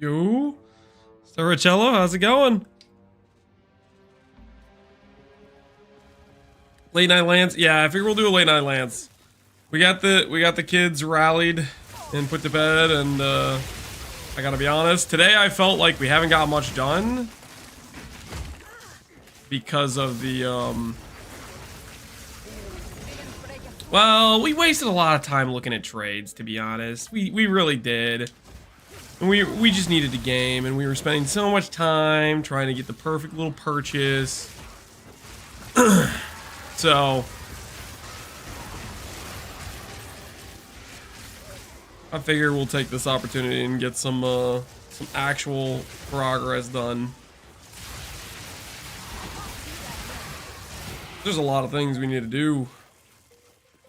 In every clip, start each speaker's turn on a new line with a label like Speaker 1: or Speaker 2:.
Speaker 1: Yo, Saracello, how's it going? Late night Lance, yeah, I figure we'll do a late night Lance. We got the kids rallied and put to bed, and I gotta be honest, today I felt like we haven't got much done because of the well, we wasted a lot of time looking at trades, to be honest. We really did. And we just needed a game, and we were spending so much time trying to get the perfect little purchase. So I figure we'll take this opportunity and get some actual progress done. There's a lot of things we need to do.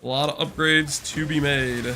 Speaker 1: A lot of upgrades to be made.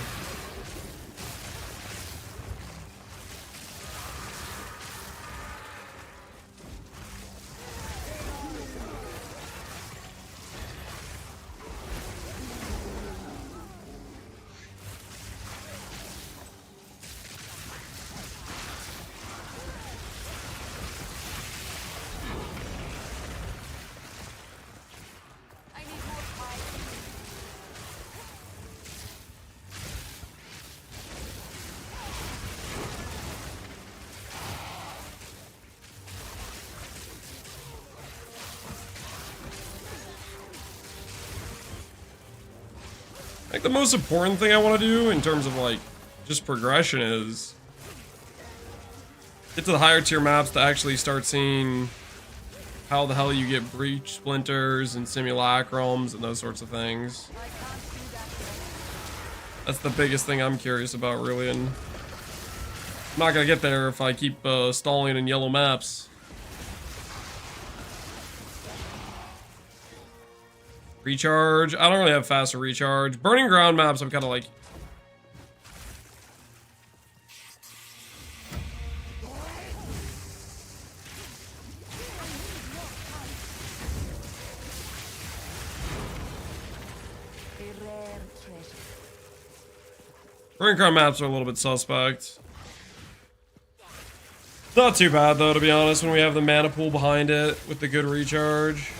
Speaker 1: I think the most important thing I want to do in terms of like just progression is get to the higher tier maps to actually start seeing how the hell you get breach splinters and simulacrums and those sorts of things. That's the biggest thing I'm curious about, really, and I'm not gonna get there if I keep stalling in yellow maps. Recharge. I don't really have faster recharge. Burning ground maps, I'm kind of like... Burning ground maps are a little bit suspect. Not too bad, though, to be honest, when we have the mana pool behind it with the good recharge.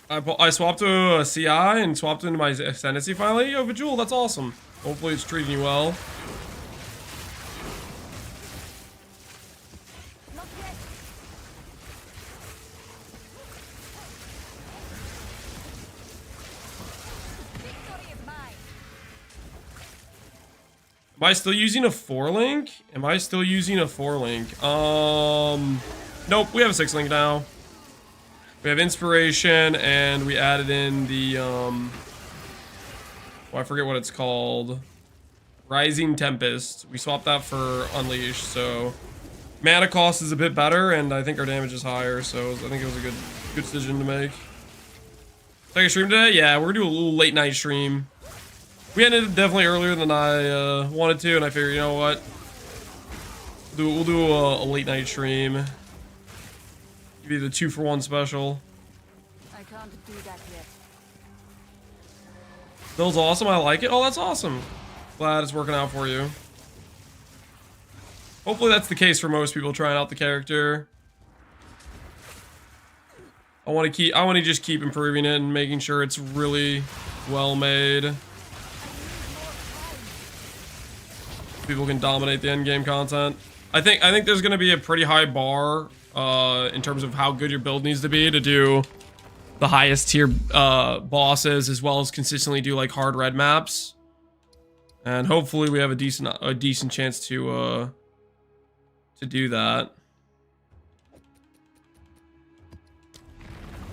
Speaker 1: I swapped to a CI and swapped into my Ascendancy finally. Yo, Vajul, that's awesome. Hopefully it's treating you well. Am I still using a 4-link? Am I still using a 4-link? Nope, we have a 6-link now. We have Inspiration, and we added in the, oh, I forget what it's called. Rising Tempest. We swapped that for Unleash, so mana cost is a bit better, and I think our damage is higher, so I think it was a good decision to make. Take a stream today? Yeah, we're gonna do a little late night stream. We ended definitely earlier than I wanted to, and I figured, you know what? We'll do a late night stream. Give you the 2-for-1 special.
Speaker 2: I can't do that yet.
Speaker 1: Build's awesome. I like it. Oh, that's awesome. Glad it's working out for you. Hopefully that's the case for most people trying out the character. I want to just keep improving it and making sure it's really well made. People can dominate the endgame content. I think there's going to be a pretty high bar in terms of how good your build needs to be to do the highest tier bosses, as well as consistently do like hard red maps. And hopefully we have a decent chance to do that.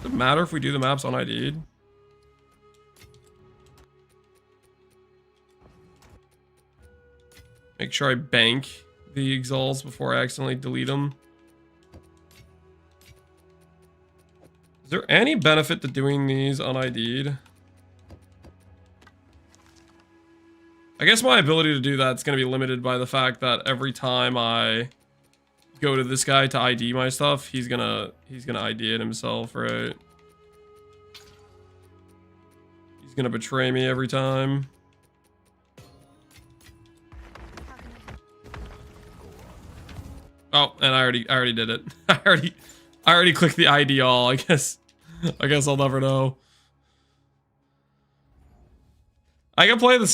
Speaker 1: Does it matter if we do the maps on ID'd? Make sure I bank the Exiles before I accidentally delete them. Is there any benefit to doing these un-ID'd? I guess my ability to do that is going to be limited by the fact that every time I go to this guy to ID my stuff, he's gonna ID it himself, right? He's gonna betray me every time. Oh, and I already did it. I already clicked the ID all. I guess I'll never know. I can play the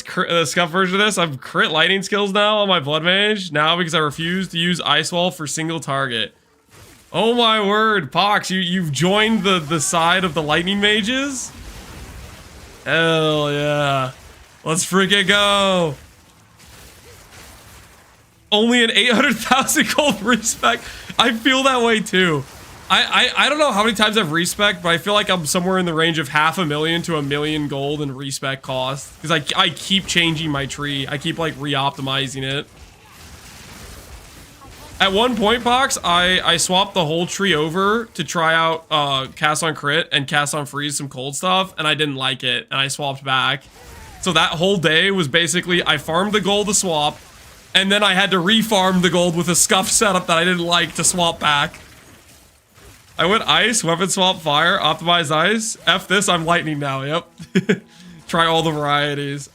Speaker 1: scuff version of this. I've crit lightning skills now on my blood mage now because I refuse to use ice wall for single target. Oh my word, Pox, you've joined the side of the lightning mages? Hell yeah. Let's freaking go. Only an 800,000 gold respec. I feel that way too. I don't know how many times I've respec, but I feel like I'm somewhere in the range of 500,000 to 1,000,000 gold in respec cost. Because I keep changing my tree. I keep like re-optimizing it. At one point, Pox, I swapped the whole tree over to try out cast on crit and cast on freeze some cold stuff, and I didn't like it, and I swapped back. So that whole day was basically I farmed the gold to swap, and then I had to re-farm the gold with a scuff setup that I didn't like to swap back. I went ice, weapon swap, fire, optimized ice. F this, I'm lightning now, yep. Try all the varieties.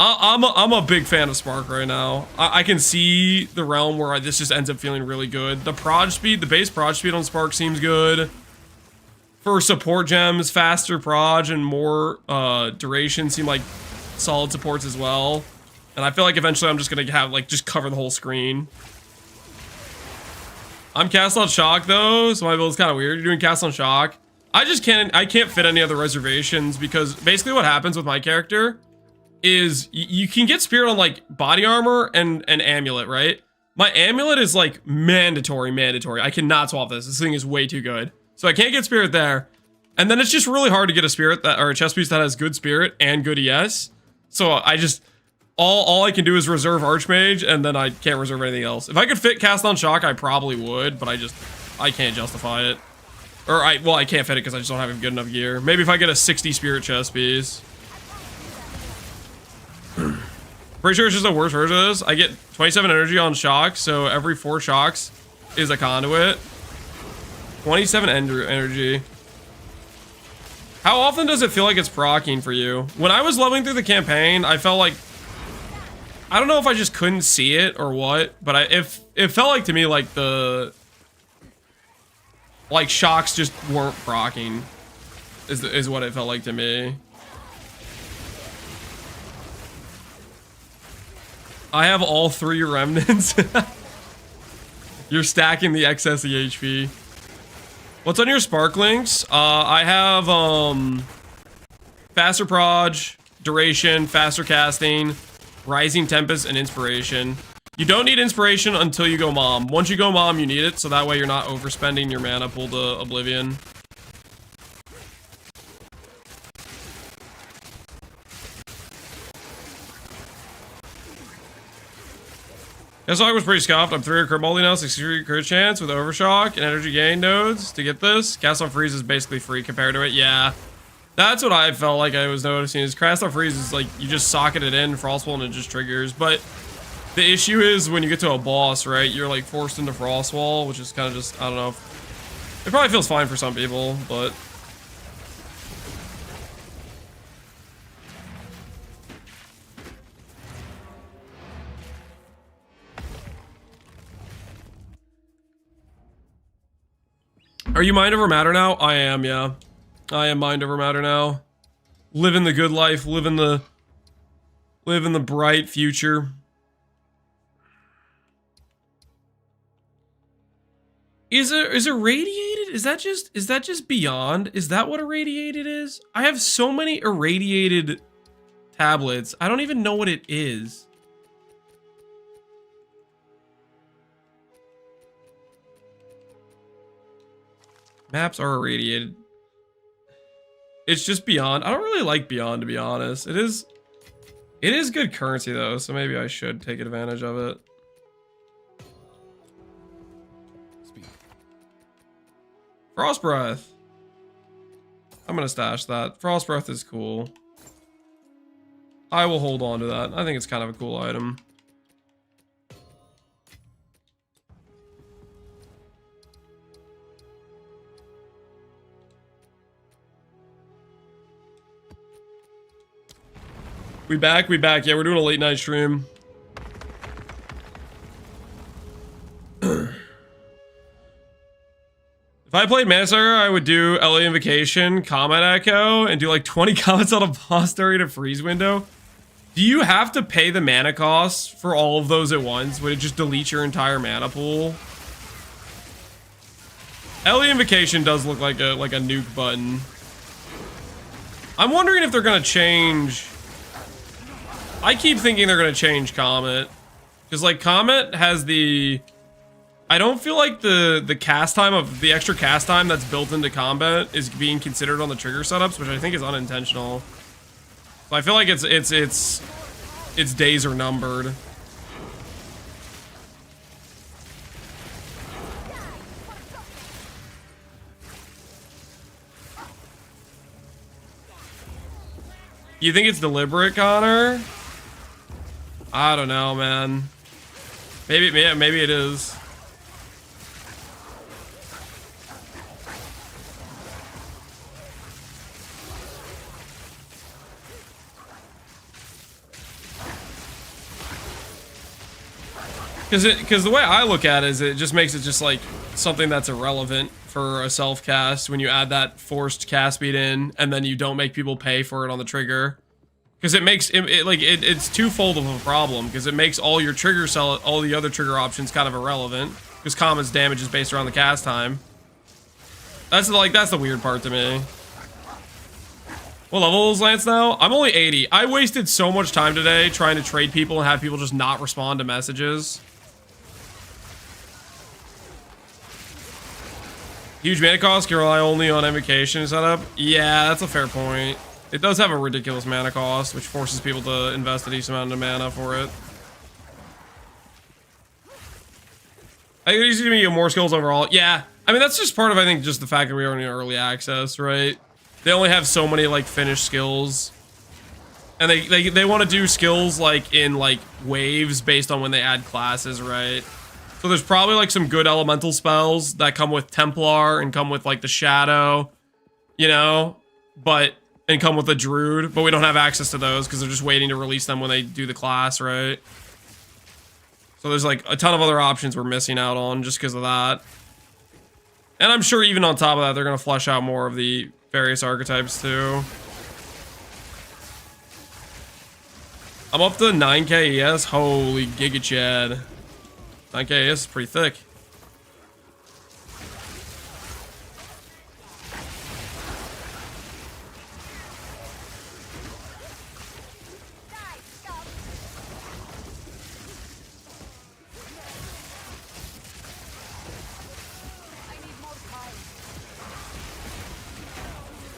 Speaker 1: I'm a big fan of Spark right now. I can see the realm where this just ends up feeling really good. The proj speed, the base proj speed on Spark seems good. For support gems, faster proj and more duration seem like solid supports as well. And I feel like eventually I'm just gonna have like just cover the whole screen. I'm cast on shock though, so my build's kind of weird. You're doing cast on shock. I can't fit any other reservations because basically what happens with my character is you can get spirit on like body armor and an amulet, right? My amulet is like mandatory. I cannot swap this. This thing is way too good. So I can't get spirit there. And then it's just really hard to get a spirit that, or a chest piece that has good spirit and good ES. So I just, all I can do is reserve Archmage, and then I can't reserve anything else. If I could fit cast on shock, I probably would, but I can't justify it. Or well, I can't fit it because I just don't have good enough gear. Maybe if I get a 60 spirit chest piece. Pretty sure it's just the worst version of this. I get 27 energy on shock, so every 4 shocks is a conduit. 27 energy. How often does it feel like it's proccing for you? When I was leveling through the campaign, I felt like, I don't know if I just couldn't see it or what, but it felt like to me like shocks just weren't proccing is what it felt like to me. I have all 3 remnants. You're stacking the excess HP. What's on your sparklings? I have faster proj, duration, faster casting, rising tempest, and inspiration. You don't need inspiration until you go mom. Once you go mom, you need it, so that way you're not overspending your mana pool to oblivion. Guessdog was pretty scuffed. I'm 3 crit multi now, 63 crit chance with overshock and energy gain nodes to get this. Cast on freeze is basically free compared to it. Yeah, that's what I felt like I was noticing is cast on freeze is like you just socket it in, frostwall, and it just triggers. But the issue is when you get to a boss, right? You're like forced into frostwall, which is kind of just, I don't know. It probably feels fine for some people, but. Are you mind over matter now? I am, yeah. I am mind over matter now. Living the good life, living the bright future. Is it irradiated? Is that just beyond? Is that what irradiated is? I have so many irradiated tablets. I don't even know what it is. Maps are irradiated. It's just beyond. I don't really like beyond, to be honest. It is good currency though, so maybe I should take advantage of it. Frost breath. I'm gonna stash that. Frost breath is cool. I will hold on to that. I think it's kind of a cool item. We back. Yeah, we're doing a late night stream. If I played Manasar, I would do LA Invocation, Comet Echo, and do like 20 comments on a boss during a freeze window. Do you have to pay the mana cost for all of those at once? Would it just delete your entire mana pool? LA Invocation does look like a nuke button. I'm wondering if they're gonna change. I keep thinking they're gonna change Comet, because like Comet has the. I don't feel like the cast time of the extra cast time that's built into combat is being considered on the trigger setups, which I think is unintentional. So I feel like its days are numbered. You think it's deliberate, Connor? I don't know, man. Maybe it is. Because the way I look at it is it just makes it just like something that's irrelevant for a self cast when you add that forced cast speed in and then you don't make people pay for it on the trigger. Because it makes it's twofold of a problem, because it makes all your all the other trigger options kind of irrelevant, because Comet's damage is based around the cast time. That's the weird part to me. What level is Lance now? I'm only 80. I wasted so much time today trying to trade people and have people just not respond to messages. Huge mana cost, can rely only on invocation setup. Yeah, that's a fair point. It does have a ridiculous mana cost, which forces people to invest a decent amount of mana for it. I think it's gonna get more skills overall. Yeah, I mean, that's just part of, I think, just the fact that we are in early access, right? They only have so many, like, finished skills. And they want to do skills, like, in, like, waves based on when they add classes, right? So there's probably, like, some good elemental spells that come with Templar and come with, like, the Shadow, you know? And come with the Druid, but we don't have access to those because they're just waiting to release them when they do the class, right? So there's, like, a ton of other options we're missing out on just because of that. And I'm sure even on top of that, they're going to flesh out more of the various archetypes, too. I'm up to 9k ES. Holy Giga Chad. 9k ES is pretty thick.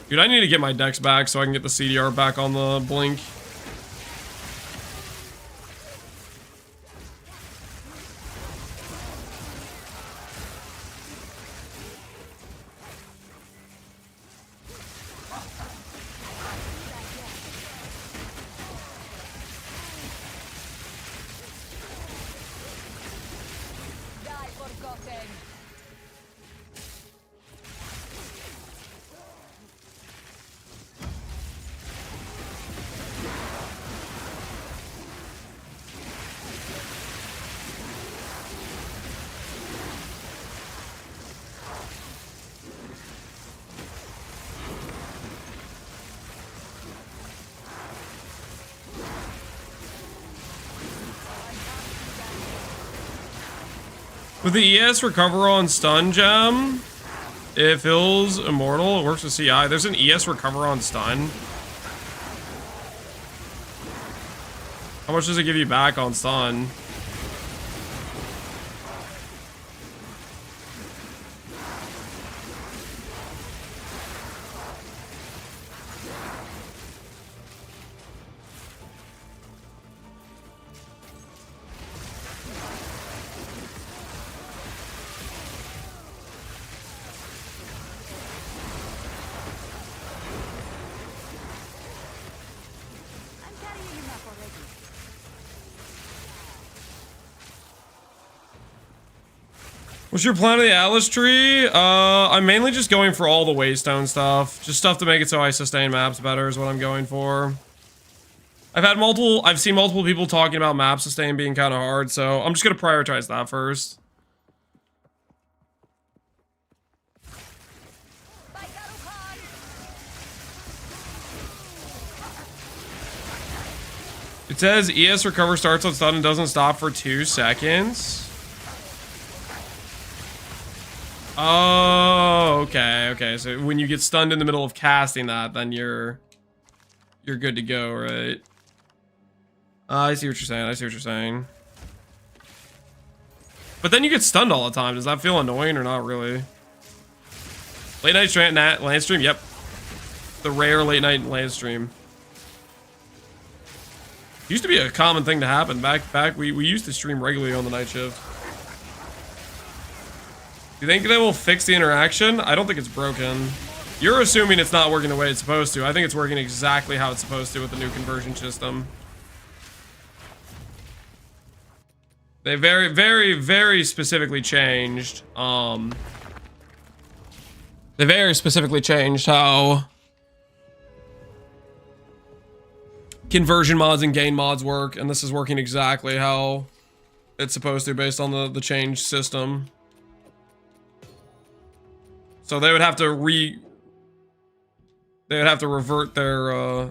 Speaker 1: Dude, I need to get my decks back so I can get the CDR back on the blink. With the ES recover on stun gem, it feels immortal. It works with CI. There's an ES recover on stun. How much does it give you back on stun? What's your plan of the Atlas tree? I'm mainly just going for all the Waystone stuff. Just stuff to make it so I sustain maps better is what I'm going for. I've seen multiple people talking about map sustain being kind of hard, so I'm just gonna prioritize that first. It says ES recover starts on stun and doesn't stop for 2 seconds. Oh, okay. So when you get stunned in the middle of casting that, then you're good to go, right? I see what you're saying. But then you get stunned all the time. Does that feel annoying or not really? Late night land stream? Yep. The rare late night land stream. Used to be a common thing to happen. Back we used to stream regularly on the night shift. Do you think they will fix the interaction? I don't think it's broken. You're assuming it's not working the way it's supposed to. I think it's working exactly how it's supposed to with the new conversion system. They very specifically changed. They very specifically changed how conversion mods and gain mods work, and this is working exactly how it's supposed to based on the changed system. So they would have to revert their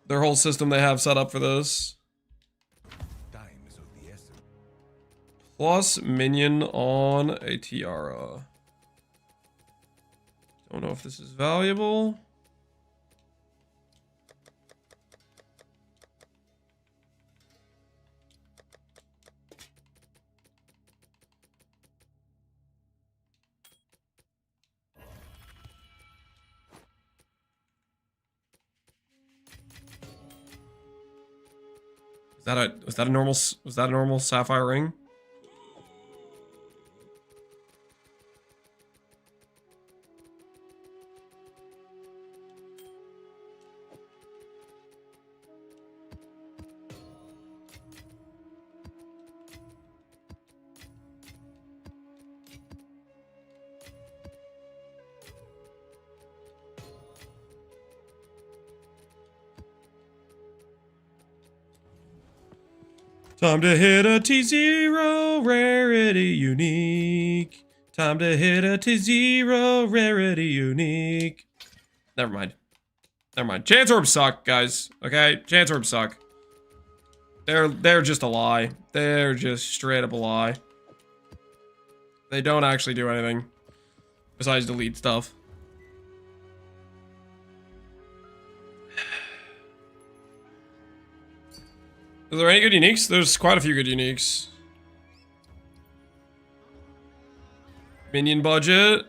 Speaker 1: whole system they have set up for this. Plus minion on a tiara. Don't know if this is valuable. Was that a normal sapphire ring? Time to hit a T0 rarity unique. Time to hit a T0 rarity unique. Never mind. Chance orbs suck, guys. Okay? Chance orbs suck. They're just a lie. They're just straight up a lie. They don't actually do anything besides delete stuff. Is there any good uniques? There's quite a few good uniques. Minion budget.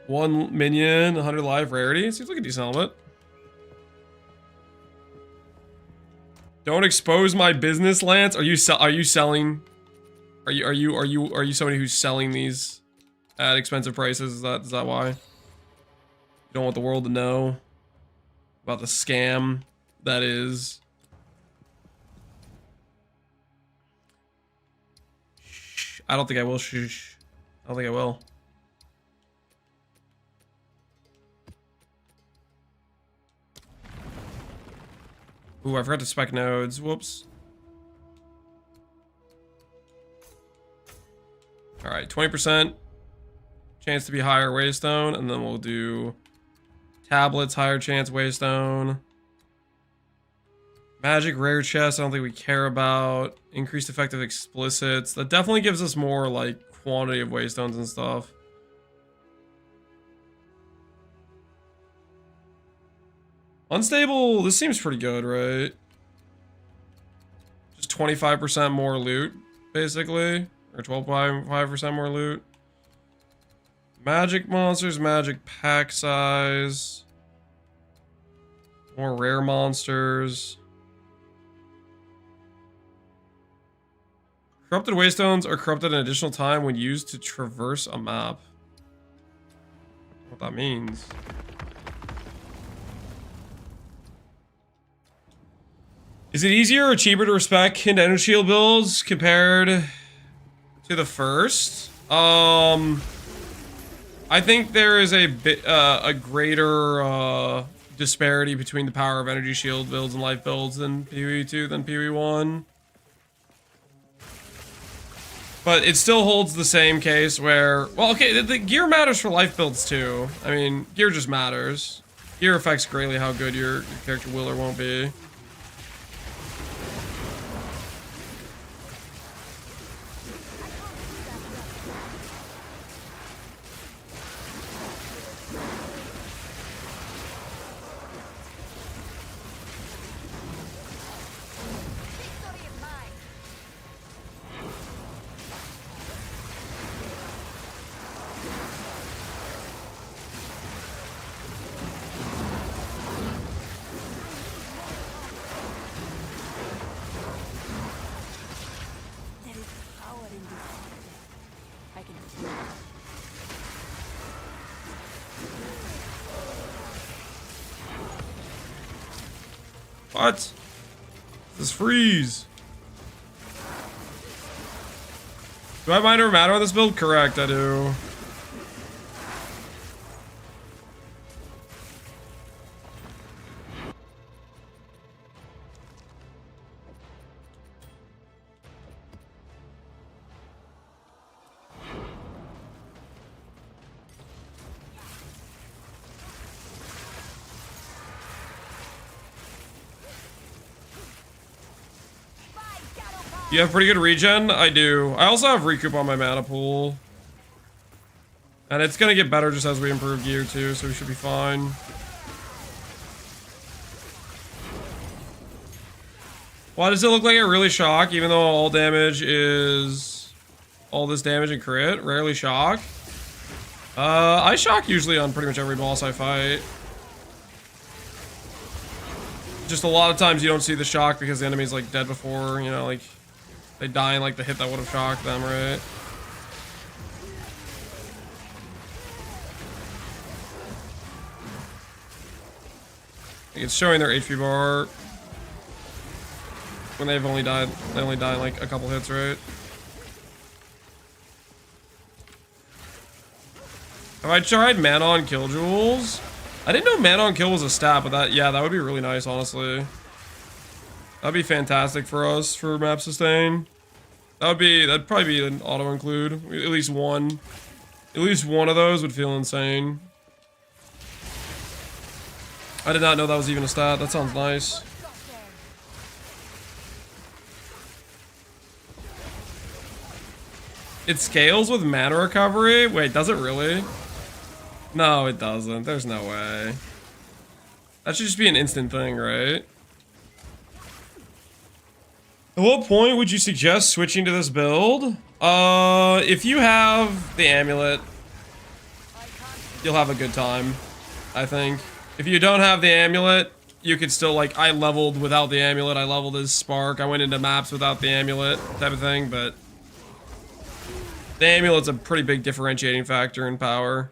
Speaker 1: 1 minion, 100 life rarity. Seems like a decent helmet. Don't expose my business, Lance. Are you selling? Are you somebody who's selling these at expensive prices? Is that why? You don't want the world to know about the scam that is. I don't think I will. Shh. I don't think I will. Ooh, I forgot to spec nodes. Whoops. Alright, 20% chance to be higher waystone, and then we'll do tablets, higher chance waystone. Magic rare chest, I don't think we care about. Increased effective explicits. That definitely gives us more, like, quantity of waystones and stuff. Unstable, this seems pretty good, right? Just 25% more loot, basically. Or 12.5% more loot. Magic monsters, magic pack size. More rare monsters. Corrupted waystones are corrupted an additional time when used to traverse a map. What that means. Is it easier or cheaper to respec into energy shield builds compared to the first? I think there is a bit a greater disparity between the power of energy shield builds and life builds than PoE 2 than PoE 1. But it still holds the same case where, well, okay, the gear matters for life builds too. I mean, gear just matters. Gear affects greatly how good your character will or won't be. What? This freeze. Do I have Mind Over Matter on this build? Correct, I do. You have pretty good regen? I do. I also have recoup on my mana pool. And it's gonna get better just as we improve gear too, so we should be fine. Why does it look like it really shock, even though all damage is all this damage and crit? Rarely shock. I shock usually on pretty much every boss I fight. Just a lot of times you don't see the shock because the enemy's like dead before, you know, like they die in like the hit that would have shocked them, right? Like it's showing their HP bar when they only die like a couple hits, right? Have I tried mana on kill jewels? I didn't know mana on kill was a stat, but that would be really nice, honestly. That'd be fantastic for us for map sustain. That'd probably be an auto include. At least one of those would feel insane. I did not know that was even a stat. That sounds nice. It scales with mana recovery? Wait, does it really? No, it doesn't. There's no way. That should just be an instant thing, right? At what point would you suggest switching to this build? If you have the amulet, you'll have a good time, I think. If you don't have the amulet, you could still, like, I leveled without the amulet, I leveled as Spark, I went into maps without the amulet, type of thing, but the amulet's a pretty big differentiating factor in power.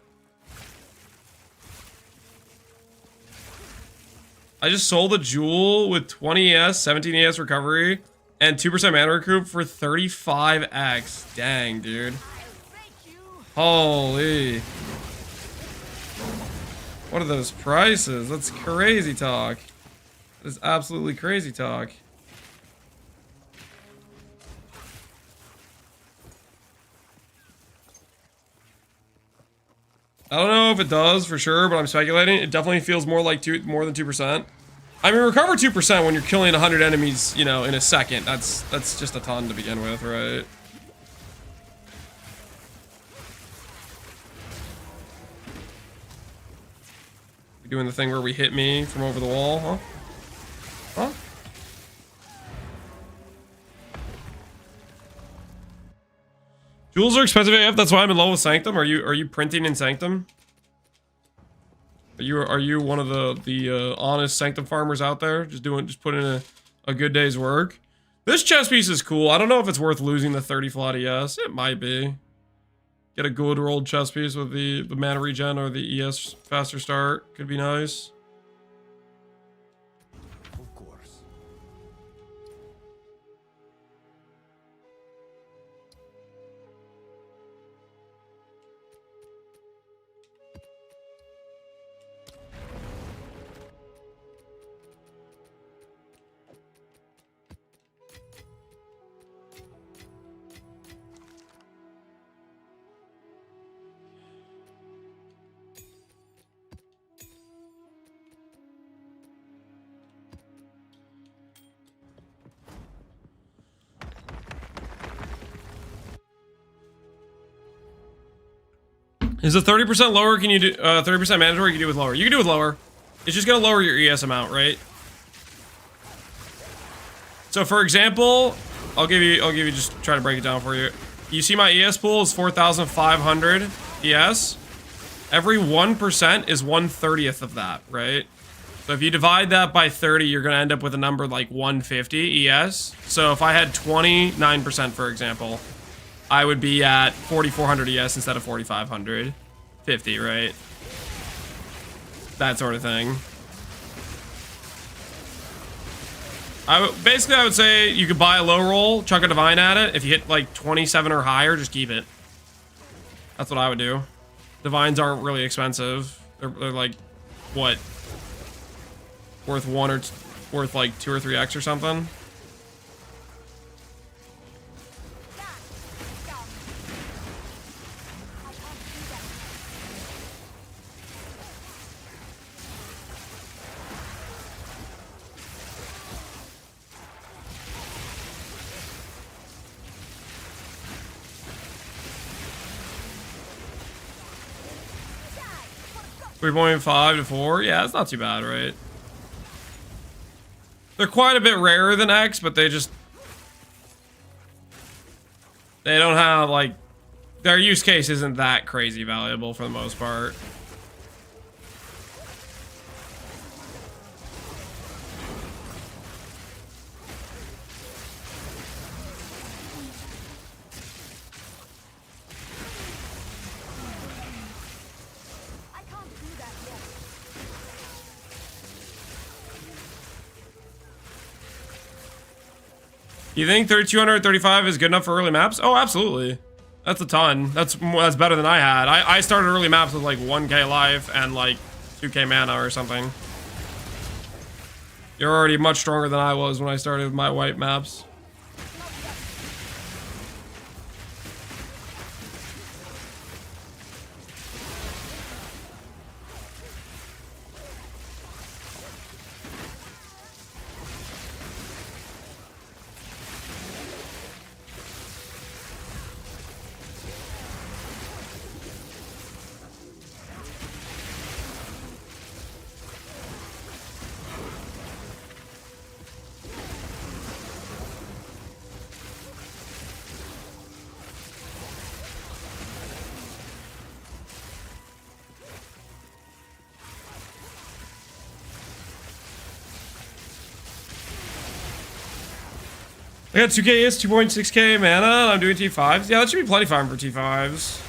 Speaker 1: I just sold a jewel with 20 ES, 17 ES recovery, and 2% mana recoup for 35x. Dang, dude. Holy. What are those prices? That's crazy talk. That is absolutely crazy talk. I don't know if it does for sure, but I'm speculating. It definitely feels more like more than 2%. I mean, recover 2% when you're killing 100 enemies, you know, in a second. That's just a ton to begin with, right? You're doing the thing where we hit me from over the wall, huh? Huh? Jewels are expensive AF, that's why I'm in love with Sanctum. Are you printing in Sanctum? Are you one of the honest Sanctum farmers out there? Just putting in a good day's work? This chess piece is cool. I don't know if it's worth losing the 30 flat ES. It might be. Get a good rolled chess piece with the mana regen or the ES faster start. Could be nice. Is it 30% lower? Can you do 30% mandatory? You can do with lower. You can do with lower. It's just gonna lower your ES amount, right? So for example, I'll give you just try to break it down for you. You see my ES pool is 4,500 ES. Every 1% is 1/30th of that, right? So if you divide that by 30, you're gonna end up with a number like 150 ES. So if I had 29%, for example, I would be at 4,400 ES instead of 4,550, right? That sort of thing. Basically, I would say you could buy a low roll, chuck a divine at it. If you hit like 27 or higher, just keep it. That's what I would do. Divines aren't really expensive. They're like, what? Worth worth like 2 or 3x or something. $3.5 to 4. Yeah, that's not too bad, right? They're quite a bit rarer than X, but they don't have, like, their use case isn't that crazy valuable for the most part. You think 3,235 is good enough for early maps? Oh, absolutely. That's a ton. That's better than I had. I started early maps with like 1k life and like 2k mana or something. You're already much stronger than I was when I started with my white maps. I got 2k is 2.6k mana. I'm doing T5s. Yeah, that should be plenty fine for T5s.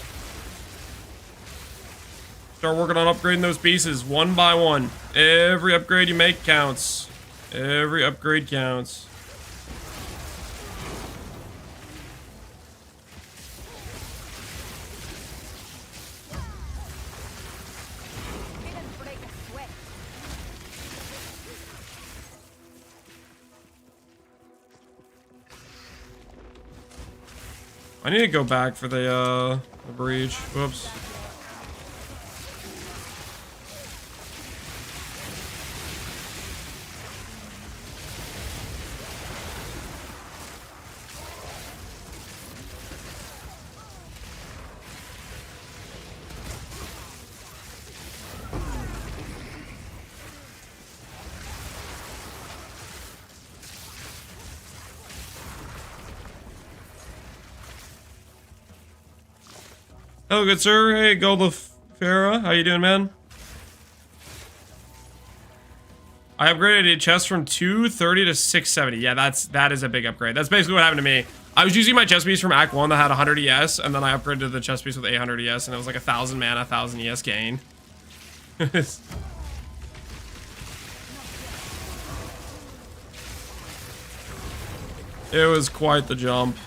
Speaker 1: Start working on upgrading those pieces one by one. Every upgrade you make counts. Every upgrade counts. I need to go back for the breach. Whoops. Hello, good sir. Hey, Goldafera. How you doing, man? I upgraded a chest from 230 to 670. Yeah, that is a big upgrade. That's basically what happened to me. I was using my chest piece from Act 1 that had 100 ES, and then I upgraded to the chest piece with 800 ES, and it was like 1,000 mana, 1,000 ES gain. It was quite the jump.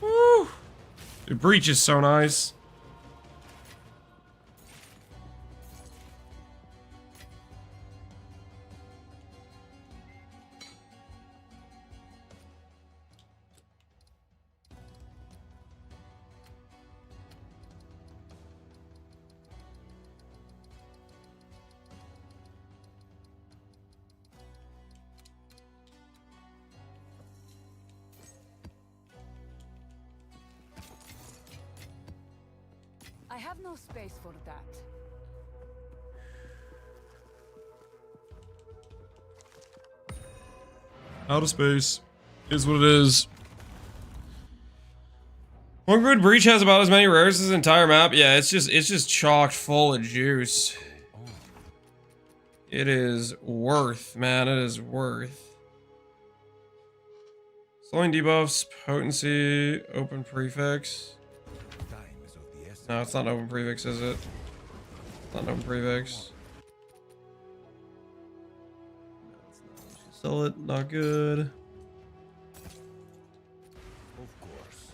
Speaker 1: Woo! The breach is so nice.
Speaker 2: I have no space for that.
Speaker 1: Out of space is what it is. One breach has about as many rares as the entire map. Yeah, it's just chocked full of juice. It is worth, man. It is worth. Slowing debuffs, potency, open prefix. No, it's not an open prefix, is it? It's not an open prefix. Sell it, not good.
Speaker 3: Of course.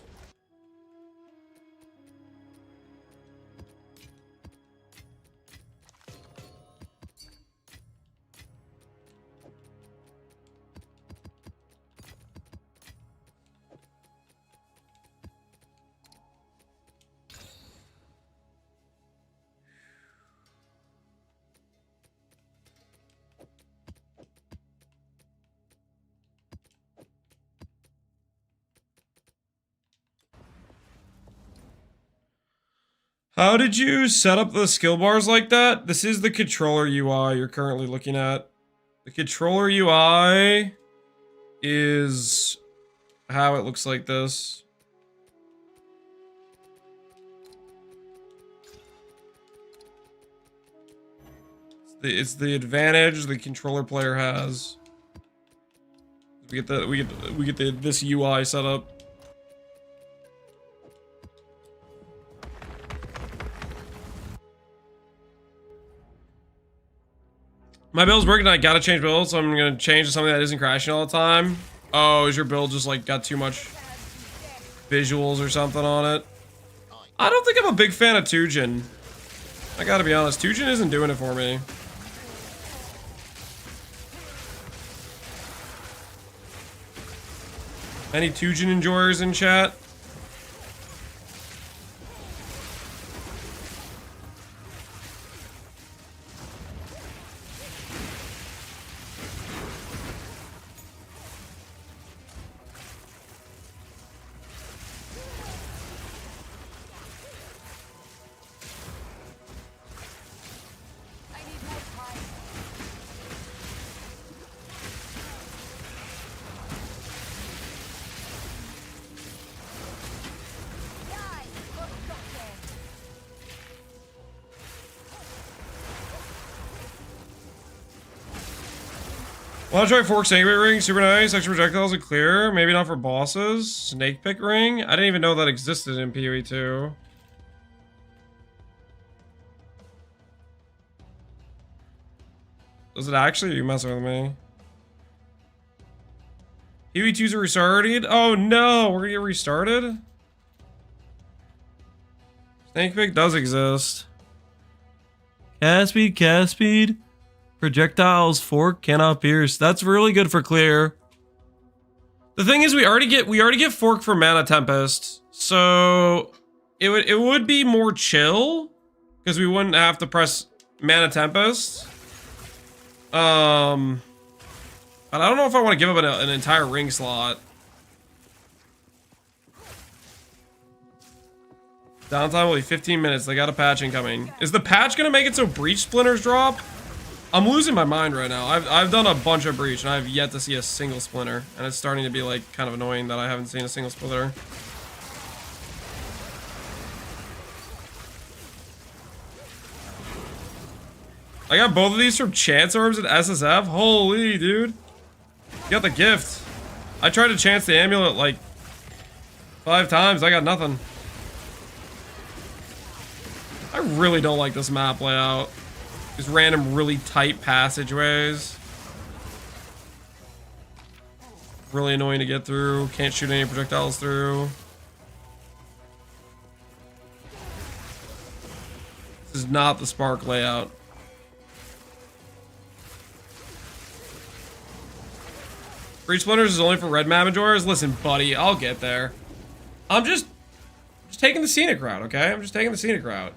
Speaker 1: How did you set up the skill bars like that? This is the controller UI you're currently looking at. The controller UI is how it looks like this. It's the advantage the controller player has. We get this UI set up. My build's working. I gotta change builds, so I'm gonna change to something that isn't crashing all the time. Oh, is your build just like got too much visuals or something on it? I don't think I'm a big fan of Tujin. I gotta be honest, Tujin isn't doing it for me. Any Tujin enjoyers in chat? Wanna try Fork Snake Pit Ring? Super nice. Extra projectiles are clear. Maybe not for bosses. Snake Pit Ring? I didn't even know that existed in PoE 2. Does it actually? Are you messing with me? PoE 2's are restarted? Oh no! We're gonna get restarted? Snake Pit does exist. Cast speed. Projectiles fork cannot pierce. That's really good for clear. The thing is, we already get fork for Mana Tempest, so it would be more chill because we wouldn't have to press Mana Tempest. But I don't know if I want to give up an entire ring slot. Downtime will be 15 minutes. They got a patch incoming. Is the patch gonna make it so breach splinters drop? I'm losing my mind right now. I've done a bunch of breach and I've yet to see a single splinter, and it's starting to be like kind of annoying that I haven't seen a single splinter. I got both of these from Chance Orbs at SSF. Holy, dude. You got the gift. I tried to chance the amulet like 5 times. I got nothing. I really don't like this map layout. These random, really tight passageways. Really annoying to get through. Can't shoot any projectiles through. This is not the Spark layout. Breach Splinters is only for red Mamajors? Listen, buddy, I'll get there. I'm just taking the scenic route, okay? I'm just taking the scenic route.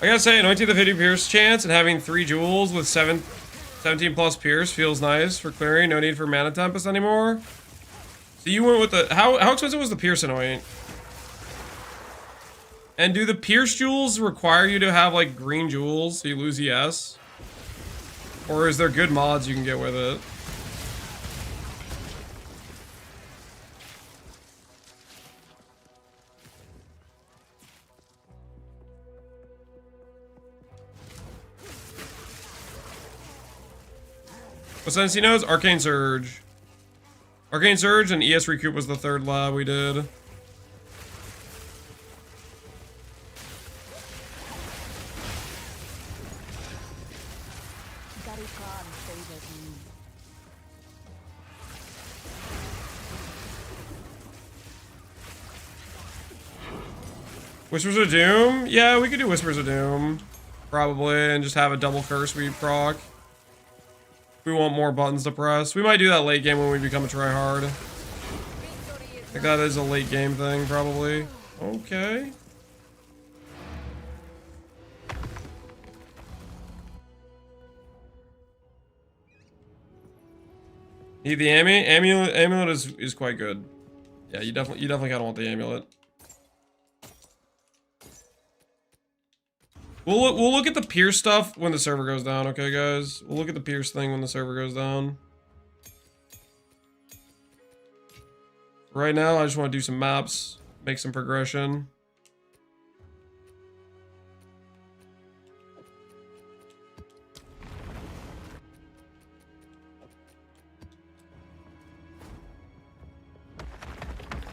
Speaker 1: I gotta say, anointing the 50 Pierce chance and having 3 jewels with 17 plus Pierce feels nice for clearing. No need for Mana Tempest anymore. So you went with the... How expensive was the Pierce anoint? And do the Pierce jewels require you to have, like, green jewels so you lose ES? Or is there good mods you can get with it? What sense he knows? Arcane Surge. Arcane Surge and ES Recoup was the 3rd lab we did. Whispers of Doom? Yeah, we could do Whispers of Doom. Probably, and just have a double curse we proc. We want more buttons to press. We might do that late game when we become a tryhard. I think that is a late game thing, probably. Okay. Need the amulet? Amulet is quite good. Yeah, you definitely kind of want the amulet. We'll look at the Pierce stuff when the server goes down, okay, guys? We'll look at the Pierce thing when the server goes down. Right now, I just want to do some maps, make some progression.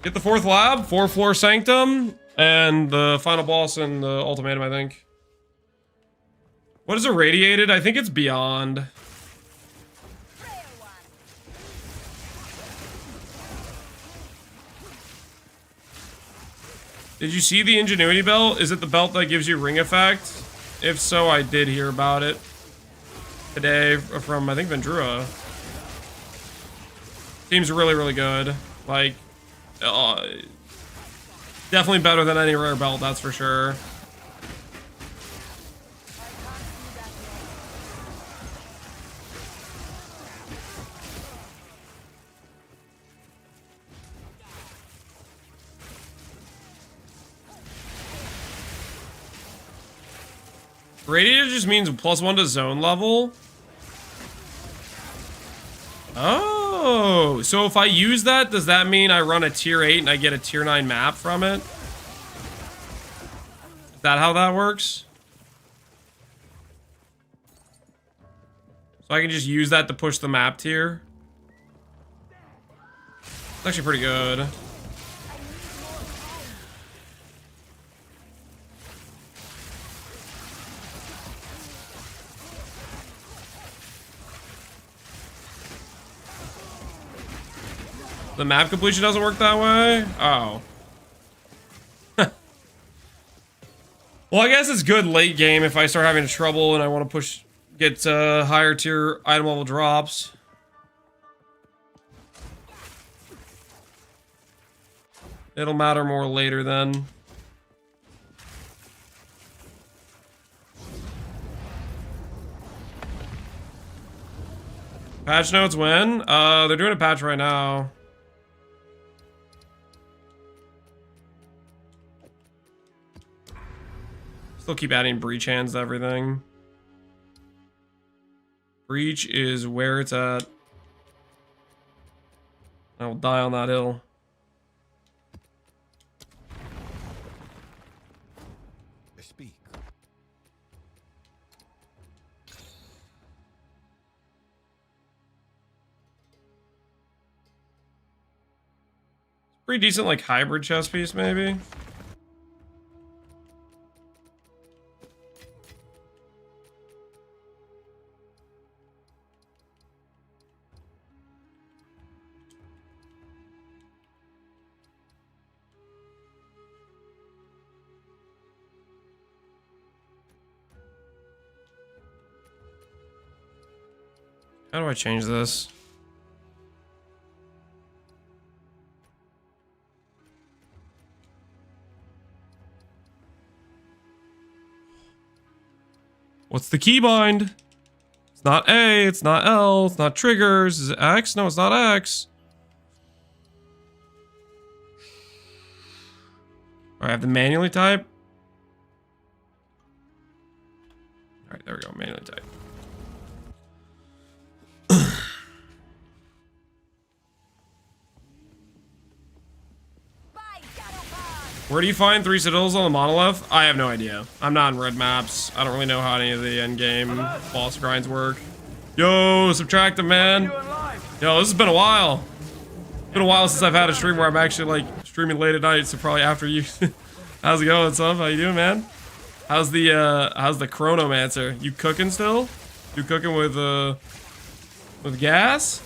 Speaker 1: Get the 4th lab, 4th floor Sanctum, and the final boss in the ultimatum, I think. What is irradiated? I think it's beyond. Did you see the Ingenuity belt? Is it the belt that gives you ring effect? If so, I did hear about it today from, I think, Vendrua. Seems really, really good. Like, definitely better than any rare belt, that's for sure. Radiated just means +1 to zone level. Oh, so if I use that, does that mean I run a tier 8 and I get a tier 9 map from it? Is that how that works? So I can just use that to push the map tier? It's actually pretty good. The map completion doesn't work that way? Oh. Well, I guess it's good late game if I start having trouble and I want to get higher tier item level drops. It'll matter more later then. Patch notes when? They're doing a patch right now. Still keep adding breach hands to everything. Breach is where it's at. I will die on that hill.
Speaker 3: Speak.
Speaker 1: Pretty decent, like, hybrid chess piece, maybe. How do I change this? What's the keybind? It's not A, it's not L, it's not triggers. Is it X? No, it's not X. I have to manually type. All right, there we go. Manually type. Where do you find 3 citadels on the monolith? I have no idea. I'm not in red maps. I don't really know how any of the end game boss grinds work. Yo, Subtractive, man. Yo, this has been a while. It's been a while since I've had a stream where I'm actually like streaming late at night, so probably after you. How's it going? What's up? How you doing, man? How's the Chronomancer? You cooking still? You cooking with gas?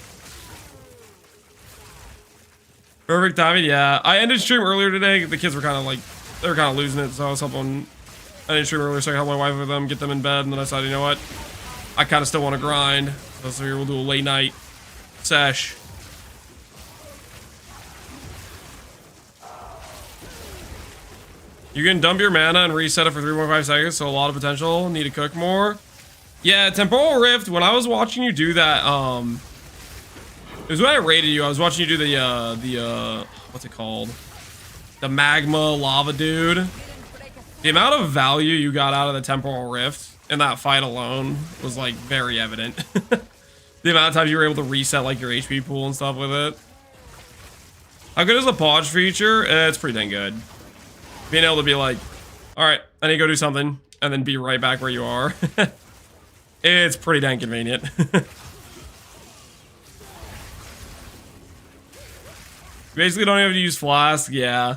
Speaker 1: Perfect timing, yeah. I ended stream earlier today. The kids were kind of like, they were kind of losing it, so I was helping. I ended stream earlier, so I helped my wife with them, get them in bed, and then I decided, you know what? I kind of still want to grind. So here we'll do a late night sesh. You can dump your mana and reset it for 3.5 seconds, so a lot of potential. Need to cook more. Yeah, Temporal Rift, when I was watching you do that, it was when I raided you. I was watching you do the what's it called? The magma lava dude. The amount of value you got out of the Temporal Rift in that fight alone was like very evident. The amount of times you were able to reset like your HP pool and stuff with it. How good is the pause feature? It's pretty dang good. Being able to be like, all right, I need to go do something, and then be right back where you are. It's pretty dang convenient. Basically don't have to use Flask, yeah.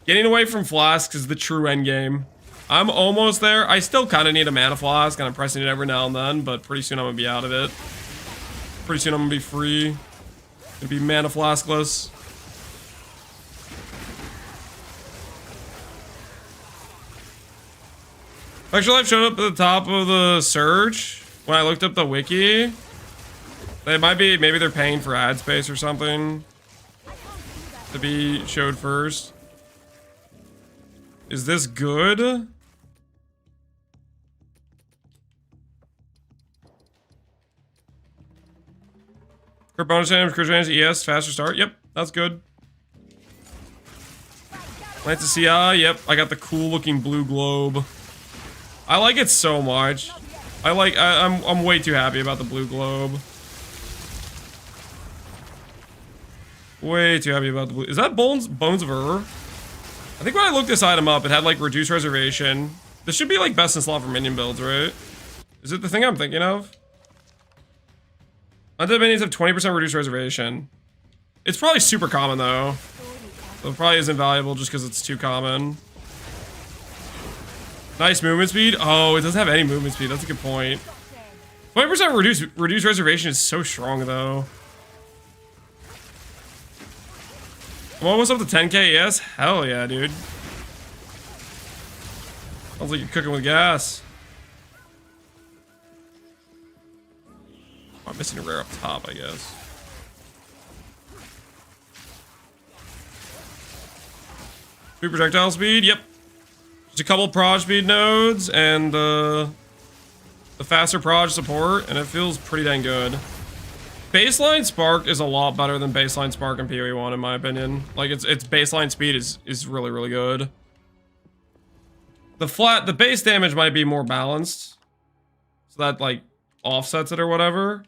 Speaker 1: Getting away from Flasks is the true endgame. I'm almost there. I still kind of need a mana Flask, and I'm pressing it every now and then, but pretty soon I'm going to be out of it. Pretty soon I'm going to be free. Gonna be mana Flaskless. Actually, Life showed up at the top of the search when I looked up the wiki. They might be, maybe they're paying for ad space or something to be showed first. Is this good? Crit bonus damage, crit damage, ES, faster start. Yep, that's good. Lance of CI, yep, I got the cool looking blue globe. I like it so much. I'm way too happy about the blue globe. Way too happy about the blue. Is that Bones of Ur? I think when I looked this item up, it had like reduced reservation. This should be like best in slot for minion builds, right? Is it the thing I'm thinking of? Undead minions have 20% reduced reservation. It's probably super common though. So it probably isn't valuable just because it's too common. Nice movement speed. Oh, it doesn't have any movement speed. That's a good point. 20% reduced reservation is so strong though. I'm almost up to 10k, yes? Hell yeah, dude. Sounds like you're cooking with gas. Oh, I'm missing a rare up top, I guess. Free projectile speed, yep. Just a couple proj speed nodes and the faster proj support, and it feels pretty dang good. Baseline Spark is a lot better than baseline Spark in PoE 1 in my opinion. Like its baseline speed is really, really good. The base damage might be more balanced. So that like offsets it or whatever.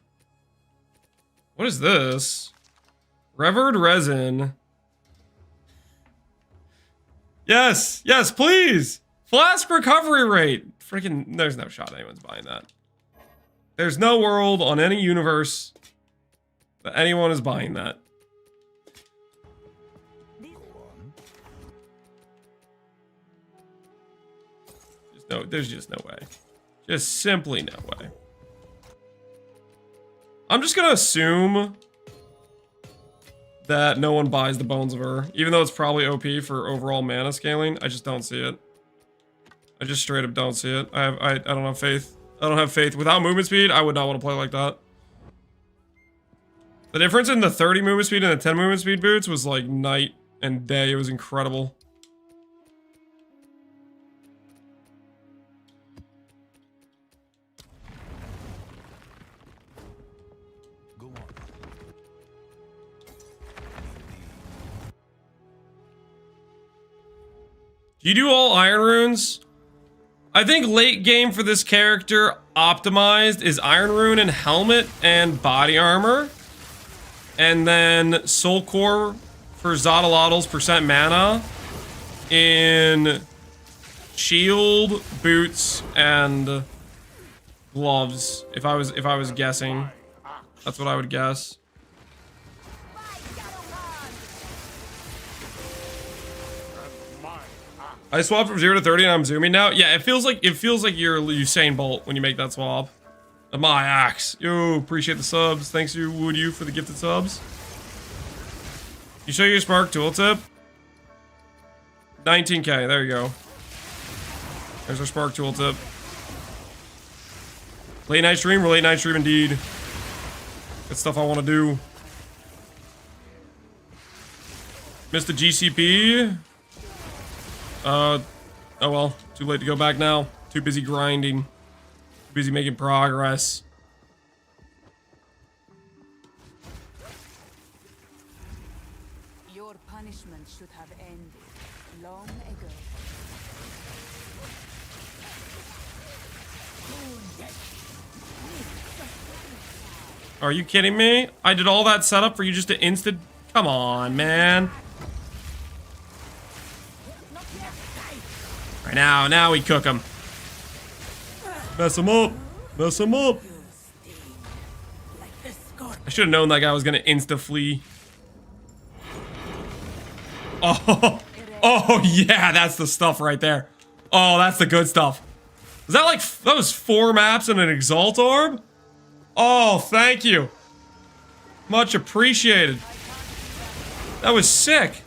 Speaker 1: What is this? Revered resin. Yes, yes, please. Flask recovery rate. Freaking, there's no shot anyone's buying that. There's no world on any universe that anyone is buying that. No, there's just no way. Just simply no way. I'm just gonna assume that no one buys the Bones of Ur, even though it's probably OP for overall mana scaling. I just don't see it. I just straight up don't see it. I don't have faith. I don't have faith. Without movement speed, I would not want to play like that. The difference in the 30 movement speed and the 10 movement speed boots was like night and day. It was incredible. Do you do all iron runes? I think late game for this character optimized is iron rune and helmet and body armor. And then soul core for Zodalotl's percent mana in shield, boots, and gloves. If I was guessing. That's what I would guess. I swapped from 0 to 30 and I'm zooming now. Yeah, it feels like you're Usain Bolt when you make that swap. My axe. Yo, appreciate the subs. Thanks you, Would you, for the gifted subs. You show your Spark tooltip. 19k. There you go. There's our Spark tooltip. Late night stream. Late night stream indeed. Good stuff I want to do. Missed the GCP. Oh well, too late to go back now. Too busy grinding. Too busy making progress.
Speaker 2: Your punishment should have ended long ago.
Speaker 1: Are you kidding me? I did all that setup for you just to instant... Come on, man. Right now we cook him. Mess him up. Mess him up. I should have known that guy was gonna insta-flee. Oh, oh yeah, that's the stuff right there. Oh, that's the good stuff. Is that like, that was 4 maps and an Exalt Orb? Oh, thank you. Much appreciated. That was sick.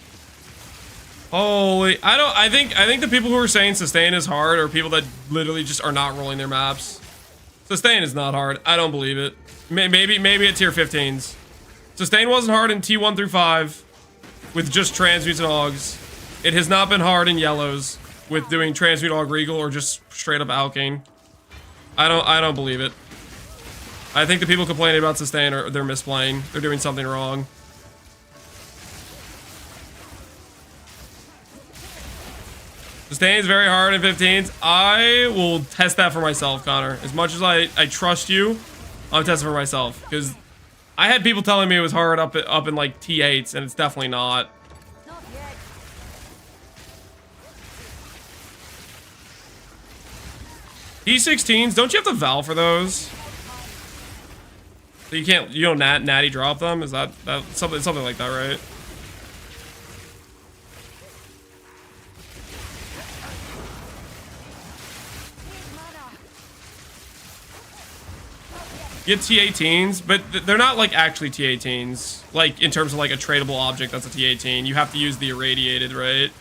Speaker 1: Holy, I think the people who are saying sustain is hard are people that literally just are not rolling their maps. Sustain is not hard. I don't believe it. Maybe at tier 15s. Sustain wasn't hard in T1 through 5 with just transmutes and augs. It has not been hard in yellows with doing transmute aug regal or just straight up alkane. I don't believe it. I think the people complaining about sustain are they're misplaying. They're doing something wrong. Sustain is very hard in 15s. I will test that for myself, Connor. As much as I trust you, I'm testing for myself. Because I had people telling me it was hard up in like T8s, and it's definitely not.
Speaker 2: Not yet.
Speaker 1: T16s, don't you have to Val for those? So you don't natty drop them? Is that something like that, right? Get T18s, but they're not like actually T18s. Like in terms of like a tradable object that's a T18. You have to use the irradiated, right?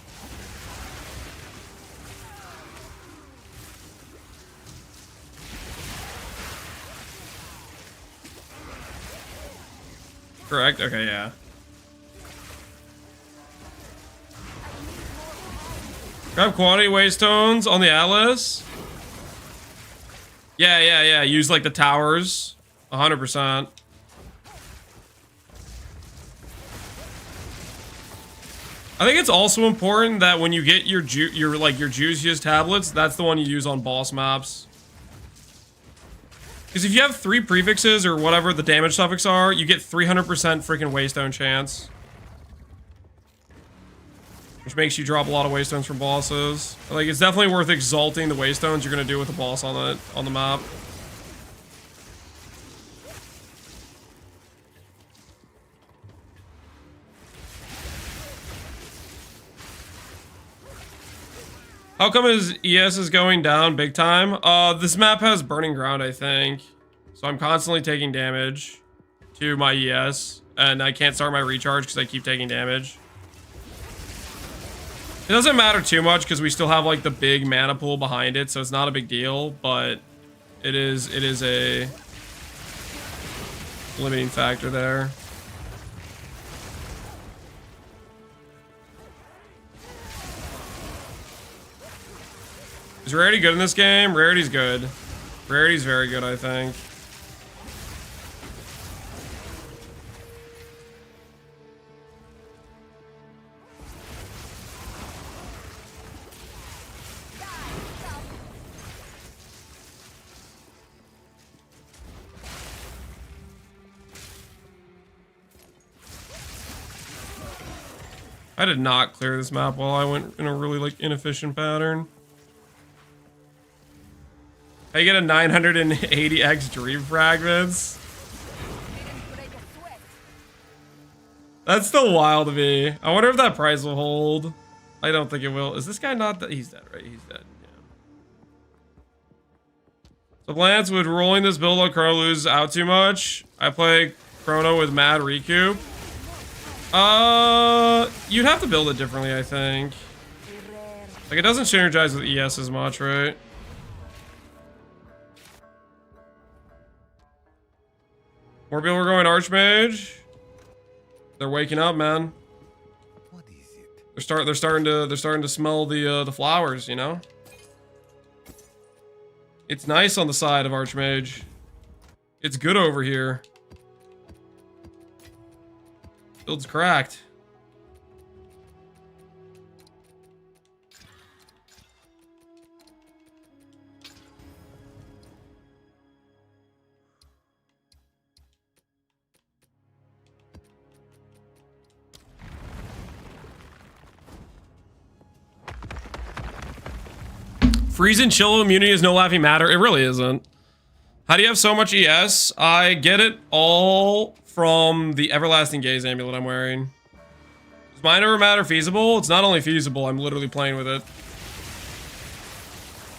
Speaker 1: Correct? Okay, yeah. Grab quantity waystones on the Atlas. Yeah. Use like the towers. 100%. I think it's also important that when you get your juiciest tablets, that's the one you use on boss maps. Because if you have 3 prefixes or whatever the damage suffix are, you get 300% freaking waystone chance. Which makes you drop a lot of waystones from bosses. Like, it's definitely worth exalting the waystones you're gonna do with the boss on the map. How come his ES is going down big time? This map has burning ground, I think. So I'm constantly taking damage to my ES. And I can't start my recharge because I keep taking damage. It doesn't matter too much because we still have like the big mana pool behind it. So it's not a big deal, but it is a limiting factor there. Is Rarity good in this game? Rarity's good. Rarity's very good, I think. I did not clear this map while I went in a really like inefficient pattern. I get a 980x dream fragments. That's still wild to me. I wonder if that price will hold. I don't think it will. Is this guy not that? He's dead, right? He's dead. Yeah. So Lance, would rolling this build on Chrono lose out too much? I play Chrono with mad recoup. You'd have to build it differently, I think. Like, it doesn't synergize with ES as much, right? More people are going Archmage. They're waking up, man.
Speaker 3: What is it?
Speaker 1: They're starting to smell the flowers, you know? It's nice on the side of Archmage. It's good over here. Build's cracked. Freeze and chill immunity is no laughing matter. It really isn't. How do you have so much ES? I get it all from the Everlasting Gaze amulet I'm wearing. Is mine ever matter feasible? It's not only feasible, I'm literally playing with it.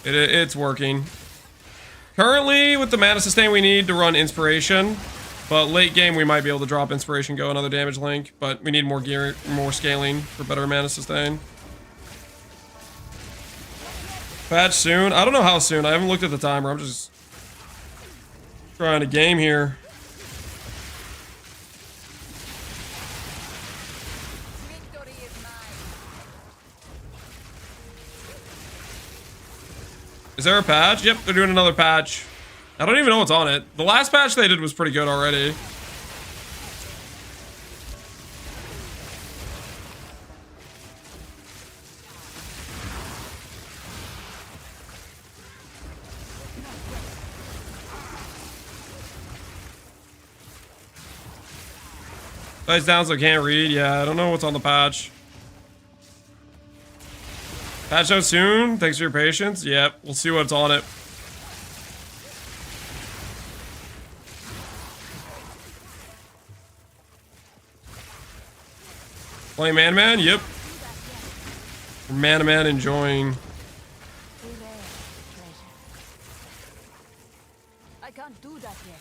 Speaker 1: It's working. Currently, with the mana sustain, we need to run Inspiration. But late game, we might be able to drop Inspiration, go another damage link. But we need more gear, more scaling for better mana sustain. Patch soon? I don't know how soon. I haven't looked at the timer. I'm just trying to game here. Is there a patch? Yep, they're doing another patch. I don't even know what's on it. The last patch they did was pretty good already. Guys down so I can't read. Yeah, I don't know what's on the patch. Patch out soon. Thanks for your patience. Yep, we'll see what's on it. Playing Man-Man? Yep. Man-Man enjoying.
Speaker 2: I can't do that yet.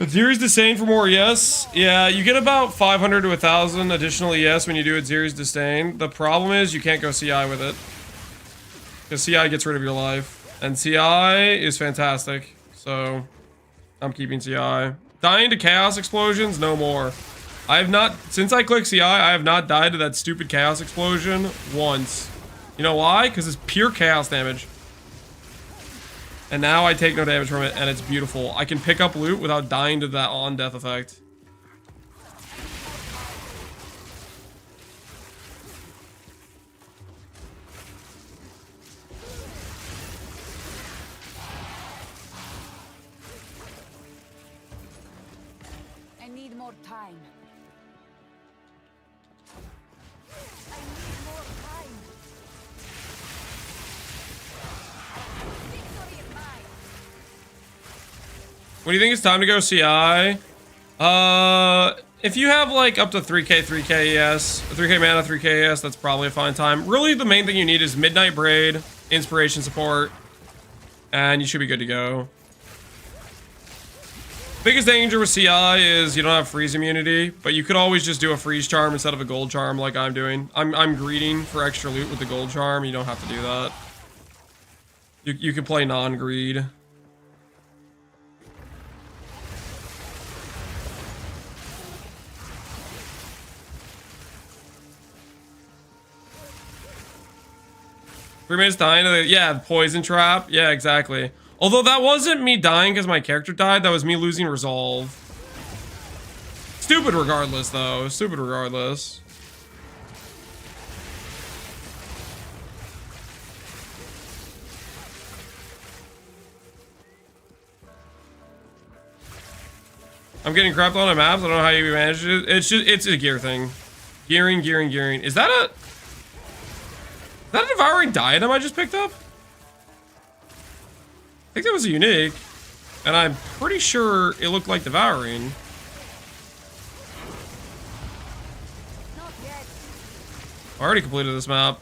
Speaker 1: Zero's Disdain for more ES. Yeah, you get about 500 to 1,000 additional ES when you do it Zero's Disdain. The problem is you can't go CI with it. Because CI gets rid of your life. And CI is fantastic. So, I'm keeping CI. Dying to Chaos Explosions? No more. I have not, since I clicked CI, I have not died to that stupid Chaos Explosion once. You know why? Because it's pure Chaos damage. And now I take no damage from it, and it's beautiful. I can pick up loot without dying to that on-death effect.
Speaker 2: more time. I need more time. Victory is mine.
Speaker 1: What do you think it's time to go CI? If you have like up to 3k ES, 3k mana, 3k ES, that's probably a fine time. Really, the main thing you need is Midnight Braid, Inspiration Support, and you should be good to go. Biggest danger with CI is you don't have freeze immunity, but you could always just do a freeze charm instead of a gold charm like I'm doing. I'm greeding for extra loot with the gold charm. You don't have to do that. You can play non-greed. Three minutes dying to the, yeah, poison trap. Yeah, exactly. Although that wasn't me dying because my character died. That was me losing resolve. Stupid regardless, though. Stupid regardless. I'm getting crapped on maps. I don't know how you managed it. It's a gear thing. Gearing. Is that a devouring diadem I just picked up? I think that was a unique. And I'm pretty sure it looked like devouring.
Speaker 2: Not yet.
Speaker 1: I already completed this map.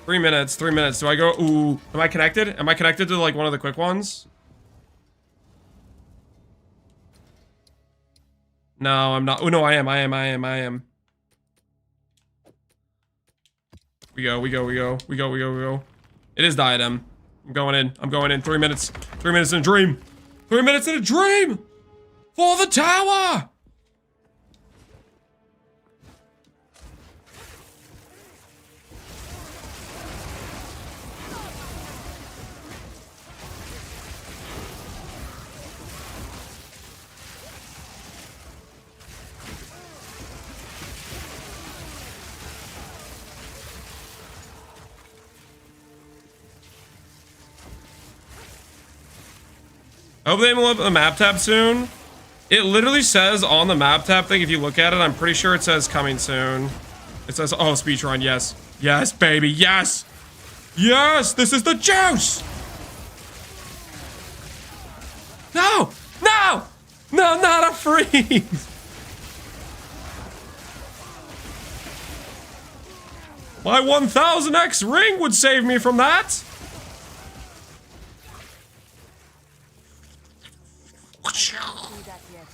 Speaker 1: 3 minutes. Do I go? Ooh. Am I connected? Am I connected to like one of the quick ones? No, I'm not. Oh, no, I am. We go. It is diadem. I'm going in. 3 minutes. 3 minutes in a dream. 3 minutes in a dream! For the tower! I hope they will up the map tab soon. It literally says on the map tab thing, if you look at it, I'm pretty sure it says coming soon. It says, oh, speedrun, yes. Yes, baby, yes! Yes, this is the juice! No! No! No, not a freeze! My 1000x ring would save me from that!
Speaker 2: Can't do that yet.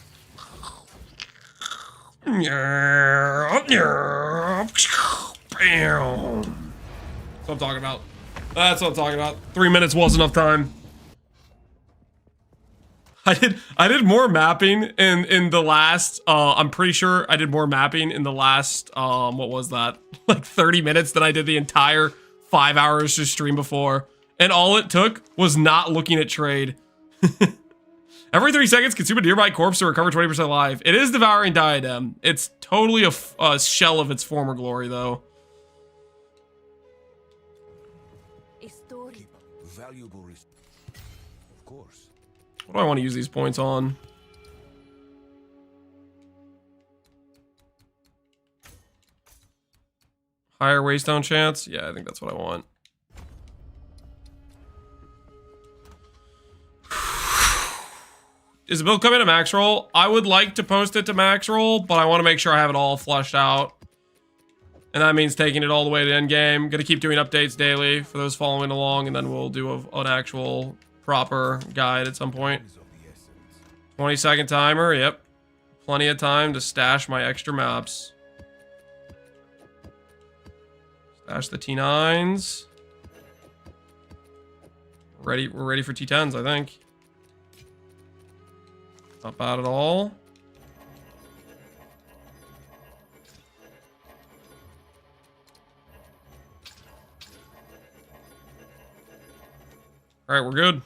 Speaker 1: Bam. That's what I'm talking about. That's what I'm talking about. 3 minutes was enough time. I did more mapping in the last I'm pretty sure I did more mapping in the last what was that? Like 30 minutes than I did the entire 5 hours to stream before. And all it took was not looking at trade. Every 3 seconds, consume a nearby corpse to recover 20% life. It is devouring diadem. It's totally a shell of its former glory, though.
Speaker 2: A story.
Speaker 3: Valuable, of course.
Speaker 1: What do I want to use these points on? Higher waystone chance? Yeah, I think that's what I want. Is the build coming to max roll? I would like to post it to max roll, but I want to make sure I have it all flushed out. And that means taking it all the way to endgame. Gonna keep doing updates daily for those following along, and then we'll do an actual proper guide at some point. 20-second timer, yep. Plenty of time to stash my extra maps. Stash the T9s. We're ready for T10s, I think. Not bad at all. All right, we're good.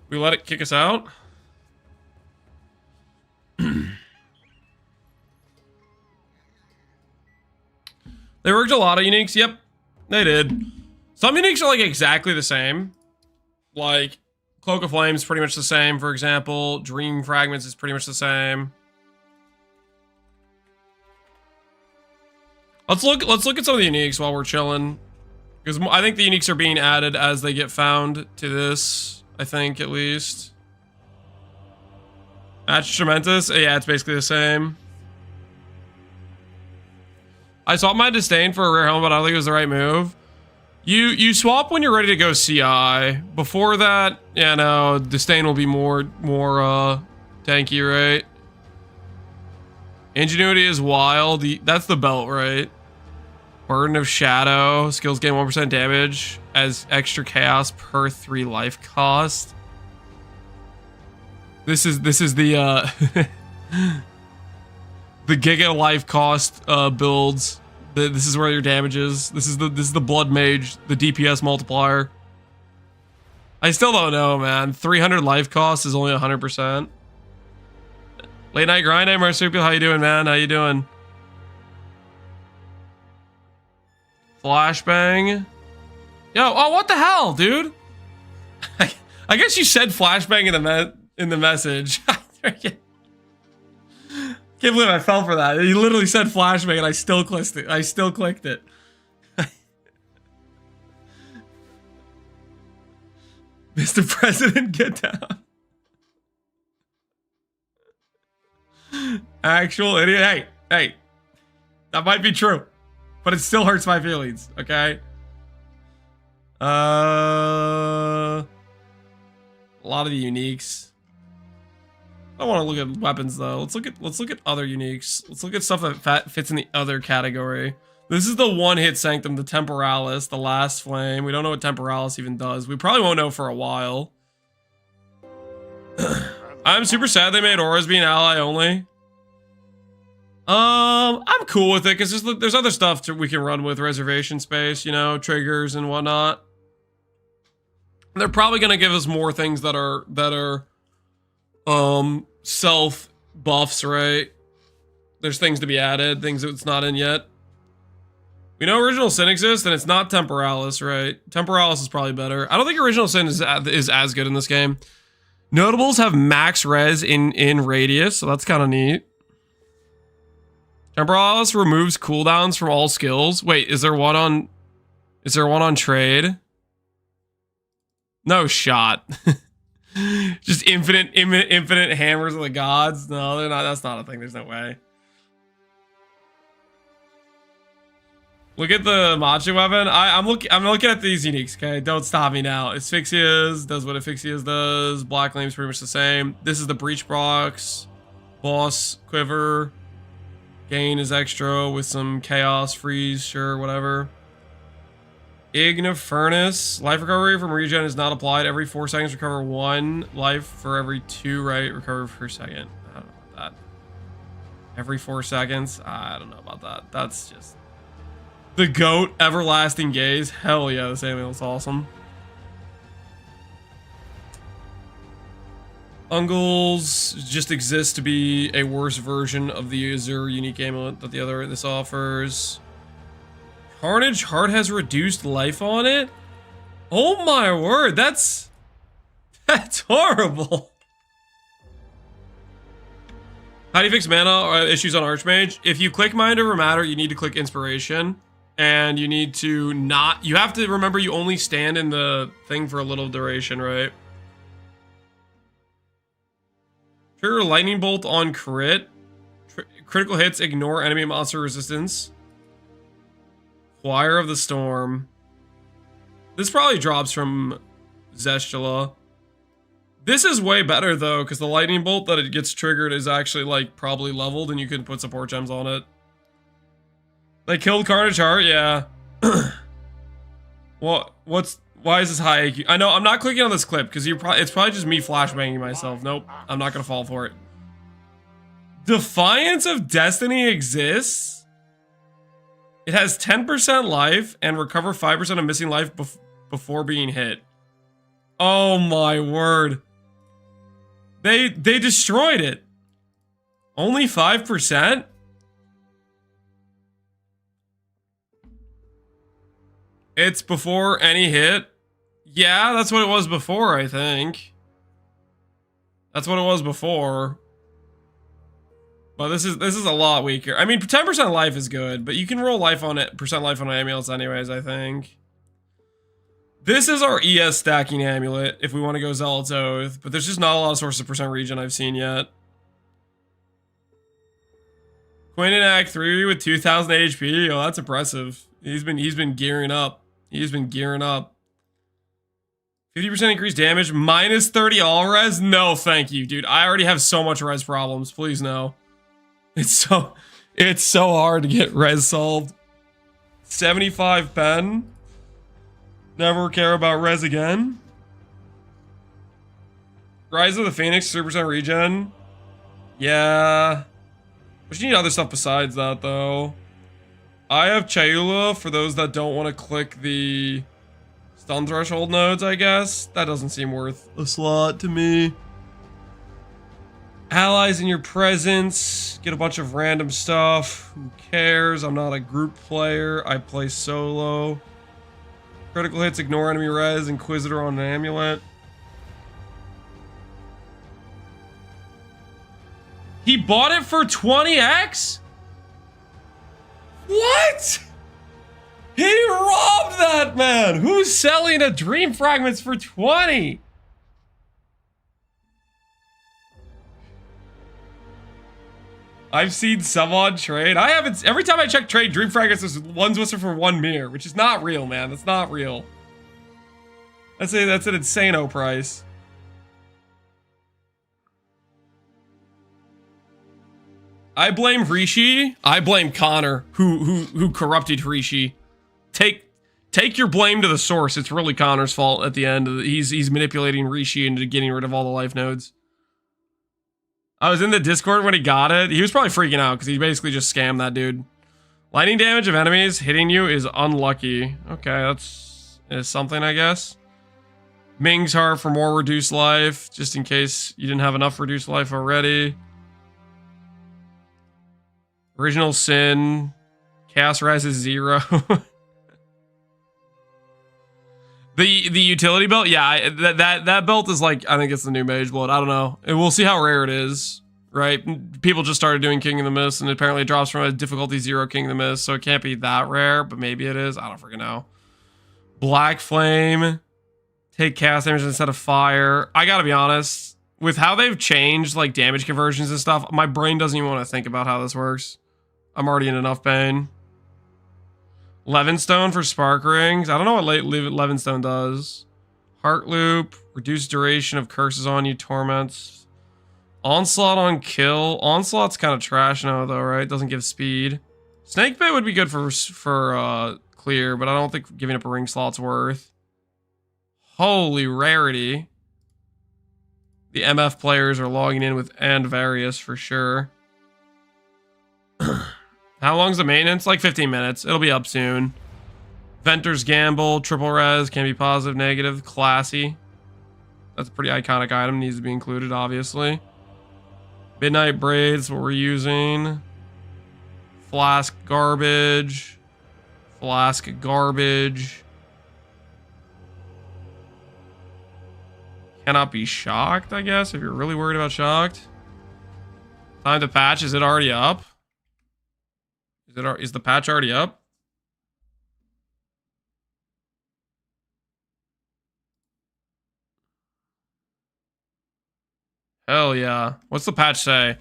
Speaker 1: We let it kick us out. They worked a lot of uniques. Yep, they did. Some uniques are like exactly the same. Like Cloak of Flames pretty much the same, for example. Dream Fragments is pretty much the same. Let's look at some of the uniques while we're chilling. Because I think the uniques are being added as they get found to this. I think, at least. Match Trementus? Yeah, it's basically the same. I swapped my Disdain for a rare helmet, but I don't think it was the right move. You swap when you're ready to go CI. Before that, yeah, no, Disdain will be more tanky, right? Ingenuity is wild. That's the belt, right? Burden of Shadow. Skills gain 1% damage as extra chaos per 3 life cost. This is the the Giga life cost builds. This is where your damage is. This is the Blood Mage, the DPS multiplier. I still don't know, man. 300 life cost is only 100%. Late night grind, hey Marsupial, how you doing, man? How you doing? Flashbang. Yo, oh, what the hell, dude? I guess you said flashbang in the message. Can't believe I fell for that. You literally said flashbang and I still clicked it. Mr. President, get down. Actual idiot. Hey. That might be true. But it still hurts my feelings, okay? A lot of the uniques. I don't want to look at weapons though. Let's look at other uniques. Let's look at stuff that fits in the other category. This is the one-hit sanctum, the Temporalis, the last flame. We don't know what Temporalis even does. We probably won't know for a while. I'm super sad they made auras being ally only. I'm cool with it because there's other stuff we can run with reservation space, you know, triggers and whatnot. They're probably gonna give us more things that are self buffs, right? There's things to be added, things that's not in yet. We know Original Sin exists, and it's not Temporalis, right? Temporalis is probably better. I don't think Original Sin is as good in this game. Notables have max res in radius, so that's kind of neat. Temporalis removes cooldowns from all skills. Wait, is there one on trade? No shot. Just infinite hammers of the gods. No, they're not. That's not a thing. There's no way. Look at the Machi weapon. I'm looking at these uniques. Okay, don't stop me now. Asphyxias does what Asphyxias does. Black Lame's pretty much the same. This is the breach box. Boss quiver. Gain is extra with some chaos freeze. Sure, whatever. Igna Furnace. Life recovery from regen is not applied. Every 4 seconds, recover 1 life for every 2, right? Recover per second. I don't know about that. Every 4 seconds? I don't know about that. That's just... The GOAT, Everlasting Gaze. Hell yeah, this amulet's awesome. Ungles just exists to be a worse version of the Azure unique amulet that this offers. Carnage Heart has reduced life on it? Oh my word, that's horrible. How do you fix mana issues on Archmage? If you click Mind Over Matter, you need to click Inspiration. And you need to you have to remember you only stand in the thing for a little duration, right? Trigger Lightning Bolt on crit. Critical hits ignore enemy monster resistance. Choir of the Storm. This probably drops from Zestula. This is way better though, because the lightning bolt that it gets triggered is actually like probably leveled and you can put support gems on it. They killed Carnage Heart, yeah. Why is this high AQ? I know, I'm not clicking on this clip because it's probably just me flashbanging myself. Nope, I'm not gonna fall for it. Defiance of Destiny exists. It has 10% life and recover 5% of missing life before being hit. Oh my word. They destroyed it. Only 5%? It's before any hit. Yeah, that's what it was before, I think. That's what it was before. But this is a lot weaker. I mean, 10% life is good, but you can roll life on it, percent life on amulets anyways, I think. This is our ES stacking amulet if we want to go Zealot's Oath, but there's just not a lot of sources of percent regen I've seen yet. Quinn in Act 3 with 2000 HP. Oh, that's impressive. He's been gearing up. He's been gearing up. 50% increased damage, minus 30 all res? No, thank you, dude. I already have so much res problems. Please no. It's so hard to get res solved. 75 pen. Never care about res again. Rise of the Phoenix, 3% regen. Yeah. But you need other stuff besides that, though. I have Chayula for those that don't want to click the stun threshold nodes, I guess. That doesn't seem worth a slot to me. Allies in your presence. Get a bunch of random stuff. Who cares? I'm not a group player. I play solo. Critical hits, ignore enemy res. Inquisitor on an amulet. He bought it for 20x? What? He robbed that man! Who's selling a Dream Fragments for 20? I've seen someone trade. I haven't. Every time I check trade Dream Fragments, there's one's listed for 1 mirror, which is not real, man. That's not real. That's an insane-o price. I blame Rishi. I blame Connor, who corrupted Rishi. Take your blame to the source. It's really Connor's fault at the end. He's manipulating Rishi into getting rid of all the life nodes. I was in the Discord when he got it. He was probably freaking out because he basically just scammed that dude. Lightning damage of enemies hitting you is unlucky. Okay, is something, I guess. Ming's Heart for more reduced life, just in case you didn't have enough reduced life already. Original Sin. Chaos Rise is 0. The utility belt, yeah, that belt is like, I think it's the new Mage Blood. I don't know. And we'll see how rare it is, right? People just started doing King of the Mist, and apparently it drops from a difficulty 0 King of the Mist, so it can't be that rare, but maybe it is. I don't freaking know. Black Flame. Take cast damage instead of fire. I gotta be honest, with how they've changed like damage conversions and stuff, my brain doesn't even want to think about how this works. I'm already in enough pain. Levinstone for Spark Rings. I don't know what Levinstone does. Heart Loop. Reduced duration of curses on you. Torments. Onslaught on kill. Onslaught's kind of trash now though, right? Doesn't give speed. Snake Bit would be good for clear, but I don't think giving up a ring slot's worth. Holy rarity. The MF players are logging in with and various for sure. How long's the maintenance? Like 15 minutes. It'll be up soon. Venter's Gamble, triple res, can be positive, negative, classy. That's a pretty iconic item, needs to be included, obviously. Midnight Braids, what we're using. Flask garbage. Flask garbage. Cannot be shocked, I guess, if you're really worried about shocked. Time to patch, is it already up? Is the patch already up? Hell yeah. What's the patch say?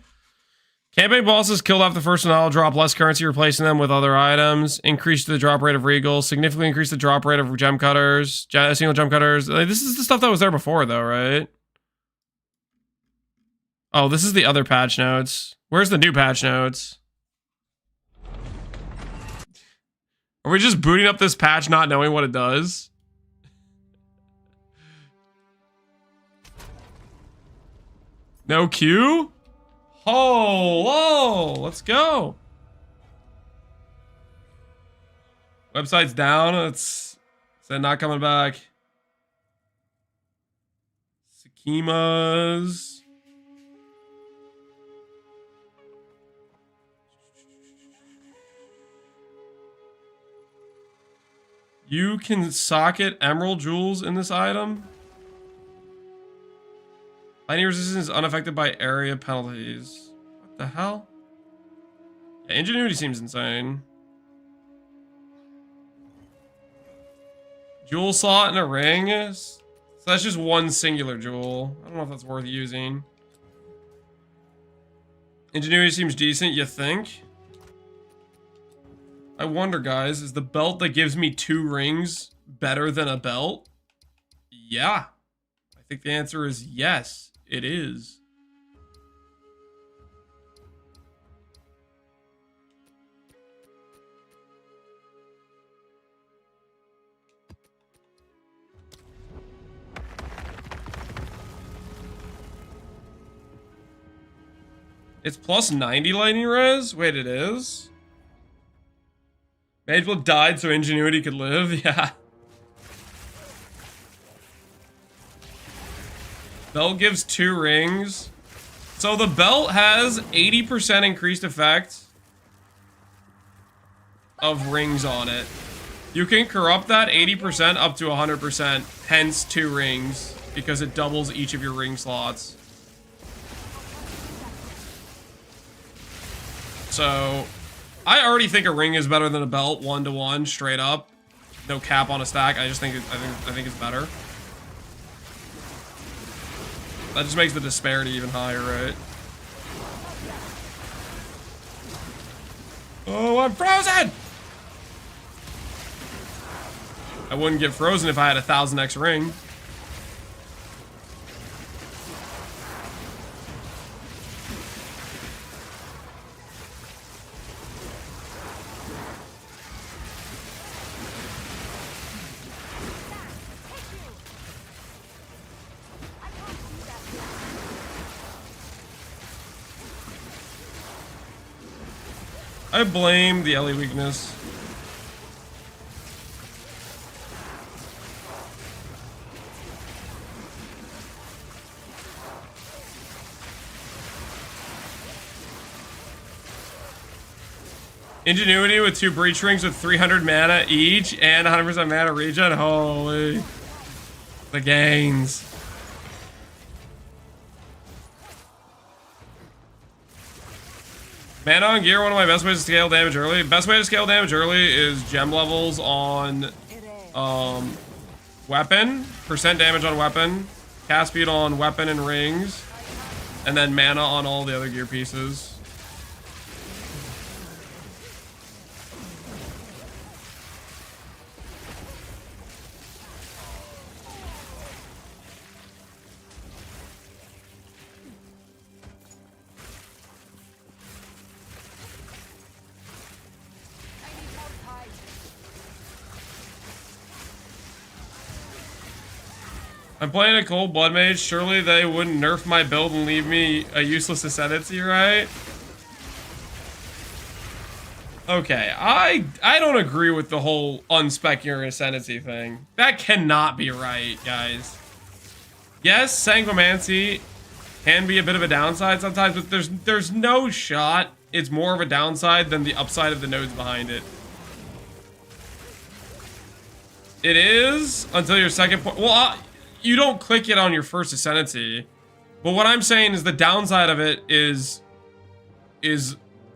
Speaker 1: Campaign bosses killed off the first and all drop less currency, replacing them with other items. Increase the drop rate of Regal. Significantly increase the drop rate of gem cutters. Single gem cutters. This is the stuff that was there before though, right? Oh, this is the other patch notes. Where's the new patch notes? Are we just booting up this patch not knowing what it does? No Q? Oh, whoa, let's go. Website's down. It's not coming back. Sakimas. You can socket emerald jewels in this item. Lightning resistance is unaffected by area penalties. What the hell? Yeah, ingenuity seems insane. Jewel slot in a ring? So that's just one singular jewel. I don't know if that's worth using. Ingenuity seems decent, you think? I wonder, guys, is the belt that gives me 2 rings better than a belt? Yeah. I think the answer is yes, it is. It's plus 90 lightning res? Wait, it is? Mageblade died so ingenuity could live? Yeah. Belt gives 2 rings. So the belt has 80% increased effect of rings on it. You can corrupt that 80% up to 100%, hence 2 rings, because it doubles each of your ring slots. So, I already think a ring is better than a belt, 1-to-1, straight up. No cap on a stack. I just think I think it's better. That just makes the disparity even higher, right? Oh, I'm frozen! I wouldn't get frozen if I had a 1000x ring. I blame the Ellie weakness. Ingenuity with 2 breach rings with 300 mana each and 100% mana regen. Holy. The gains. Mana on gear, one of my best ways to scale damage early. Best way to scale damage early is gem levels on weapon, percent damage on weapon, cast speed on weapon and rings, and then mana on all the other gear pieces. I'm playing a cold blood mage. Surely they wouldn't nerf my build and leave me a useless ascendancy, right? Okay, I don't agree with the whole unspec your ascendancy thing. That cannot be right, guys. Yes, sanguimancy can be a bit of a downside sometimes, but there's no shot it's more of a downside than the upside of the nodes behind it. It is until your second point. Well, you don't click it on your first ascendancy. But what I'm saying is the downside of it is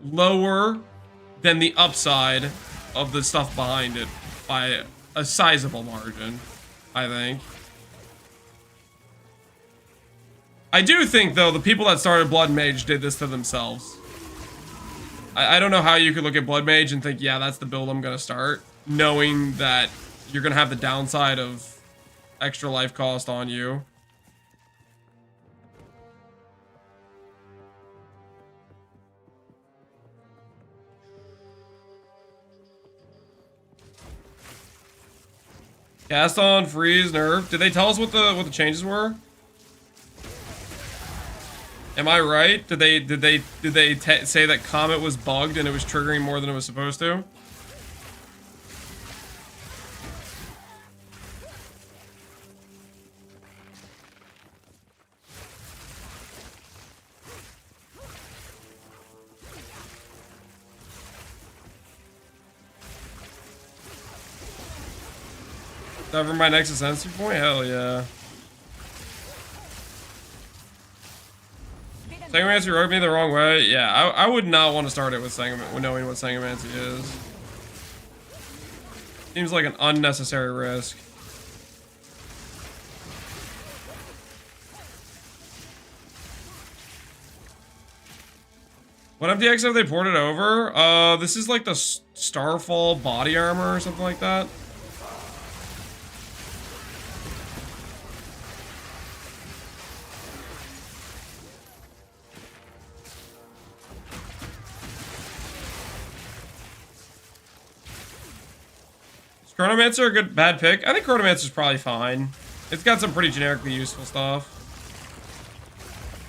Speaker 1: lower than the upside of the stuff behind it by a sizable margin, I think. I do think, though, the people that started Blood Mage did this to themselves. I don't know how you could look at Blood Mage and think, yeah, that's the build I'm going to start, knowing that you're going to have the downside of extra life cost on you. Cast on, freeze, nerf. Did they tell us what the changes were? Am I right? Did they say that Comet was bugged and it was triggering more than it was supposed to? That for my next ascendancy point? Hell yeah. Sangomancy rubbed me the wrong way. Yeah, I would not want to start it with knowing what Sangomancy is. Seems like an unnecessary risk. What MTX have they ported over? This is like the Starfall body armor or something like that. Is Chronomancer a good bad pick? I think Chronomancer's probably fine. It's got some pretty generically useful stuff.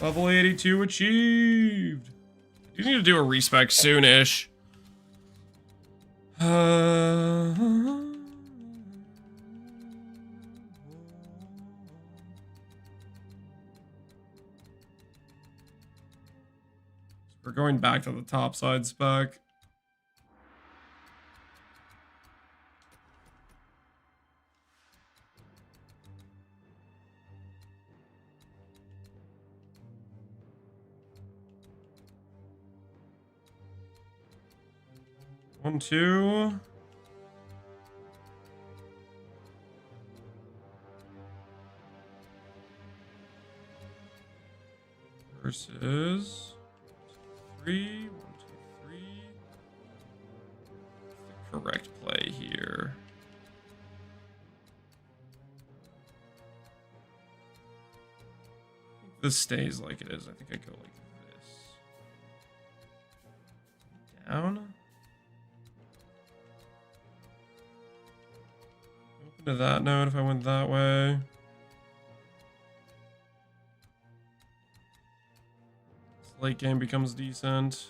Speaker 1: Level 82 achieved. You need to do a respec soonish. We're going back to the top side spec. One, two. Versus 3. 1, 2, 3. The correct play here. This stays like it is. I think I go like this. Down. To that node if I went that way. This late game becomes decent.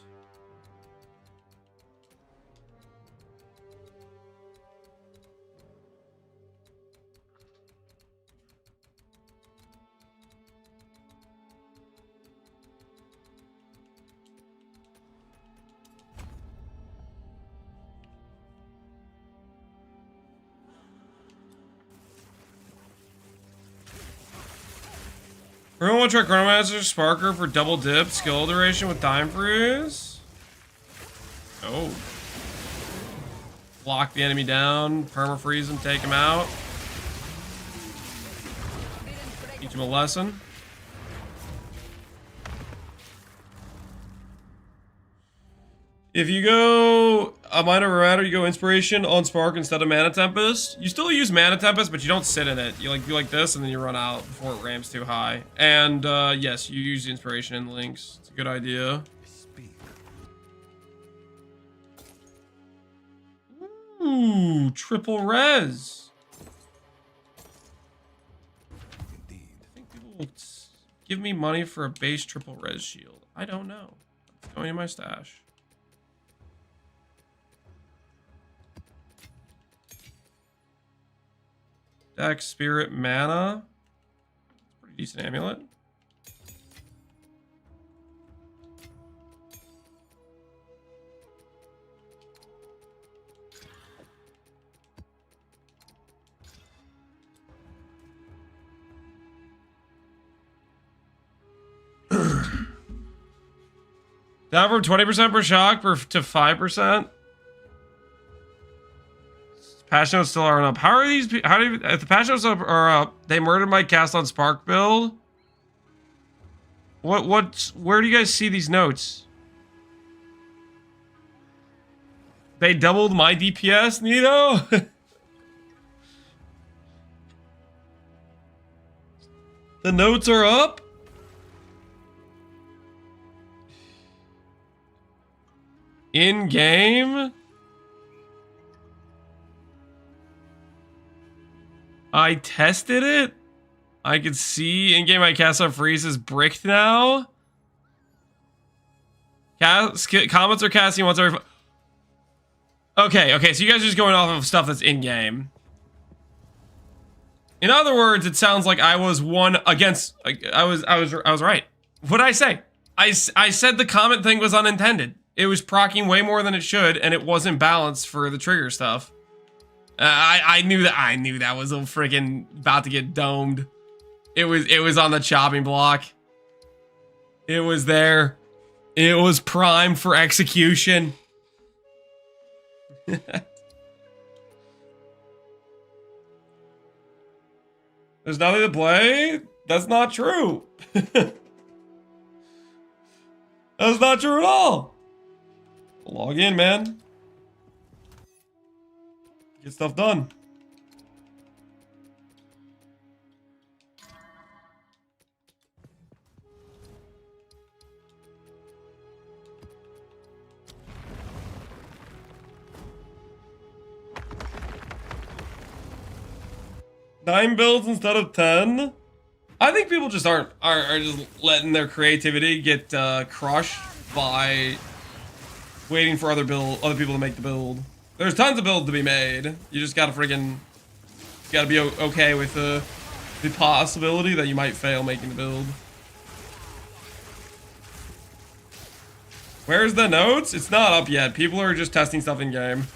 Speaker 1: We're gonna want to try Chronomancer Sparker for double dip skill duration with time freeze. Oh. Lock the enemy down, perma freeze him, take him out. Teach him a lesson. If you go a minor matter, you go inspiration on Spark instead of Mana Tempest. You still use Mana Tempest, but you don't sit in it. You like do like this, and then you run out before it ramps too high. And yes, you use the inspiration in links. It's a good idea. Ooh, triple res.
Speaker 3: Indeed.
Speaker 1: I think people will give me money for a base triple res shield. I don't know. It's going in my stash. Dex, Spirit, Mana. Pretty decent amulet. Down from 20% per shock to 5%. Patch notes still aren't up. How are these? How do you, if the patch notes are up? They murdered my cast on Spark build. Where do you guys see these notes? They doubled my DPS, Nito. The notes are up. In game. I tested it. I could see in-game my cast on freeze is bricked now. Comments are casting once every... Okay, so you guys are just going off of stuff that's in-game. In other words, it sounds like I was one against... I was right. What did I say? I said the comment thing was unintended. It was proccing way more than it should, and it wasn't balanced for the trigger stuff. I knew that was a freaking about to get domed. It was on the chopping block. It was there. It was primed for execution. There's nothing to play? That's not true. That's not true at all. Log in, man. Get stuff done. Nine builds instead of 10? I think people just are just letting their creativity get crushed by waiting for other people to make the build. There's tons of builds to be made. You just gotta gotta be okay with the possibility that you might fail making the build. Where's the notes? It's not up yet. People are just testing stuff in game.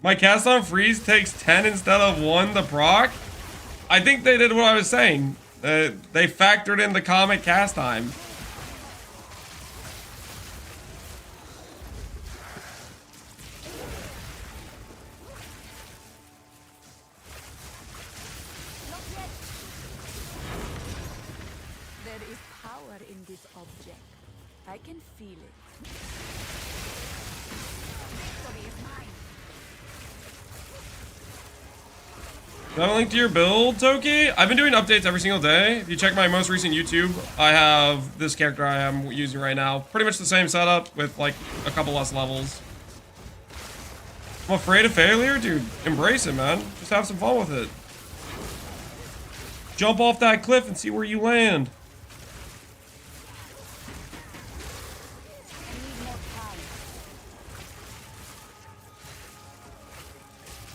Speaker 1: My cast on freeze takes 10 instead of 1 to proc? I think they did what I was saying. They factored in the comet cast time.
Speaker 2: There is power in this object. I can feel it. Victory is mine.
Speaker 1: Do I have a link to your build, Toki? I've been doing updates every single day. If you check my most recent YouTube, I have this character I am using right now. Pretty much the same setup with like a couple less levels. I'm afraid of failure? Dude, embrace it, man. Just have some fun with it. Jump off that cliff and see where you land.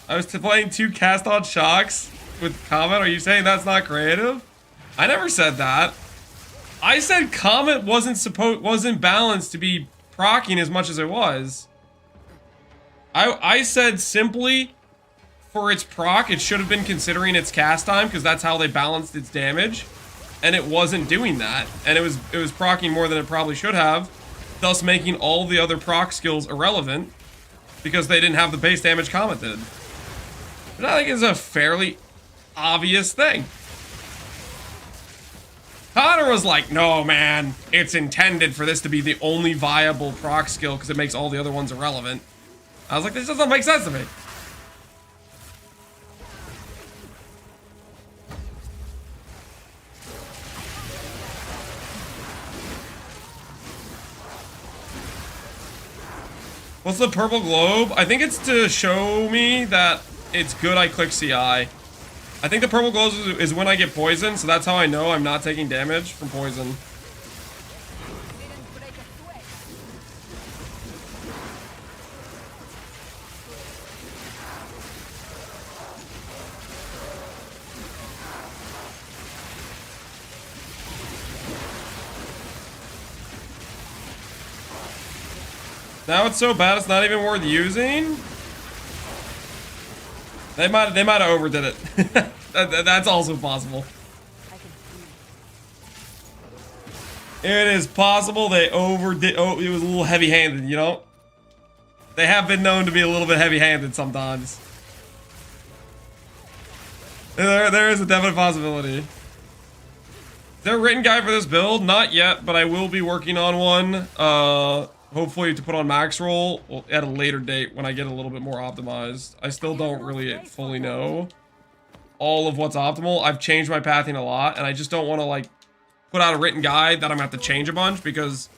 Speaker 1: I was playing 2 cast on shocks with Comet. Are you saying that's not creative? I never said that. I said Comet wasn't balanced to be proccing as much as it was. I said simply for its proc, it should have been considering its cast time because that's how they balanced its damage, and it wasn't doing that, and it was proccing more than it probably should have, thus making all the other proc skills irrelevant because they didn't have the base damage Comet did. And I think it's a fairly obvious thing. Connor was like, no, man, it's intended for this to be the only viable proc skill because it makes all the other ones irrelevant. I was like, this doesn't make sense to me. What's the purple globe? I think it's to show me that it's good I click CI. I think the purple glow is when I get poisoned, so that's how I know I'm not taking damage from poison. Now it's so bad it's not even worth using? They might have overdid it. That's also possible. It is possible they overdid. Oh, it was a little heavy-handed, you know? They have been known to be a little bit heavy-handed sometimes. There is a definite possibility. Is there a written guide for this build? Not yet, but I will be working on one. Hopefully to put on max roll at a later date when I get a little bit more optimized. I still don't really fully know all of what's optimal. I've changed my pathing a lot, and I just don't want to like put out a written guide that I'm gonna have to change a bunch because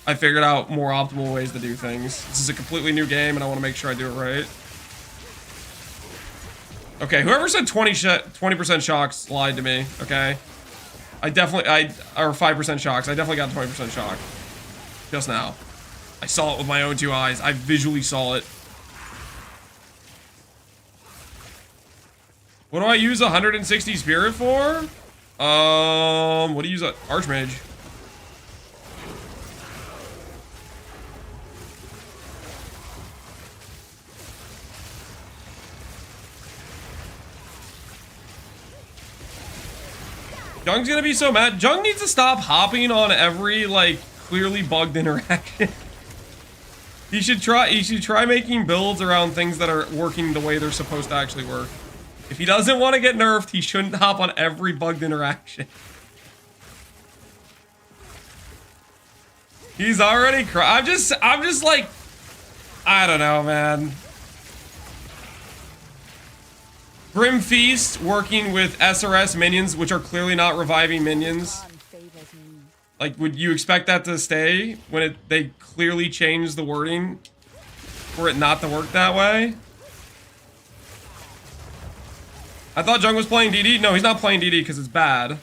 Speaker 1: I figured out more optimal ways to do things. This is a completely new game, and I want to make sure I do it right. Okay, whoever said 20% shocks lied to me. Okay, or 5% shocks. I definitely got 20% shock just now. I saw it with my own 2 eyes. I visually saw it. What do I use 160 spirit for? What do you use? Archmage. Jung's gonna be so mad. Jung needs to stop hopping on every, like, clearly bugged interaction. He should try making builds around things that are working the way they're supposed to actually work. If he doesn't want to get nerfed, he shouldn't hop on every bugged interaction. He's already I'm just like, I don't know, man. Grim Feast working with SRS minions, which are clearly not reviving minions. Like, would you expect that to stay when they clearly changed the wording for it not to work that way? I thought Jung was playing DD. No, he's not playing DD because it's bad.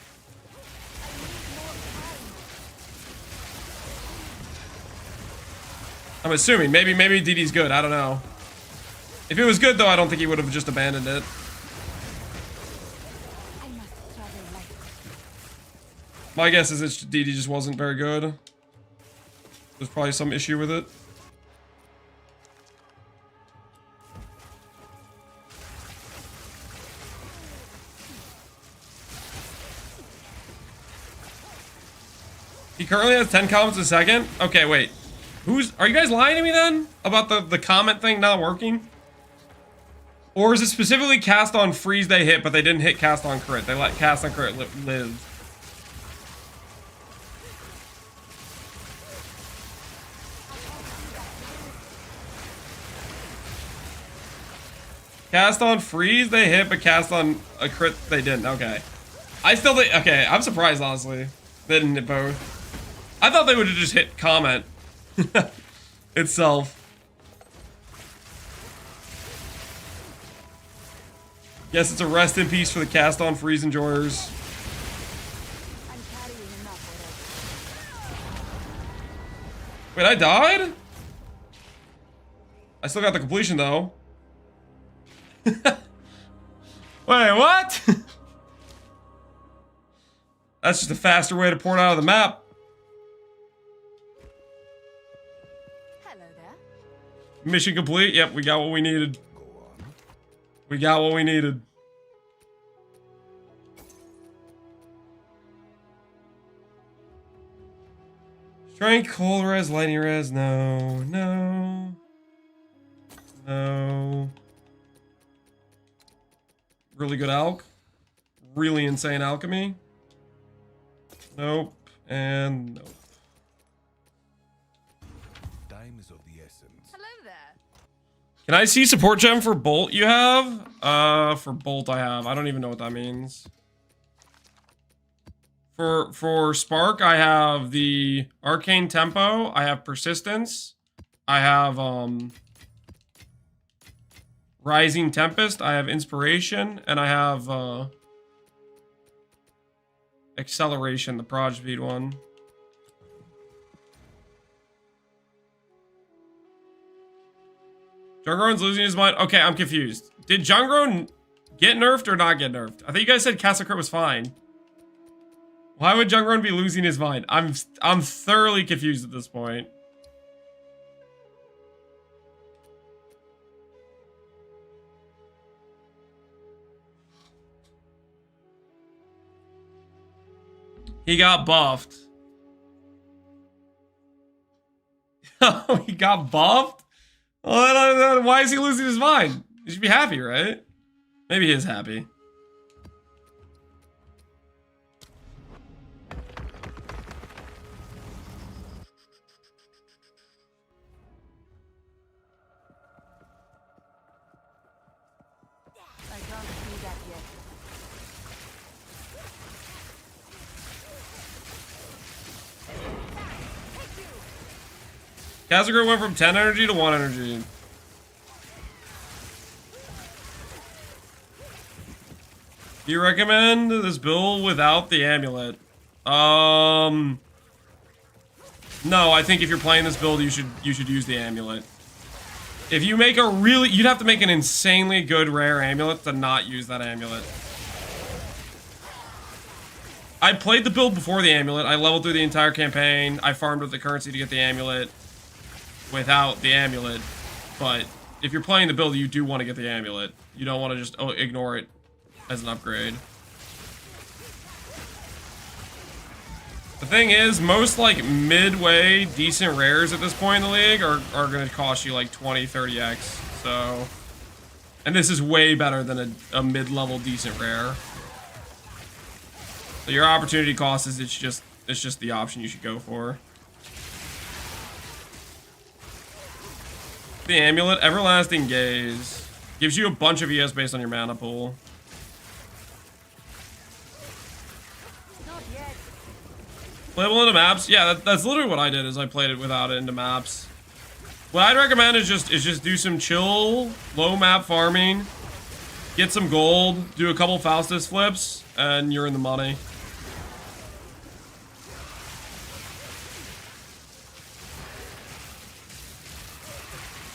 Speaker 1: I'm assuming. Maybe DD's good. I don't know. If it was good, though, I don't think he would have just abandoned it. My guess is that DD just wasn't very good. There's probably some issue with it. He currently has 10 comments a second? Okay, wait. Are you guys lying to me then? About the comment thing not working? Or is it specifically cast on freeze they hit, but they didn't hit cast on crit? They let cast on crit live. Cast on freeze they hit, but cast on a crit they didn't. Okay. I still think, okay, I'm surprised, honestly. They didn't hit both. I thought they would have just hit comment itself. Yes, it's a rest in peace for the cast on freeze enjoyers. Wait, I died? I still got the completion though. Wait, what? That's just a faster way to port out of the map.
Speaker 2: Hello there.
Speaker 1: Mission complete. Yep, we got what we needed. We got what we needed. Strength, cold res, lightning res. No, no. No. Really good alch. Really insane alchemy. Nope. And nope.
Speaker 3: Time is of the essence.
Speaker 2: Hello there.
Speaker 1: Can I see support gem for Bolt you have? For Bolt I have. I don't even know what that means. For Spark, I have the Arcane Tempo. I have Persistence. I have, Rising Tempest. I have Inspiration. And I have, Acceleration, the Proj Speed one. Jungrone's losing his mind. Okay, I'm confused. Did Jungrone get nerfed or not get nerfed? I think you guys said Castle Crit was fine. Why would Jungrone be losing his mind? I'm thoroughly confused at this point. He got buffed. Oh, he got buffed? Well, why is he losing his mind? He should be happy, right? Maybe he is happy.
Speaker 2: I can't see that yet.
Speaker 1: Kazagro went from 10 energy to 1 energy. Do you recommend this build without the amulet? No, I think if you're playing this build, you should use the amulet. If you make you'd have to make an insanely good rare amulet to not use that amulet. I played the build before the amulet. I leveled through the entire campaign. I farmed with the currency to get the amulet without the amulet. But if you're playing the build, you do want to get the amulet. You don't want to just ignore it as an upgrade. The thing is, most like midway decent rares at this point in the league are going to cost you like 20, 30x. So, and this is way better than a mid-level decent rare. So your opportunity cost is it's just the option you should go for. The amulet, Everlasting Gaze, gives you a bunch of ES based on your mana pool. Playable into maps? Yeah, that's literally what I did. Is I played it without it into maps. What I'd recommend is just do some chill, low map farming, get some gold, do a couple Faustus flips, and you're in the money.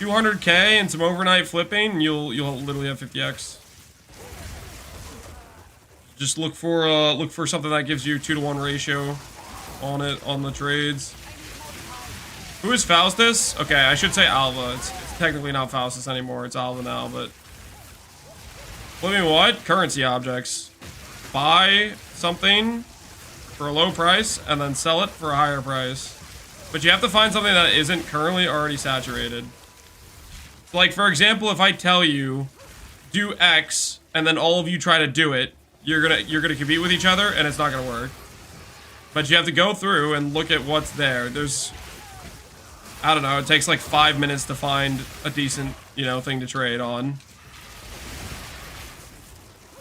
Speaker 1: $200K and some overnight flipping, and you'll literally have 50x. Just look for something that gives you 2-to-1 ratio on it on the trades. Who is Faustus? Okay, I should say Alva. It's technically not Faustus anymore. It's Alva now, but flipping what? Currency objects. Buy something for a low price and then sell it for a higher price. But you have to find something that isn't currently already saturated. Like, for example, if I tell you do X and then all of you try to do it, you're gonna compete with each other and it's not gonna work. But you have to go through and look at what's there. There's, I don't know, it takes like 5 minutes to find a decent, you know, thing to trade on.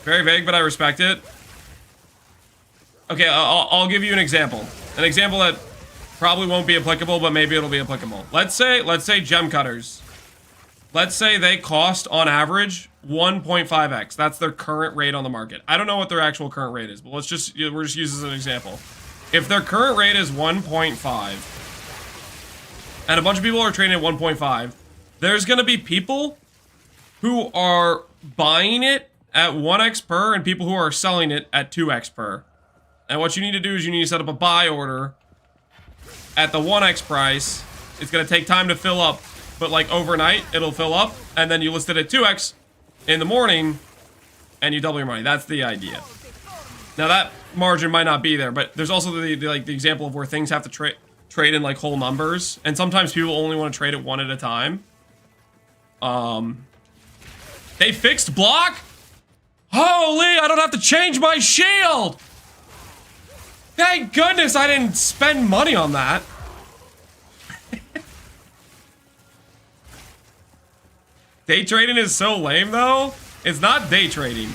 Speaker 1: Very vague, but I respect it. Okay, I'll give you an example. An example that probably won't be applicable, but maybe it'll be applicable. Let's say gem cutters. Let's say they cost, on average, 1.5x. That's their current rate on the market. I don't know what their actual current rate is, but we're just using this as an example. If their current rate is 1.5, and a bunch of people are trading at 1.5, there's going to be people who are buying it at 1x per and people who are selling it at 2x per. And what you need to do is you need to set up a buy order at the 1x price. It's going to take time to fill up, but like overnight, it'll fill up, and then you list it at 2x in the morning, and you double your money. That's the idea. Now that margin might not be there, but there's also the example of where things have to trade in like whole numbers, and sometimes people only want to trade it one at a time. They fixed block? Holy, I don't have to change my shield! Thank goodness I didn't spend money on that. Day trading is so lame though. It's not day trading.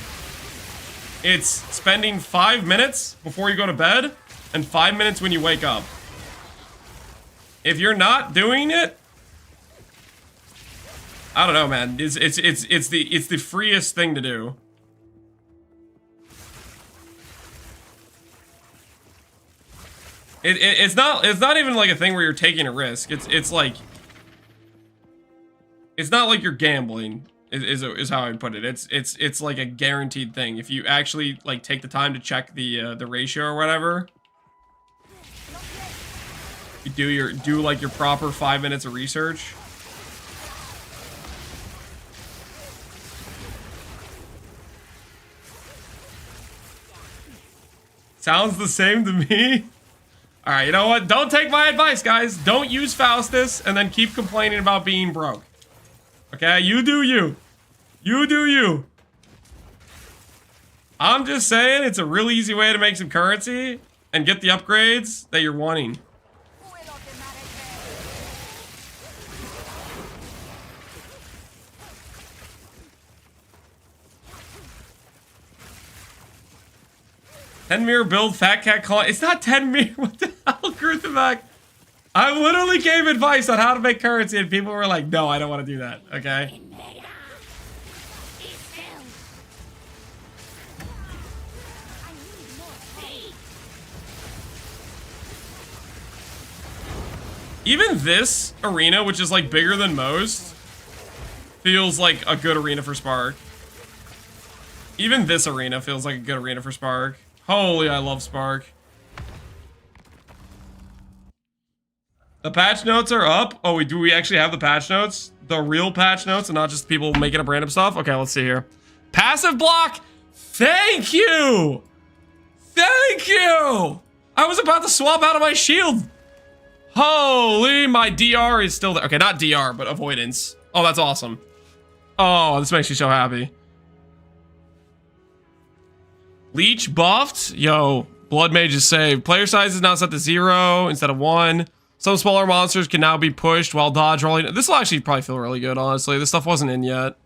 Speaker 1: It's spending 5 minutes before you go to bed and 5 minutes when you wake up. If you're not doing it, I don't know, man. It's the freest thing to do. It's not even like a thing where you're taking a risk. It's like, it's not like you're gambling. Is how I would put it. It's like a guaranteed thing. If you actually like take the time to check the ratio or whatever, you do like your proper 5 minutes of research. Sounds the same to me. All right, you know what? Don't take my advice, guys. Don't use Faustus and then keep complaining about being broke. Okay, you do you. You do you. I'm just saying it's a really easy way to make some currency and get the upgrades that you're wanting. Mirror build, fat cat call. It's not 10 mirror. What the hell, Gruthenbach? I literally gave advice on how to make currency and people were like, no, I don't want to do that. Okay. Even this arena, which is like bigger than most, feels like a good arena for Spark. Even this arena feels like a good arena for Spark. Holy, I love Spark. The patch notes are up. Oh, do we actually have the patch notes? The real patch notes and not just people making up random stuff? Okay, let's see here. Passive block. Thank you. Thank you. I was about to swap out of my shield. Holy, my DR is still there. Okay, not DR, but avoidance. Oh, that's awesome. Oh, this makes me so happy. Leech buffed. Yo, Blood Mage is saved. Player size is now set to 0 instead of 1. Some smaller monsters can now be pushed while dodge rolling. This will actually probably feel really good, honestly. This stuff wasn't in yet.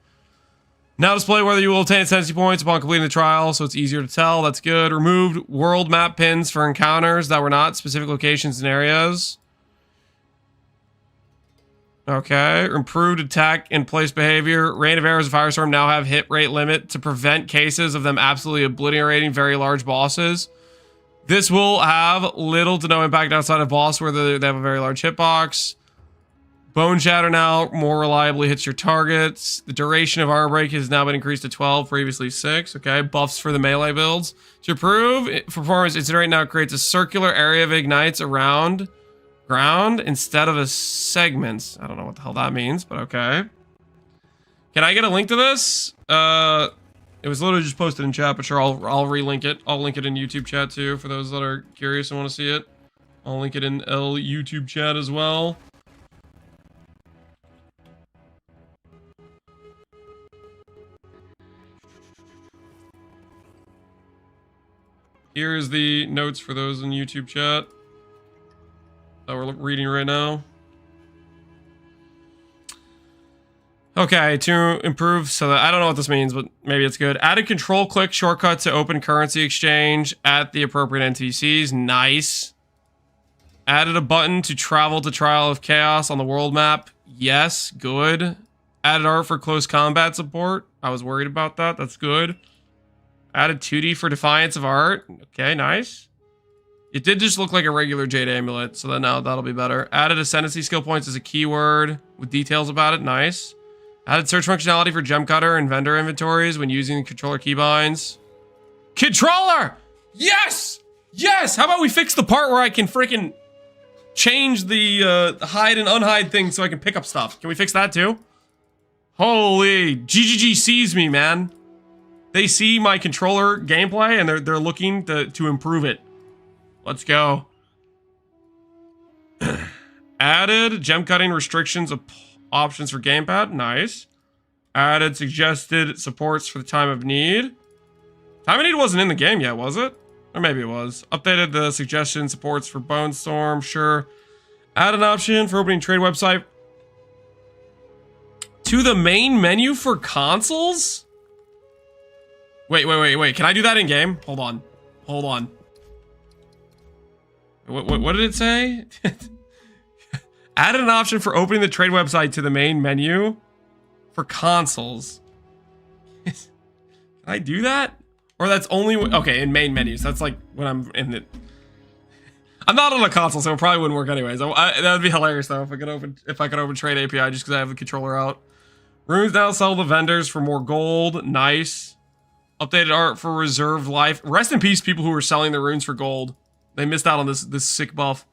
Speaker 1: Now display whether you will obtain Ascendancy points upon completing the trial, so it's easier to tell. That's good. Removed world map pins for encounters that were not specific locations and areas. Okay. Improved attack in place behavior. Rain of Arrows and Firestorm now have hit rate limit to prevent cases of them absolutely obliterating very large bosses. This will have little to no impact outside of boss where they have a very large hitbox. Bone Shatter now more reliably hits your targets. The duration of armor break has now been increased to 12, previously 6. Okay, buffs for the melee builds. To improve performance, Incinerate now creates a circular area of ignites around ground instead of a segment. I don't know what the hell that means, but okay. Can I get a link to this? It was literally just posted in chat, but sure, I'll relink it. I'll link it in YouTube chat too for those that are curious and want to see it. I'll link it in YouTube chat as well. Here's the notes for those in YouTube chat that we're reading right now. Okay, to improve, so that, I don't know what this means, but maybe it's good. Added control click shortcut to open currency exchange at the appropriate NPCs. Nice. Added a button to travel to Trial of Chaos on the world map. Yes, good. Added art for close combat support. I was worried about that. That's good. Added 2D for Defiance of Art. Okay, nice. It did just look like a regular Jade Amulet, so then now that'll be better. Added Ascendancy skill points as a keyword with details about it. Nice. Added search functionality for gem cutter and vendor inventories when using the controller keybinds. Controller! Yes! Yes! How about we fix the part where I can freaking change the hide and unhide thing so I can pick up stuff? Can we fix that too? Holy, GGG sees me, man. They see my controller gameplay and they're looking to improve it. Let's go. Added gem cutting restrictions options for gamepad. Nice. Added suggested supports for the time of need. Time of need wasn't in the game yet, was it? Or maybe it was. Updated the suggestion supports for Bone Storm. Sure. Add an option for opening trade website to the main menu for consoles. Wait. Can I do that in game? Hold on. What did it say? Added an option for opening the trade website to the main menu for consoles. Can I do that? Or that's only okay in main menus. That's like when I'm in it. I'm not on a console, so it probably wouldn't work anyways. That would be hilarious though if I could open trade API just because I have the controller out. Runes now sell the vendors for more gold. Nice. Updated art for reserved life. Rest in peace, people who were selling their runes for gold. They missed out on this sick buff.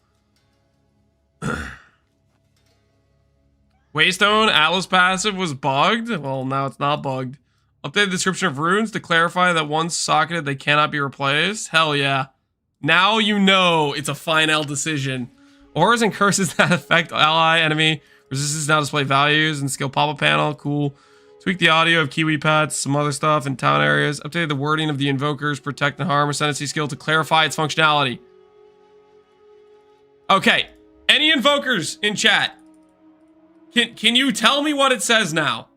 Speaker 1: Waystone Atlas passive was bugged. Well, now it's not bugged. Updated description of runes to clarify that once socketed, they cannot be replaced. Hell yeah. Now you know it's a final decision. Auras and curses that affect ally, enemy. Resistance now display values and skill pop-up panel. Cool. Tweak the audio of Kiwi pets, some other stuff in town areas. Updated the wording of the Invoker's Protect and Harm Ascendancy skill to clarify its functionality. Okay. Any Invokers in chat? Can you tell me what it says now?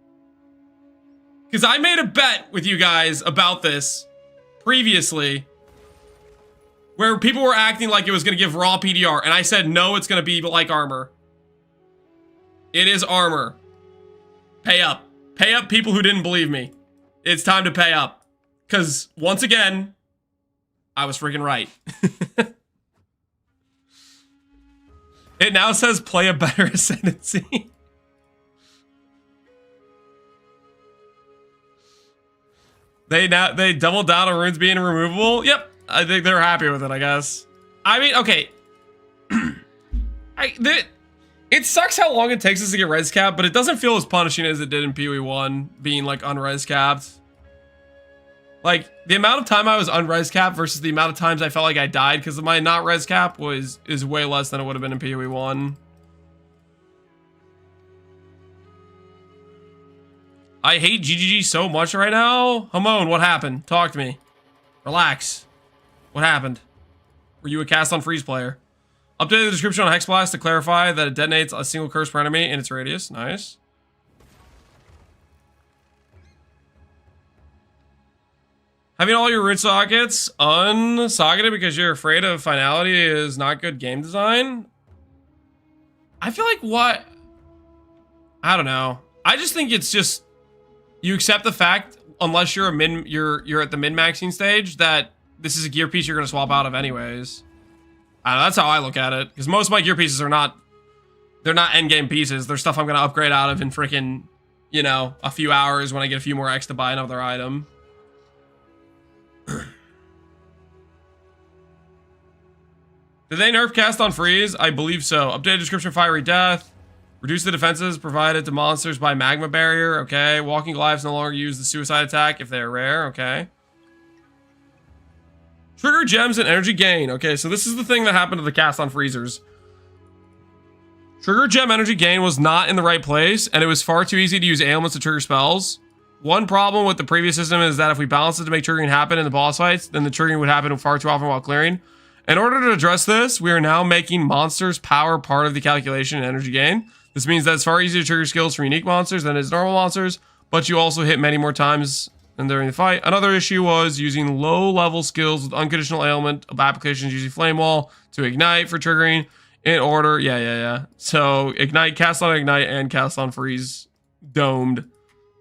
Speaker 1: Because I made a bet with you guys about this previously where people were acting like it was going to give raw PDR, and I said, no, it's going to be like armor. It is armor. Pay up. Pay up, people who didn't believe me. It's time to pay up. Because, once again, I was freaking right. It now says play a better Ascendancy. They doubled down on runes being removable. Yep, I think they're happy with it, I guess. I mean, okay. It sucks how long it takes us to get res capped, but it doesn't feel as punishing as it did in PoE 1, being like unres capped. Like, the amount of time I was unres cap versus the amount of times I felt like I died because of my not res cap is way less than it would have been in PoE 1. I hate GGG so much right now. Hamon, what happened? Talk to me. Relax. What happened? Were you a cast on freeze player? Update the description on Hexblast to clarify that it detonates a single curse per enemy in its radius. Nice. Having all your root sockets unsocketed because you're afraid of finality is not good game design. I feel like what? I don't know. I just think it's just you accept the fact, unless you're a you're at the min-maxing stage, that this is a gear piece you're gonna swap out of anyways. I don't know, that's how I look at it. Because most of my gear pieces are not, they're not endgame pieces. They're stuff I'm gonna upgrade out of in freaking, you know, a few hours when I get a few more X to buy another item. Did they nerf cast on freeze? I believe so. Updated description, fiery death. Reduce the defenses provided to monsters by magma barrier. Okay. Walking Goliaths no longer use the suicide attack if they are rare. Okay. Trigger gems and energy gain. Okay, so this is the thing that happened to the cast on freezers. Trigger gem energy gain was not in the right place, and it was far too easy to use ailments to trigger spells. One problem with the previous system is that if we balanced it to make triggering happen in the boss fights, then the triggering would happen far too often while clearing. In order to address this, we are now making monsters' power part of the calculation and energy gain. This means that it's far easier to trigger skills for unique monsters than it is normal monsters, but you also hit many more times than during the fight. Another issue was using low-level skills with unconditional ailment of applications using Flame Wall to ignite for triggering in order. Yeah. So ignite, cast on ignite, and cast on freeze domed.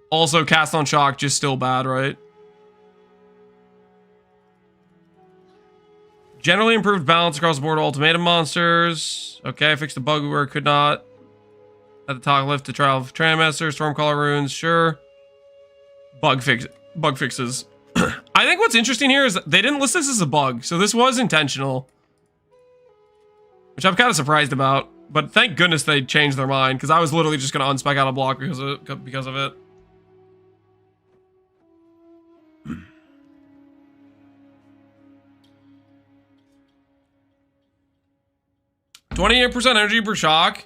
Speaker 1: Also cast on shock, just still bad, right? Generally improved balance across the board of ultimatum monsters. Okay, fixed the bug where it could not. At the toggle lift to trial of Trandmaster, Stormcaller runes, sure. Bug fixes. I think what's interesting here is that they didn't list this as a bug, so this was intentional. Which I'm kind of surprised about. But thank goodness they changed their mind, because I was literally just going to unspec out a block because of it. 28% energy per shock.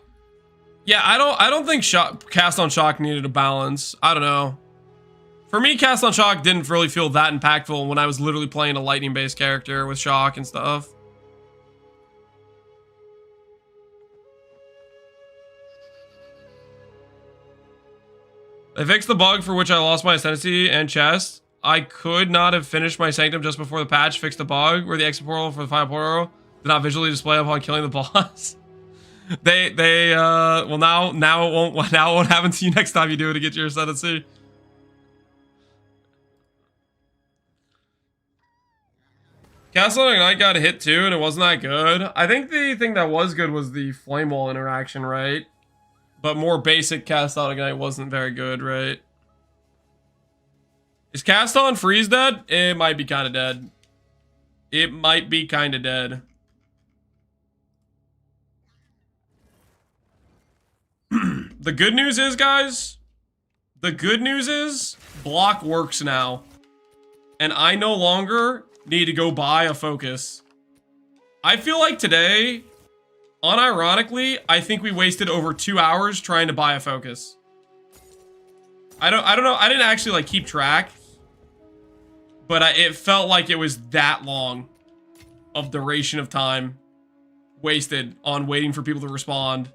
Speaker 1: Yeah, I don't think cast on shock needed a balance. I don't know. For me, cast on shock didn't really feel that impactful when I was literally playing a lightning based character with shock and stuff. They fixed the bug for which I lost my Ascendancy and chest. I could not have finished my Sanctum just before the patch fixed the bug where the exit portal for the final portal did not visually display upon killing the boss. Well now it won't happen to you next time you do it to get your Ascendancy. Castle on Ignite got a hit too, and it wasn't that good. I think the thing that was good was the Flame Wall interaction, right? But more basic Cast on Ignite wasn't very good, right? Is Cast on Freeze dead? It might be kind of dead. It might be kind of dead. The good news is, guys, the good news is block works now. And I no longer need to go buy a focus. I feel like today, unironically, I think we wasted over 2 hours trying to buy a focus. I don't know. I didn't actually like keep track, but it felt like it was that long of duration of time wasted on waiting for people to respond.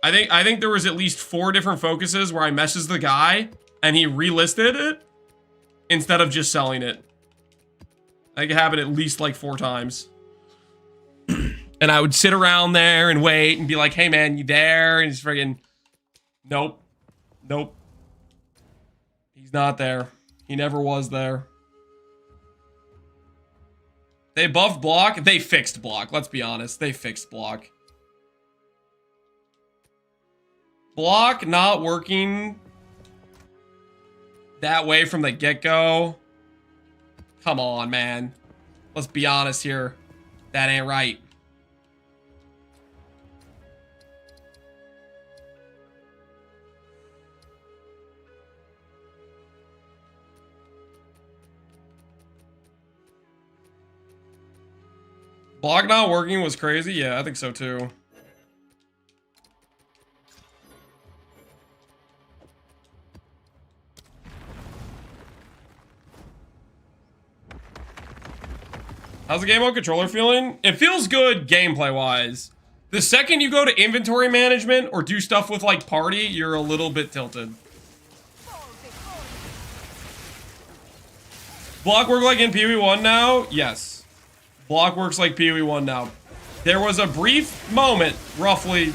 Speaker 1: I think there was at least 4 different focuses where I messaged the guy and he relisted it instead of just selling it. I think it happened at least like 4 times. And I would sit around there and wait and be like, hey man, you there? And he's friggin', nope. Nope. He's not there. He never was there. They buffed block. They fixed block. Let's be honest. They fixed block. Block not working that way from the get-go. Come on, man. Let's be honest here. That ain't right. Block not working was crazy? Yeah, I think so too. How's the game mode controller feeling? It feels good gameplay-wise. The second you go to inventory management or do stuff with, like, party, you're a little bit tilted. Block work like in PoE 1 now? Yes. Block works like PoE 1 now. There was a brief moment, roughly,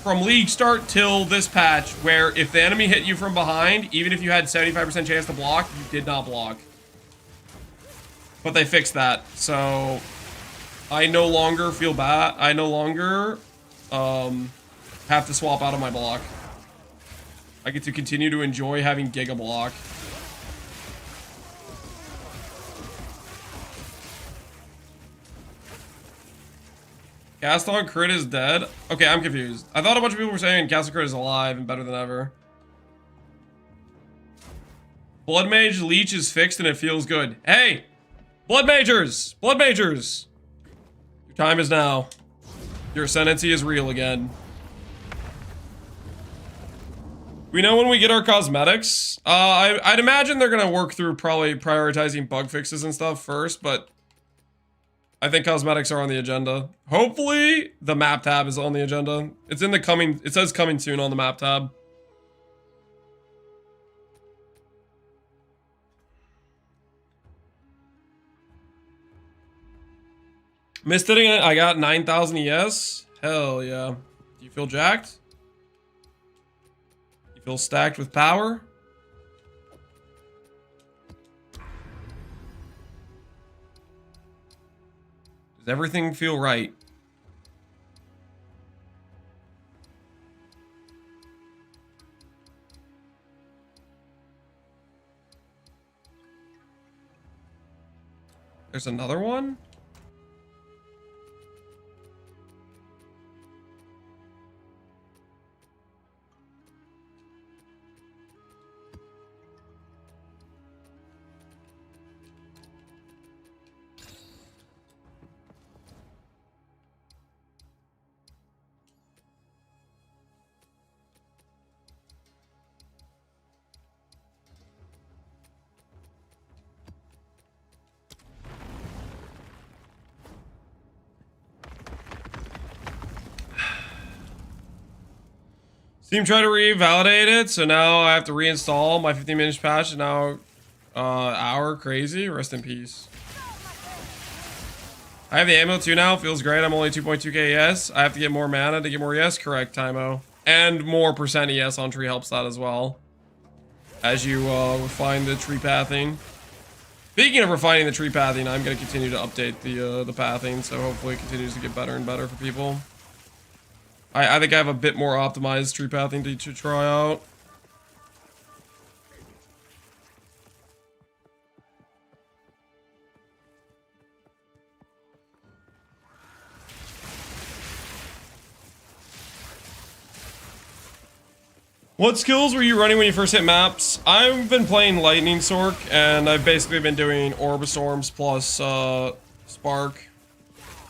Speaker 1: from league start till this patch, where if the enemy hit you from behind, even if you had 75% chance to block, you did not block. But they fixed that, so I no longer feel bad. I no longer have to swap out of my block. I get to continue to enjoy having Giga Block. Gaston crit is dead? Okay, I'm confused. I thought a bunch of people were saying Gaston crit is alive and better than ever. Blood Mage Leech is fixed and it feels good. Hey! Blood Majors! Blood Majors! Your time is now. Your ascendancy is real again. We know when we get our cosmetics. I'd imagine they're gonna work through probably prioritizing bug fixes and stuff first, but I think cosmetics are on the agenda. Hopefully, the map tab is on the agenda. It's in the coming, it says coming soon on the map tab. Missed hitting it, I got 9,000 ES. Hell yeah. Do you feel jacked? You feel stacked with power? Does everything feel right? There's another one? Steam tried to revalidate it, so now I have to reinstall my 15-minute patch, and now hour crazy. Rest in peace. I have the ammo too now. Feels great. I'm only 2.2k ES. I have to get more mana to get more ES. Correct, Tymo. And more percent ES on tree helps that as well. As you refine the tree pathing. Speaking of refining the tree pathing, I'm going to continue to update the pathing, so hopefully it continues to get better and better for people. I think I have a bit more optimized tree pathing to try out. What skills were you running when you first hit maps? I've been playing Lightning Sork, and I've basically been doing Orb of Storms plus Spark.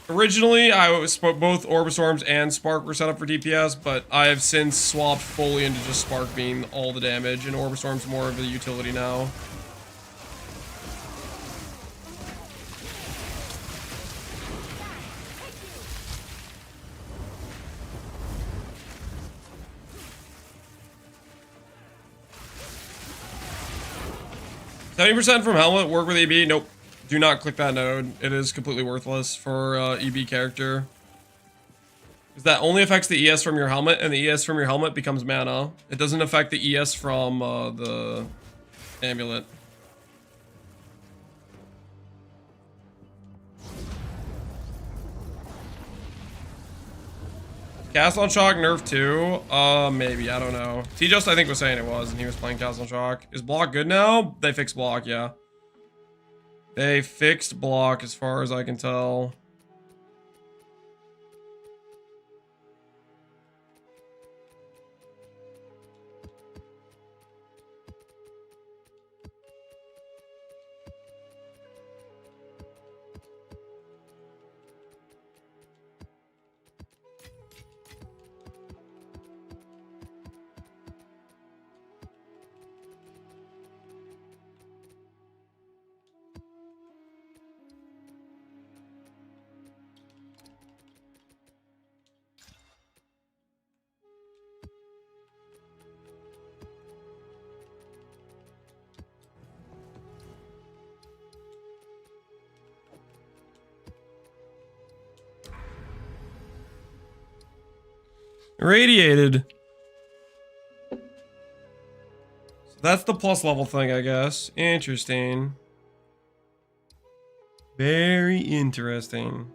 Speaker 1: Originally, I was both Orb of Storms and Spark were set up for DPS, but I have since swapped fully into just Spark being all the damage, and Orb of Storms more of a utility now. %70 from helmet, work with EB. Nope. Do not click that node. It is completely worthless for EB character. Because that only affects the ES from your helmet, and the ES from your helmet becomes mana. It doesn't affect the ES from the amulet. Castle on Shock nerf 2? Maybe, I don't know. T-Just I think was saying it was, and he was playing Castle on Shock. Is block good now? They fixed block, yeah. They fixed block as far as I can tell. Irradiated. So that's the plus level thing, I guess. Interesting. Very interesting.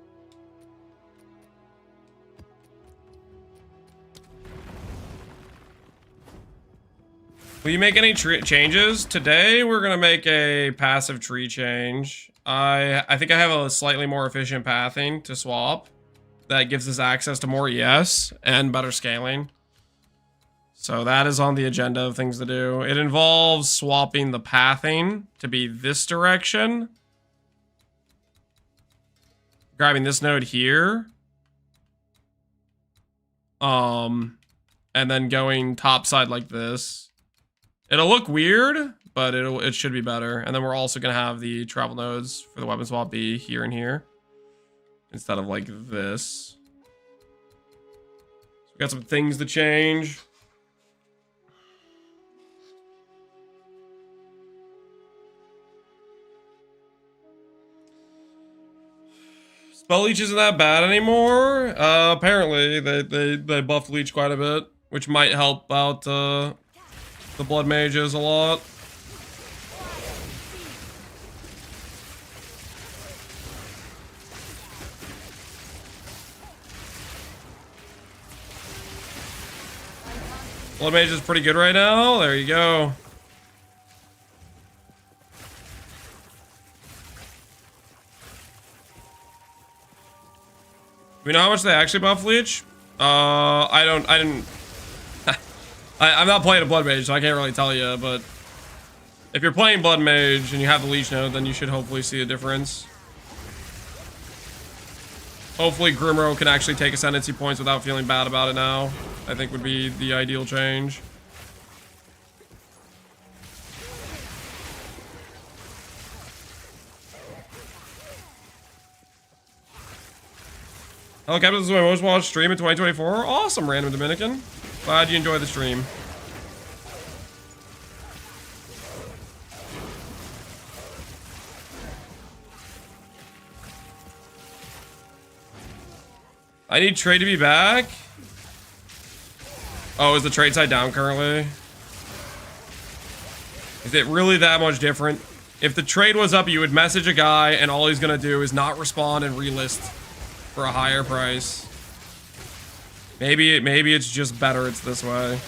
Speaker 1: Will you make any changes? Today, we're going to make a passive tree change. I think I have a slightly more efficient pathing to swap. That gives us access to more ES and better scaling. So that is on the agenda of things to do. It involves swapping the pathing to be this direction. Grabbing this node here. And then going topside like this. It'll look weird, but it should be better. And then we're also gonna have the travel nodes for the weapon swap be here and here, instead of like this. So we got some things to change. Spell leech isn't that bad anymore. Apparently they buffed leech quite a bit, which might help out the blood mages a lot. Blood mage is pretty good right now. There you go. Do we know how much they actually buff leech? I'm not playing a blood mage, so I can't really tell you, but if you're playing blood mage and you have the leech node, then you should hopefully see a difference. Hopefully Grimro can actually take ascendancy points without feeling bad about it now. I think would be the ideal change. Hello, Captain. This is my most watched stream in 2024. Awesome, Random Dominican. Glad you enjoyed the stream. I need trade to be back. Oh, is the trade side down currently? Is it really that much different? If the trade was up, you would message a guy and all he's gonna do is not respond and relist for a higher price. Maybe it's just better it's this way.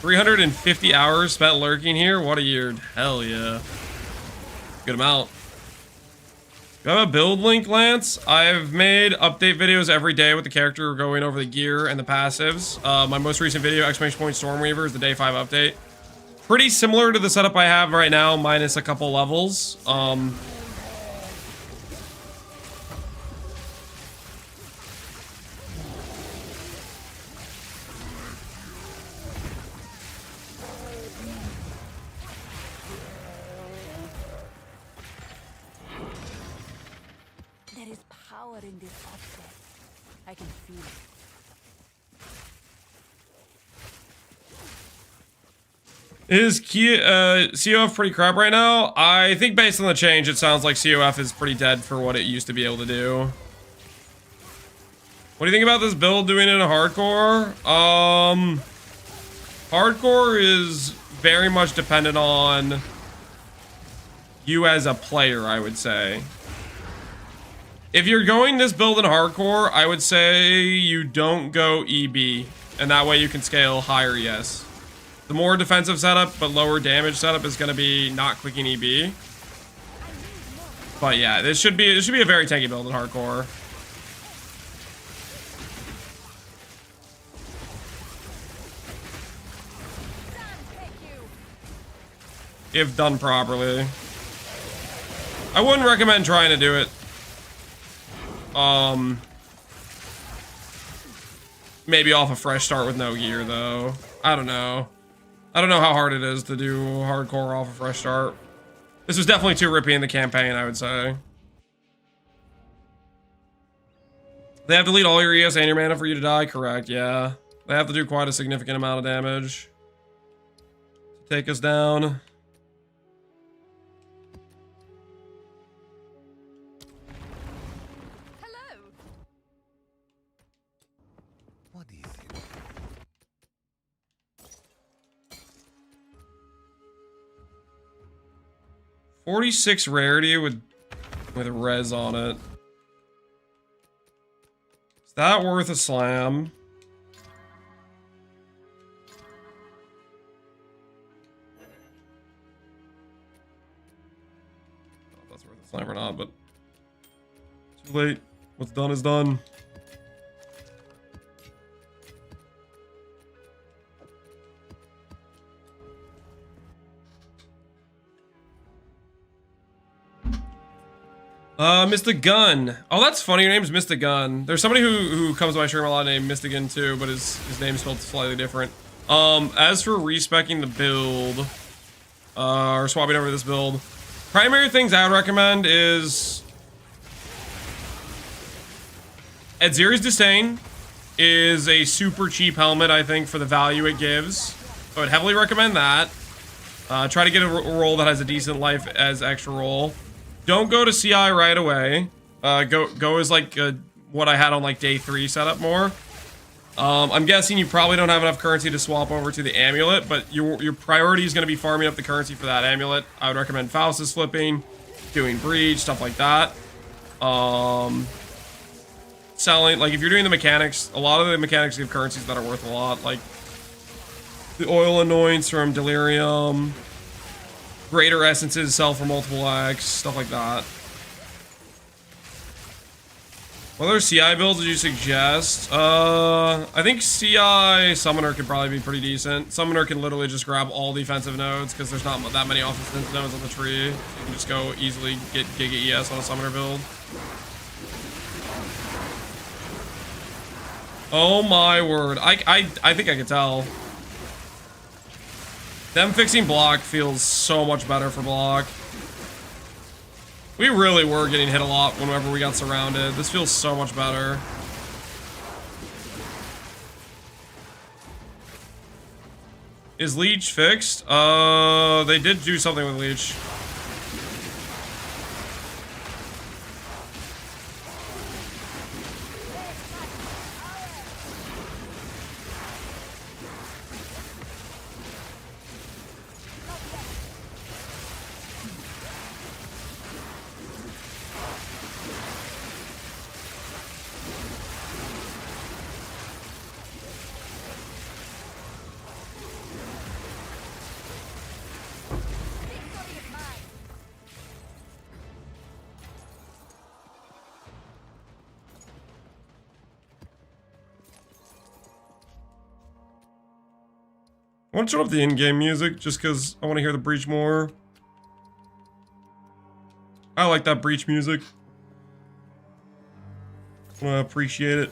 Speaker 1: $350 hours spent lurking here. What a year. Hell yeah. Good amount. Do I have a build link, Lance? I've made update videos every day with the character going over the gear and the passives. My most recent video, exclamation point Stormweaver, is the day 5 update. Pretty similar to the setup I have right now, minus a couple levels.
Speaker 2: There is power in this object. I can feel it.
Speaker 1: Is COF pretty crap right now? I think based on the change, it sounds like COF is pretty dead for what it used to be able to do. What do you think about this build doing it in hardcore? Hardcore is very much dependent on you as a player, I would say. If you're going this build in hardcore, I would say you don't go EB, and that way you can scale higher ES. The more defensive setup, but lower damage setup is going to be not clicking EB. But yeah, this should be a very tanky build in hardcore. If done properly. I wouldn't recommend trying to do it. Maybe off a fresh start with no gear though. I don't know. I don't know how hard it is to do hardcore off a fresh start. This was definitely too rippy in the campaign, I would say. They have to delete all your ES and your mana for you to die? Correct, yeah. They have to do quite a significant amount of damage to take us down.
Speaker 3: What is it?
Speaker 1: 46 rarity with res on it. Is that worth a slam? I don't know if that's worth a slam or not, but too late. What's done is done. Mr. Gun. Oh, that's funny. Your name's Mr. Gun. There's somebody who comes to my stream a lot named Mr. Gun too, but his name's spelled slightly different. As for respecing the build, or swapping over this build, primary things I would recommend is Edziri's Disdain is a super cheap helmet, I think, for the value it gives. I would heavily recommend that. Try to get a roll that has a decent life as extra roll. Don't go to CI right away. Go as like what I had on like day 3 setup more. I'm guessing you probably don't have enough currency to swap over to the amulet, but your priority is going to be farming up the currency for that amulet. I would recommend Faustus flipping, doing breach, stuff like that. Selling, like if you're doing the mechanics, a lot of the mechanics give currencies that are worth a lot, like the oil annoyance from Delirium. Greater essences sell for multiple X, stuff like that. What other CI builds would you suggest? I think CI Summoner could probably be pretty decent. Summoner can literally just grab all defensive nodes because there's not that many offensive nodes on the tree. You can just go easily get Giga ES on a Summoner build. Oh my word. I think I could tell. Them fixing block feels so much better for block. We really were getting hit a lot whenever we got surrounded. This feels so much better. Is Leech fixed? They did do something with Leech. I want to turn up the in-game music just because I want to hear the breach more. I like that breach music. I want to appreciate it.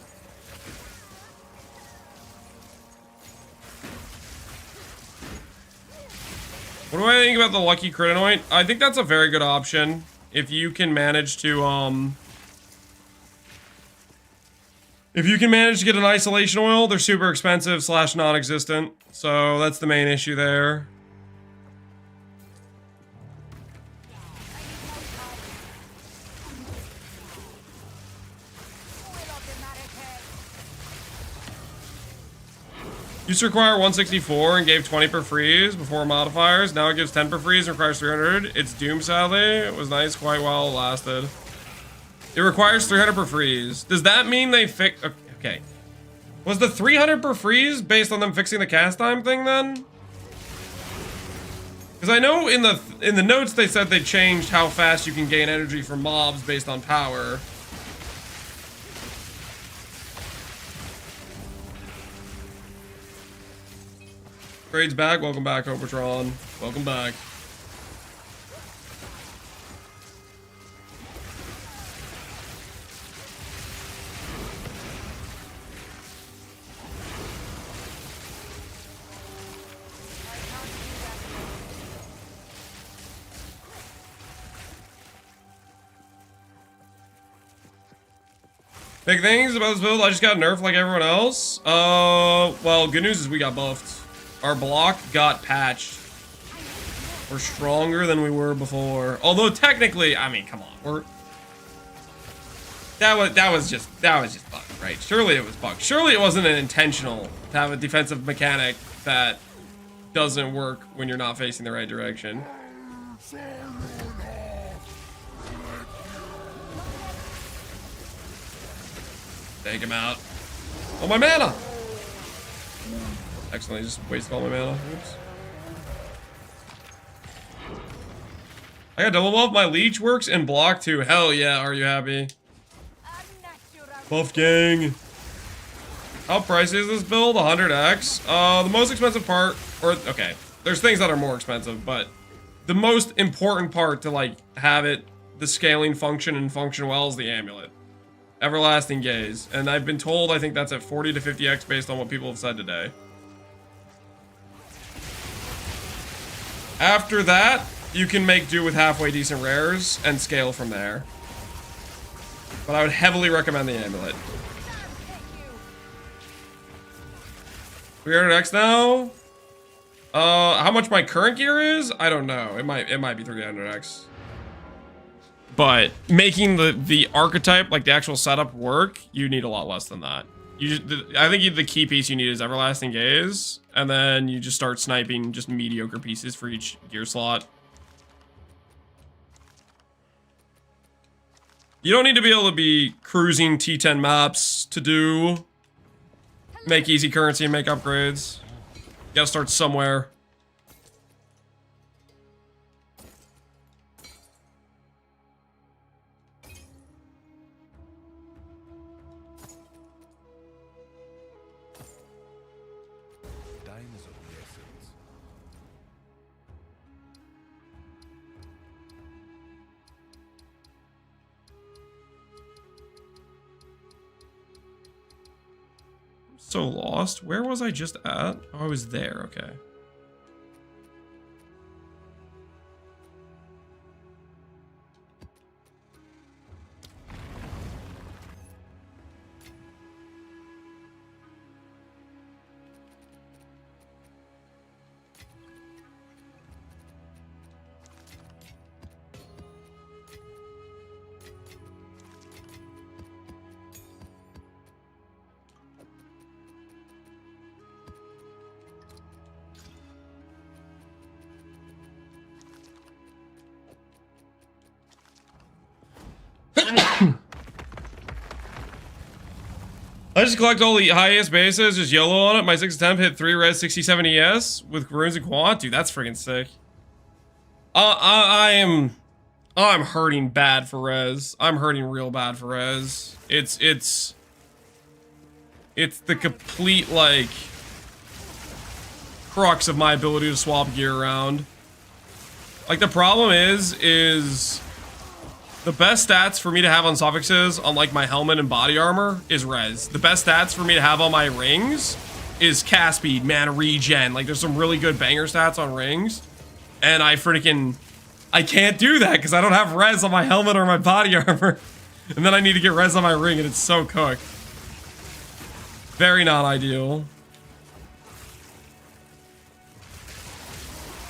Speaker 1: What do I think about the Lucky Critinoid? I think that's a very good option if you can manage to if you can manage to get an isolation oil. They're super expensive / non-existent, so that's the main issue there. Used to require 164 and gave 20 per freeze before modifiers. Now it gives 10 per freeze and requires 300. It's doomed, sadly. It was nice quite while it lasted. It requires 300 per freeze. Does that mean they fix... Okay. Was the 300 per freeze based on them fixing the cast time thing then? Because I know in the notes they said they changed how fast you can gain energy from mobs based on power. Trade's back. Welcome back, Overtron. Welcome back. Big things about this build, I just got nerfed like everyone else. Well, good news is we got buffed. Our block got patched. We're stronger than we were before. Although technically, I mean, come on, That was just bugged, right? Surely it was bugged. Surely it wasn't an intentional to have a defensive mechanic that doesn't work when you're not facing the right direction. Take him out. Oh, my mana! Excellent, I just wasted all my mana. Oops. I got double buff. My leech works and block too. Hell yeah, are you happy? Buff gang. How pricey is this build? 100x. The most expensive part, or okay, there's things that are more expensive, but the most important part to like have it, the scaling function and function well, is the amulet. Everlasting Gaze. And I've been told, I think that's at 40 to 50x based on what people have said today. After that, you can make do with halfway decent rares and scale from there. But I would heavily recommend the amulet. 300x now? How much my current gear is? I don't know. It might be 300x. But making the archetype, like the actual setup, work, you need a lot less than that. I think the key piece you need is Everlasting Gaze, and then you just start sniping just mediocre pieces for each gear slot. You don't need to be able to be cruising T10 maps to make easy currency and make upgrades. You gotta start somewhere.
Speaker 3: Time is of the essence.
Speaker 1: So lost. Where was I just at? Oh, I was there. Okay. I just collect all the highest bases, just YOLO on it. My 6th attempt hit 3 res 67 ES with runes and quant. Dude, that's freaking sick. I'm hurting bad for res. I'm hurting real bad for res. It's the complete, like, crux of my ability to swap gear around. Like, the problem is the best stats for me to have on suffixes on like my helmet and body armor is res. The best stats for me to have on my rings is cast speed, mana regen. Like, there's some really good banger stats on rings, and I can't do that because I don't have res on my helmet or my body armor, and then I need to get res on my ring, and it's so cooked. Very not ideal.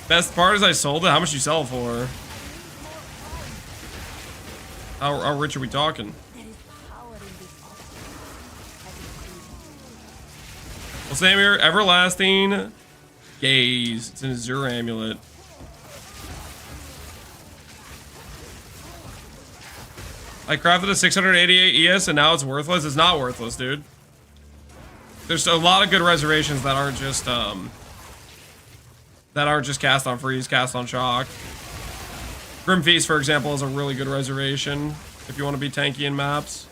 Speaker 1: Best part is I sold it. How much you sell it for? How rich are we talking? What's the name here? Everlasting Gaze. It's an Azure amulet. I crafted a 688 ES and now it's worthless. It's not worthless, dude. There's a lot of good reservations that aren't just cast on freeze, cast on shock. Grim Feast, for example, is a really good reservation if you want to be tanky in maps.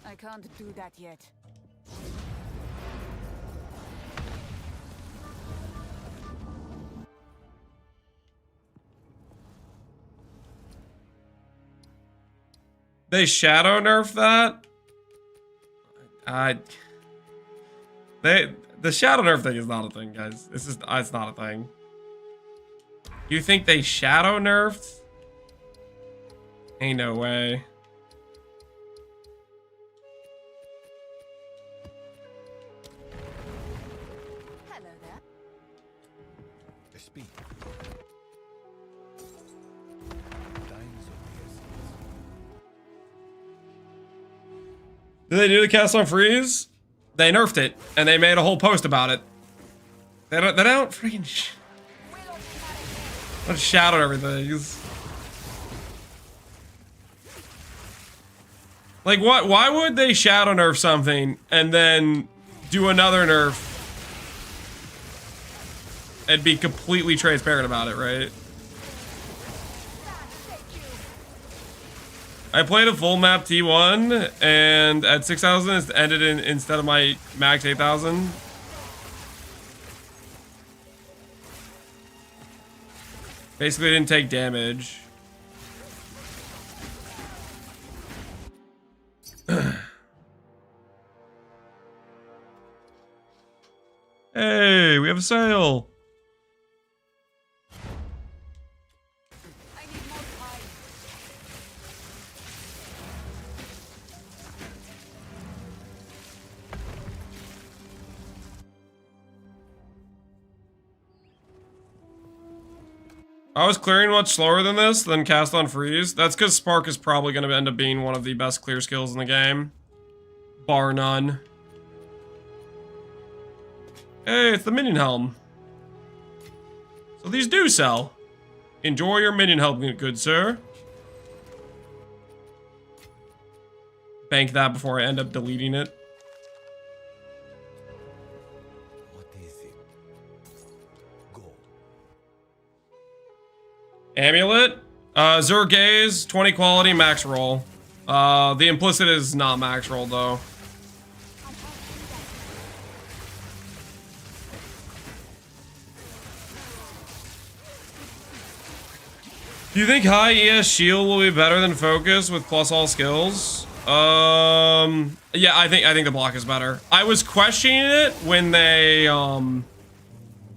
Speaker 2: I can't do that yet.
Speaker 1: They shadow nerf that? The shadow nerf thing is not a thing, guys. It's not a thing. You think they shadow nerfed? Ain't no way.
Speaker 3: speed. Time is of the essence.
Speaker 1: Did they do the cast on freeze? They nerfed it, and they made a whole post about it. They don't freaking don't shout at everything. Like, what? Why would they shadow nerf something and then do another nerf and be completely transparent about it, right? I played a full map T1 and at 6,000 it ended in instead of my max 8,000. Basically didn't take damage. Hey, we have a sale.
Speaker 2: I need more time.
Speaker 1: I was clearing much slower than this, than cast on freeze. That's because Spark is probably going to end up being one of the best clear skills in the game. Bar none. Hey, it's the minion helm. So these do sell. Enjoy your minion helm, good sir. Bank that before I end up deleting it.
Speaker 3: What is it? Go.
Speaker 1: Amulet. Zur Gaze, 20 quality, max roll. The implicit is not max roll though. Do you think high ES shield will be better than focus with plus all skills? Yeah, I think the block is better. I was questioning it when they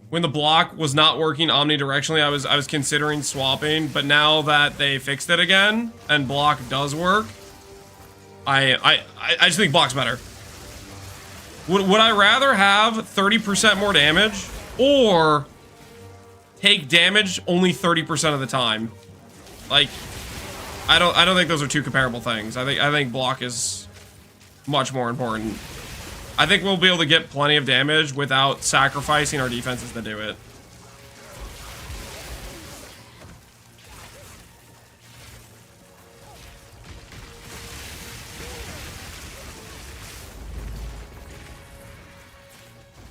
Speaker 1: when the block was not working omnidirectionally. I was considering swapping, but now that they fixed it again and block does work, I just think block's better. Would I rather have 30% more damage or take damage only 30% of the time? Like, I don't think those are two comparable things. I think block is much more important. I think we'll be able to get plenty of damage without sacrificing our defenses to do it.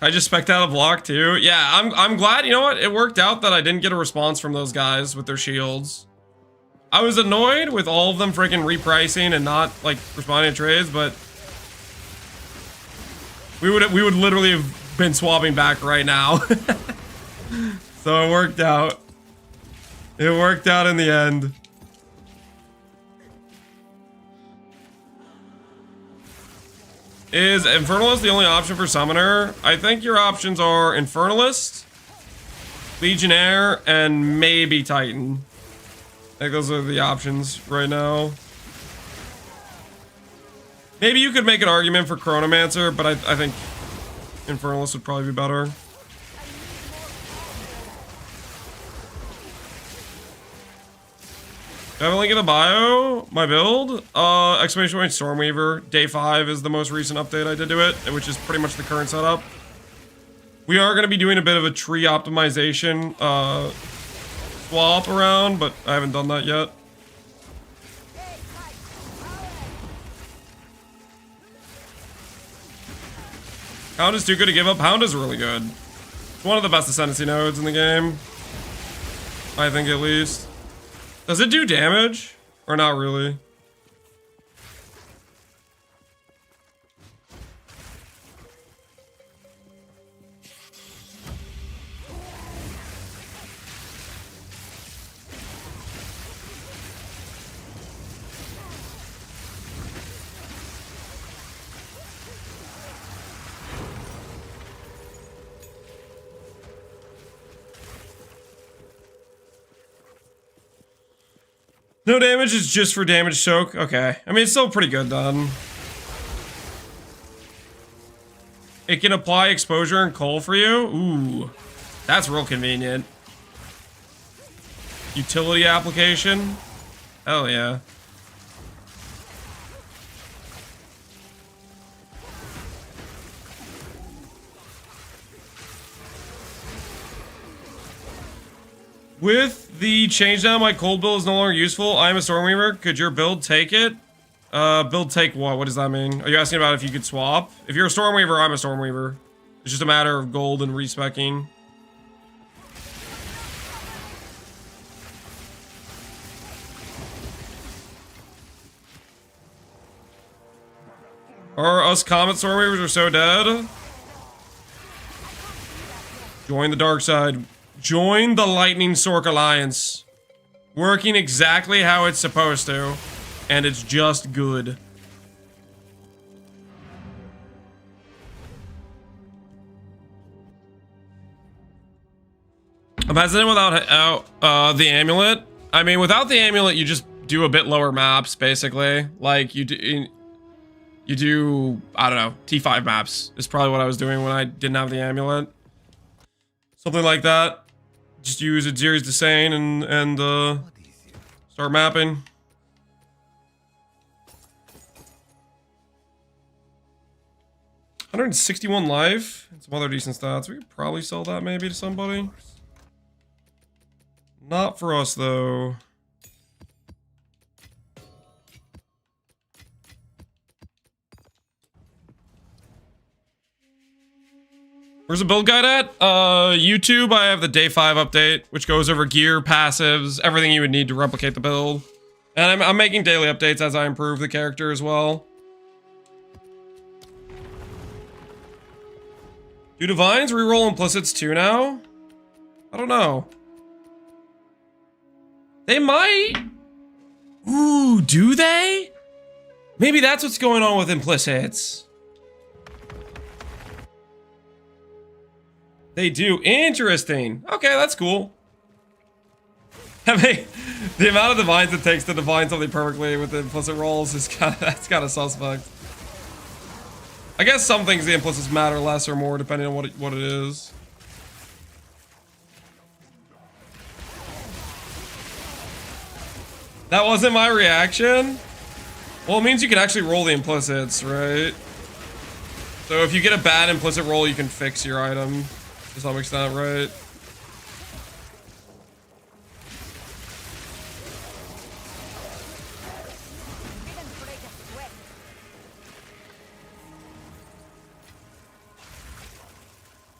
Speaker 1: I just spec'd out a block too. Yeah, I'm glad. You know what? It worked out that I didn't get a response from those guys with their shields. I was annoyed with all of them freaking repricing and not like responding to trades, but we would literally have been swapping back right now. So it worked out. It worked out in the end. Is Infernalist the only option for Summoner? I think your options are Infernalist, Legionnaire, and maybe Titan. I think those are the options right now. Maybe you could make an argument for Chronomancer, but I think Infernalist would probably be better. Do I have a link in the bio? My build? Exclamation point Stormweaver. Day 5 is the most recent update I did to it, which is pretty much the current setup. We are going to be doing a bit of a tree optimization swap around, but I haven't done that yet. Hound is too good to give up. Hound is really good. It's one of the best Ascendancy nodes in the game. I think at least. Does it do damage? Or not really? No damage is just for damage soak? Okay. I mean, it's still pretty good done. It can apply exposure and coal for you? Ooh. That's real convenient. Utility application. Hell yeah. With the change now, my cold build is no longer useful. I am a Stormweaver. Could your build take it? Build take what? What does that mean? Are you asking about if you could swap? If you're a Stormweaver, I'm a Stormweaver. It's just a matter of gold and respecking. Us Comet Stormweavers are so dead. Join the dark side. Join the Lightning Sork Alliance. Working exactly how it's supposed to. And it's just good. I'm hesitant without the amulet. I mean, without the amulet, you just do a bit lower maps, basically. Like, you do, I don't know, T5 maps is probably what I was doing when I didn't have the amulet. Something like that. Just use a series to Sane and start mapping. $161 life and some other decent stats. We could probably sell that maybe to somebody. Not for us though. Where's the build guide at? YouTube, I have the day 5 update, which goes over gear, passives, everything you would need to replicate the build. And I'm making daily updates as I improve the character as well. Do Divines reroll implicits too now? I don't know. They might. Ooh, do they? Maybe that's what's going on with implicits. They do. Interesting. Okay, that's cool. I mean, the amount of divines it takes to divine something perfectly with the implicit rolls is that's kind of suspect. I guess some things the implicits matter less or more depending on what it is. That wasn't my reaction. Well, it means you can actually roll the implicits, right? So if you get a bad implicit roll, you can fix your item. To some extent, right?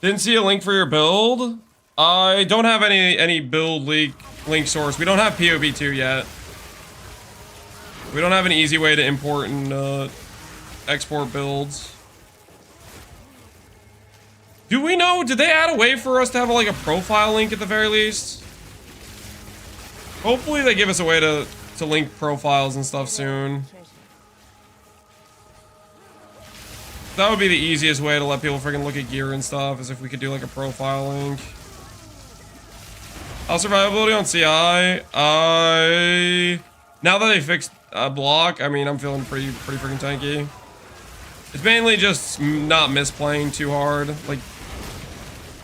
Speaker 1: Didn't see a link for your build. I don't have any build link source. We don't have POV2 yet. We don't have an easy way to import and export builds. Do we know? Did they add a way for us to have like a profile link at the very least? Hopefully they give us a way to link profiles and stuff soon. That would be the easiest way to let people freaking look at gear and stuff, is if we could do like a profile link. Survivability on CI. Now that they fixed block, I mean, I'm feeling pretty freaking tanky. It's mainly just not misplaying too hard. Like,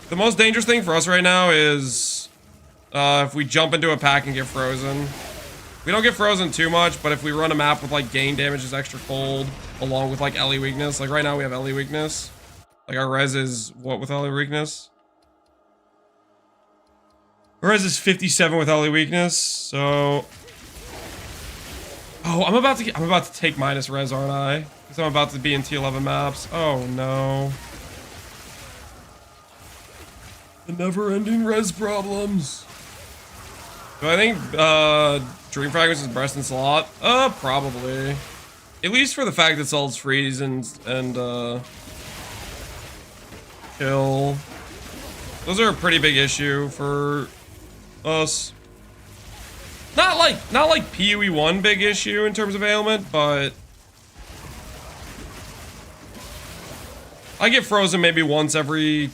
Speaker 1: the most dangerous thing for us right now is if we jump into a pack and get frozen. We don't get frozen too much, but if we run a map with like gain damage is extra cold, along with like LE weakness. Like right now we have LE weakness. Like our res is what with LE weakness? Our res is 57 with LE weakness, so... Oh, I'm about to take minus res, aren't I? Because I'm about to be in T11 maps. Oh no. The never-ending res problems. Do I think Dream Fragments is best in slot? Probably. At least for the fact that Salt's freeze and kill. Those are a pretty big issue for us. Not like PoE1 big issue in terms of ailment, but I get frozen maybe once every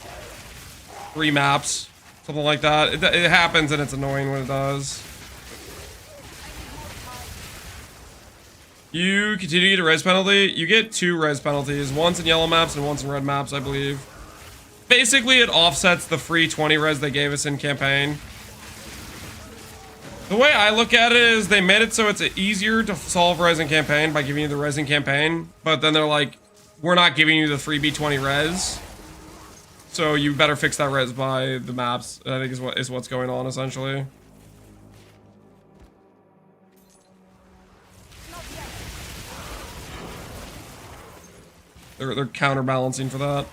Speaker 1: 3 maps, something like that. It happens and it's annoying when it does. You continue to get a res penalty. You get 2 res penalties, once in yellow maps and once in red maps, I believe. Basically, it offsets the free 20 res they gave us in campaign. The way I look at it is they made it so it's easier to solve res in campaign by giving you the res in campaign, but then they're like, we're not giving you the free B20 res, so you better fix that res by the maps. I think is what's going on essentially. They're counterbalancing for that.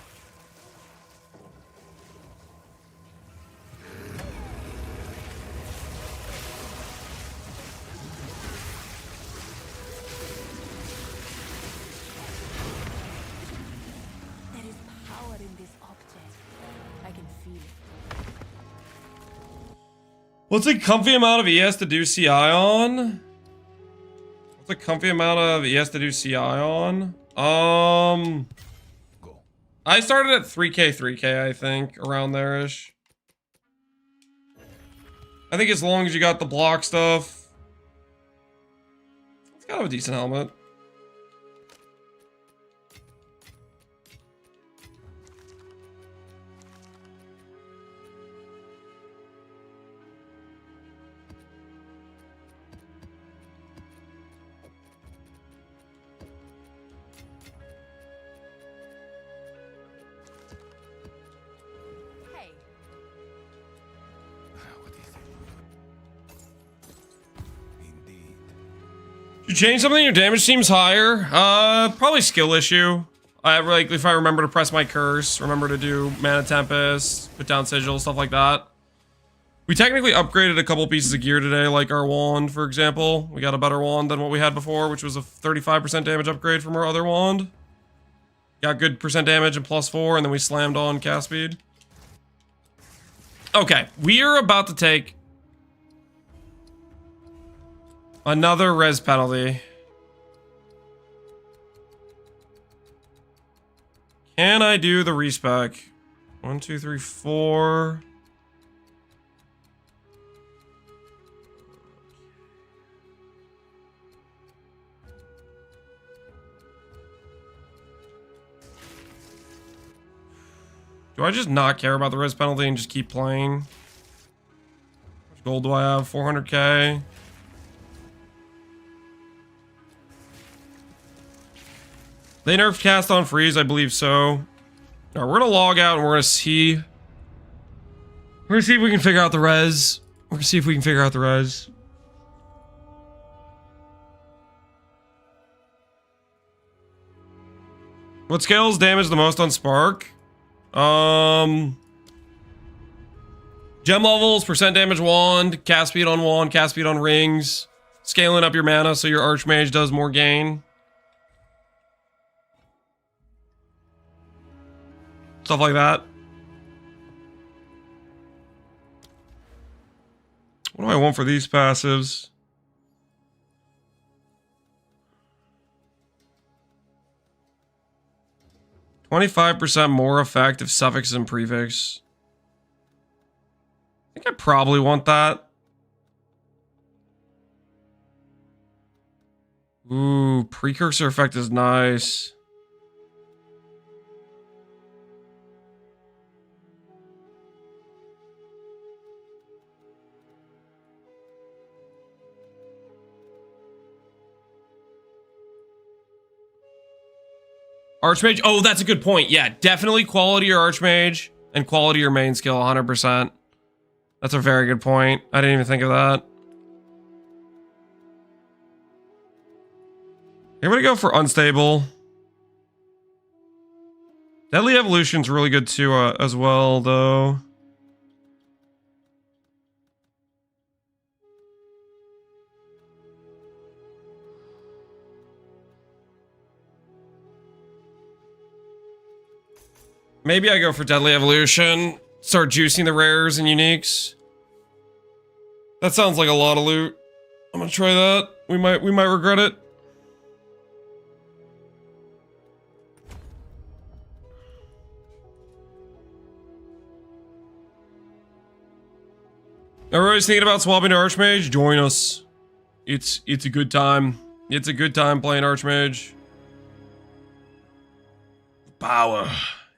Speaker 1: What's a comfy amount of ES to do CI on? What's a comfy amount of ES to do CI on? I started at 3k, I think, around there-ish. I think as long as you got the block stuff, it's kind of a decent helmet. You change something, your damage seems higher. Probably skill issue. Like if I remember to press my curse, remember to do mana tempest, put down sigil, stuff like that. We technically upgraded a couple pieces of gear today, like our wand, for example. We got a better wand than what we had before, which was a 35% damage upgrade from our other wand. Got good percent damage and +4, and then we slammed on cast speed. Okay, we are about to take another res penalty. Can I do the respec? 1, 2, 3, 4. Do I just not care about the res penalty and just keep playing? How much gold do I have? 400k. They nerfed cast on freeze, I believe so. Alright, we're gonna log out and we're gonna see. We're gonna see if we can figure out the res. We're gonna see if we can figure out the res. What scales damage the most on Spark? Gem levels, percent damage wand, cast speed on rings, scaling up your mana so your Archmage does more gain. Stuff like that. What do I want for these passives? %25 more effective suffix and prefix. I think I probably want that. Ooh, precursor effect is nice. Archmage? Oh, that's a good point. Yeah, definitely quality your Archmage and quality your main skill, 100%. That's a very good point. I didn't even think of that. I'm gonna go for unstable. Deadly Evolution's really good too, as well, though. Maybe I go for Deadly Evolution. Start juicing the rares and uniques. That sounds like a lot of loot. I'm gonna try that. We might regret it. Everybody's thinking about swapping to Archmage? Join us. It's a good time. It's a good time playing Archmage. Power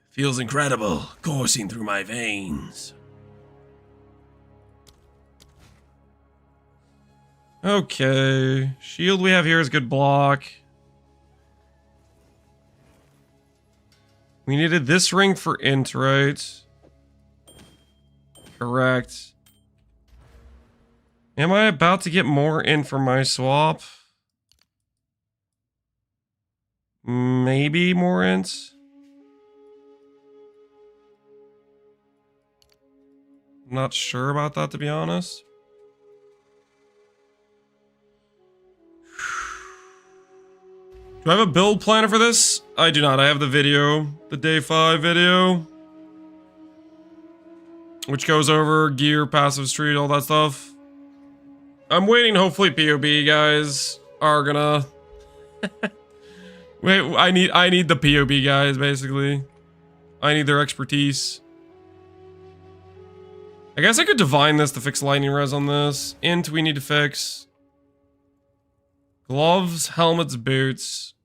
Speaker 1: feels incredible, coursing through my veins. Okay. Shield we have here is good block. We needed this ring for int, right? Correct. Am I about to get more in for my swap? Maybe more int? I'm not sure about that, to be honest. Do I have a build planner for this? I do not. I have the video, the day 5 video, which goes over gear, passive street, all that stuff. I'm waiting. Hopefully POB guys are gonna... Wait, I need the POB guys, basically. I need their expertise. I guess I could divine this to fix lightning res on this. Int we need to fix. Gloves, helmets, boots.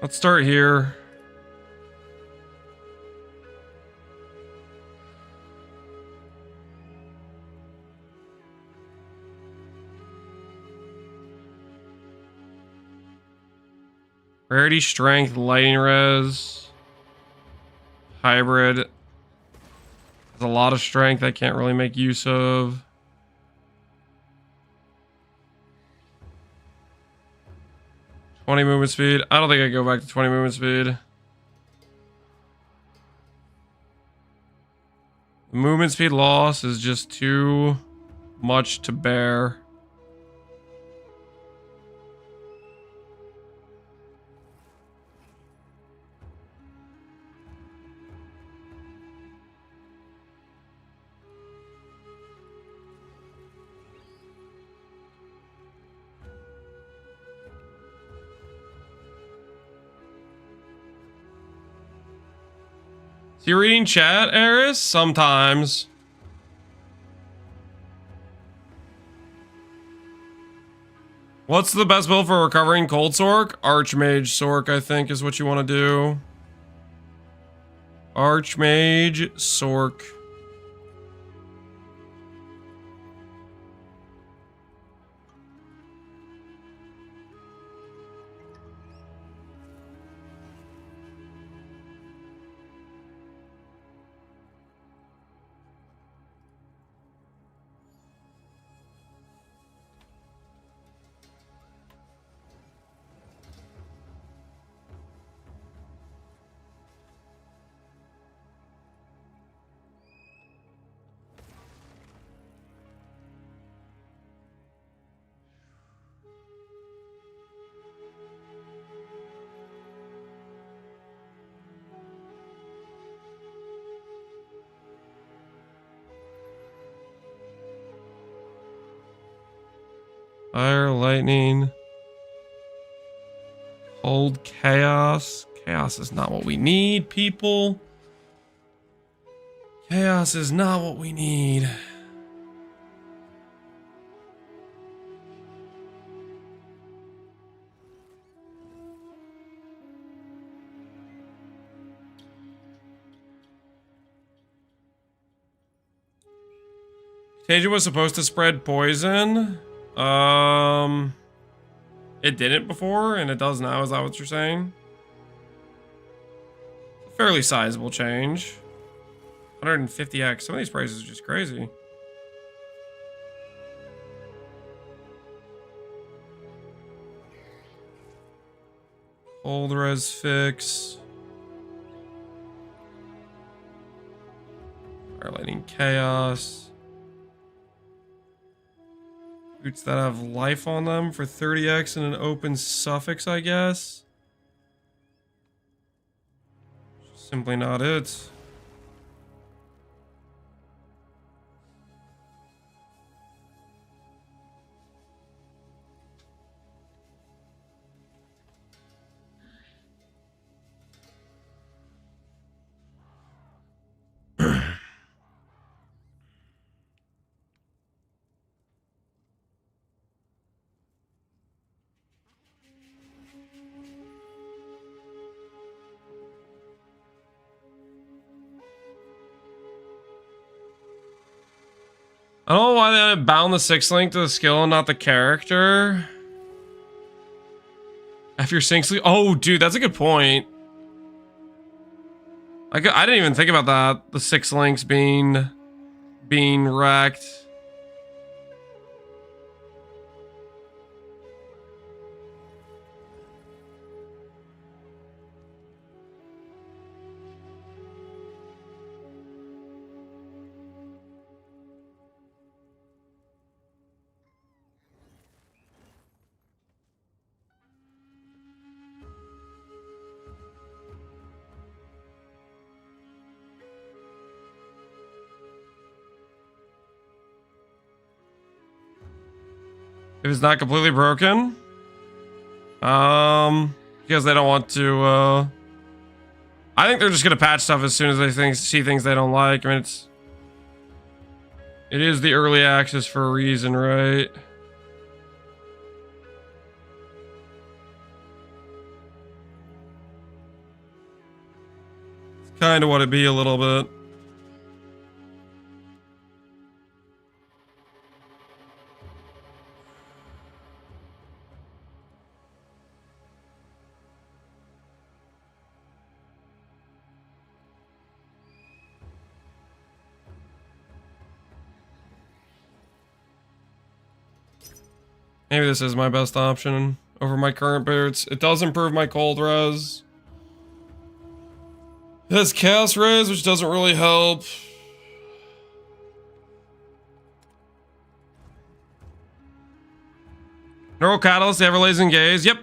Speaker 1: Let's start here. Rarity, strength, lightning res. Hybrid. There's a lot of strength I can't really make use of. $20 movement speed. I don't think I go back to 20 movement speed. The movement speed loss is just too much to bear. You reading chat, Eris? Sometimes. What's the best build for recovering cold Sork? Archmage Sork, I think, is what you want to do. Archmage Sork. Fire, lightning. Hold chaos. Chaos is not what we need, people. Chaos is not what we need. Contagion was supposed to spread poison. It didn't before, and it does now. Is that what you're saying? Fairly sizable change. 150x. Some of these prices are just crazy. Old res fix. Fire lightning chaos. Boots that have life on them for 30x and an open suffix, I guess. Simply not it. I don't know why they bound the 6-link to the skill and not the character. After your sync sleep. Oh, dude, that's a good point. I didn't even think about that. The 6 links being wrecked. If it's not completely broken. Because they don't want to, I think they're just gonna patch stuff as soon as they see things they don't like. I mean, it is the early access for a reason, right? It's kind of what it be a little bit. Maybe this is my best option over my current boots. It does improve my cold res. It has chaos res, which doesn't really help. Neural Catalyst, Everlasting Gaze. Yep.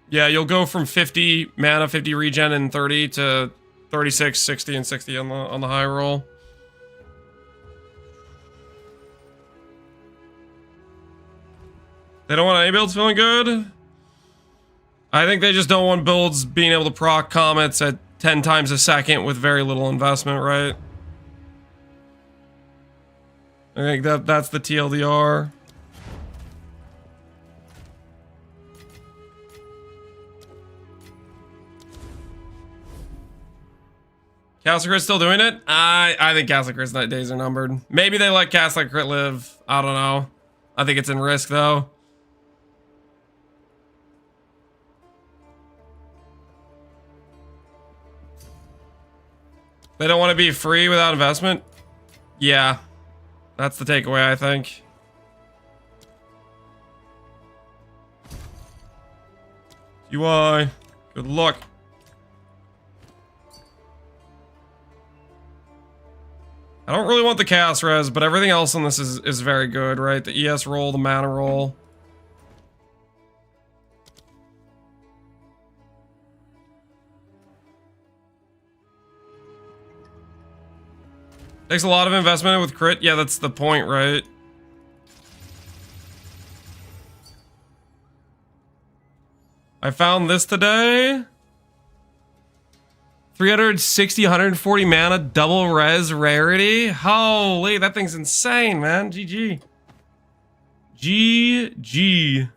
Speaker 1: Yeah, you'll go from 50 mana, 50 regen, and 30 to 36, 60, and 60 on the high roll. They don't want any builds feeling good. I think they just don't want builds being able to proc comets at 10 times a second with very little investment, right? I think that's the TLDR. Castle Crit's still doing it? I think Castle Crit's days are numbered. Maybe they let Castle Crit live. I don't know. I think it's in risk though. They don't want to be free without investment? Yeah. That's the takeaway, I think. UI. Good luck. I don't really want the chaos res, but everything else on this is very good, right? The ES roll, the mana roll. Takes a lot of investment with crit. Yeah, that's the point, right? I found this today. 360, 140 mana, double res rarity. Holy, that thing's insane, man. GG. GG.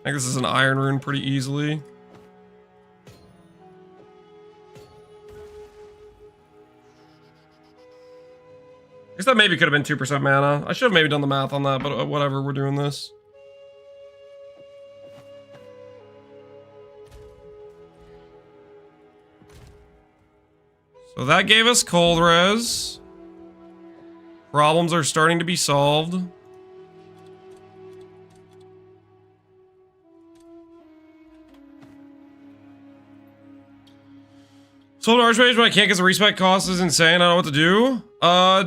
Speaker 1: I think this is an iron rune pretty easily. I guess that maybe could have been 2% mana. I should have maybe done the math on that, but whatever, we're doing this. So that gave us cold res. Problems are starting to be solved. So an Archmage, but I can't because the respec cost is insane. I don't know what to do.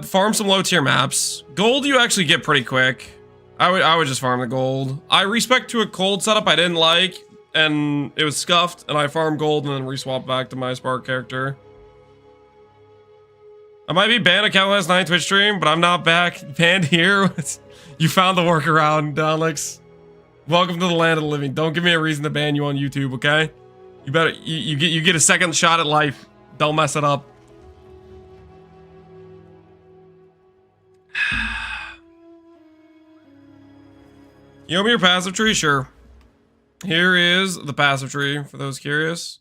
Speaker 1: Farm some low tier maps. Gold you actually get pretty quick. I would just farm the gold. I respec to a cold setup I didn't like, and it was scuffed, and I farmed gold and then reswapped back to my Spark character. I might be banned account last night Twitch stream, but I'm not banned here. You found the workaround, Donlix. Welcome to the land of the living. Don't give me a reason to ban you on YouTube, okay? You better you get a second shot at life. Don't mess it up. You owe me your passive tree? Sure. Here is the passive tree for those curious.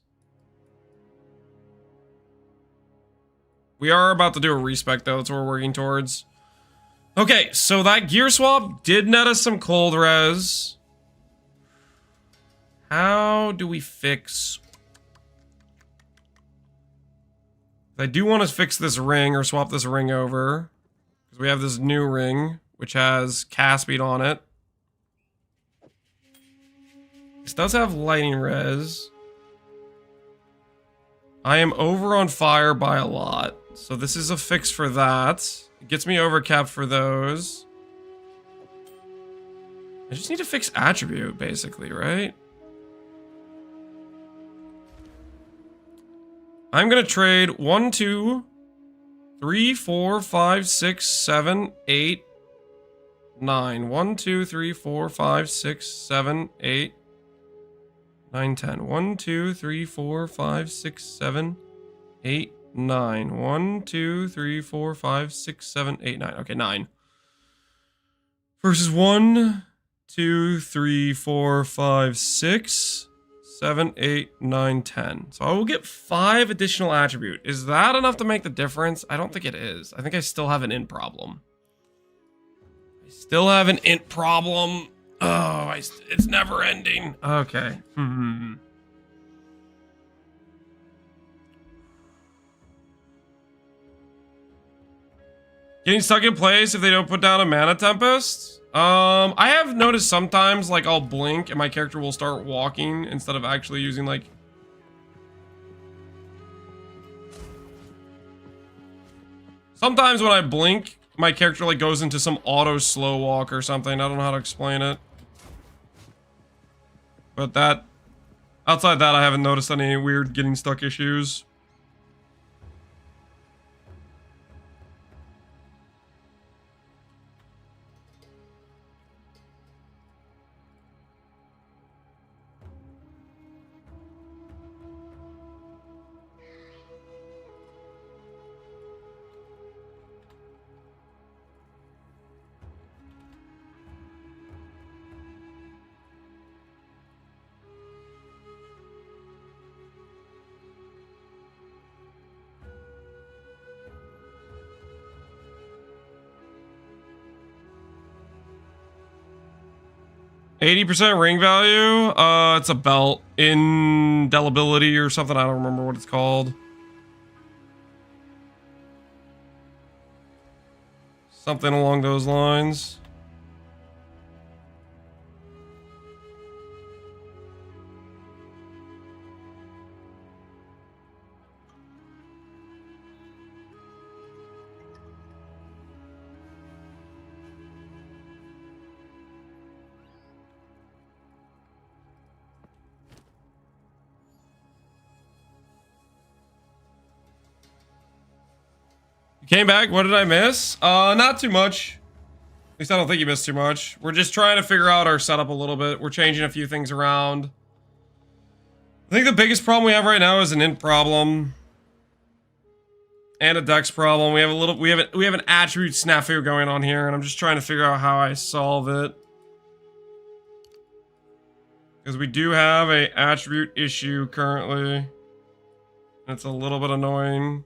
Speaker 1: We are about to do a respec though. That's what we're working towards. Okay, so that gear swap did net us some cold res. How do we fix... I do want to fix this ring or swap this ring over. Because we have this new ring, which has cast speed on it. This does have lightning res. I am over on fire by a lot. So this is a fix for that. It gets me overcapped for those. I just need to fix attribute, basically, right? I'm gonna trade 1, 2, 3, 4, 5, 6, 7, 8, 9. 1, 2, 3, 4, 5, 6, 7, 8, 9, 10. 1, 2, 3, 4, 5, 6, 7, 8, 9. 1, 2, 3, 4, 5, 6, 7, 8, 9. Okay, 9. Versus 1, 2, 3, 4, 5, 6, 7, 8, 9, 10. So I will get 5 additional attribute. Is that enough to make the difference? I don't think it is. I think I still have an int problem. I still have an int problem. Oh, it's never ending. Okay. Getting stuck in place if they don't put down a mana tempest? I have noticed sometimes, like, I'll blink and my character will start walking instead of actually using, like... Sometimes when I blink, my character, like, goes into some auto slow walk or something. I don't know how to explain it. But that... Outside that, I haven't noticed any weird getting stuck issues. %% ring value? It's a belt. Indelibility or something. I don't remember what it's called. Something along those lines. Came back. What did I miss? Not too much. At least I don't think you missed too much. We're just trying to figure out our setup a little bit. We're changing a few things around. I think the biggest problem we have right now is an int problem and a dex problem. We have an attribute snafu going on here, and I'm just trying to figure out how I solve it. Because we do have a attribute issue currently. It's a little bit annoying.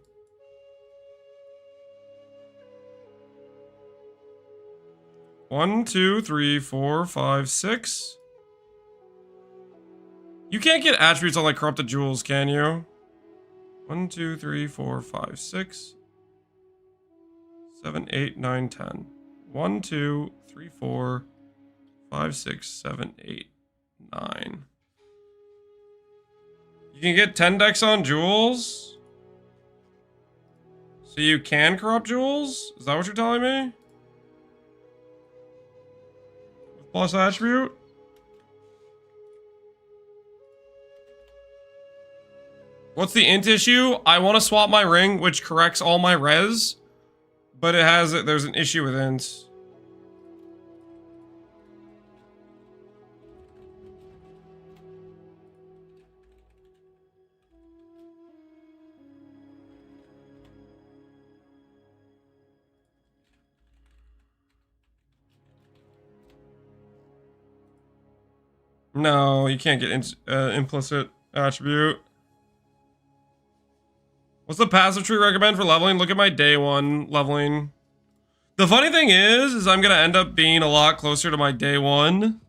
Speaker 1: One, two, three, four, five, six. You can't get attributes on like corrupted jewels, can you? 1, 2, 3, 4, 5, 6, 7, 8, 9, 10. 1, 2, 3, 4, 5, 6, 7, 8, 9. You can get 10 decks on jewels? So you can corrupt jewels? Is that what you're telling me? With plus attribute? What's the int issue? I want to swap my ring, which corrects all my res, but there's an issue with int. No, you can't get implicit attribute. What's the passive tree recommend for leveling? Look at my day 1 leveling. The funny thing is I'm gonna end up being a lot closer to my day 1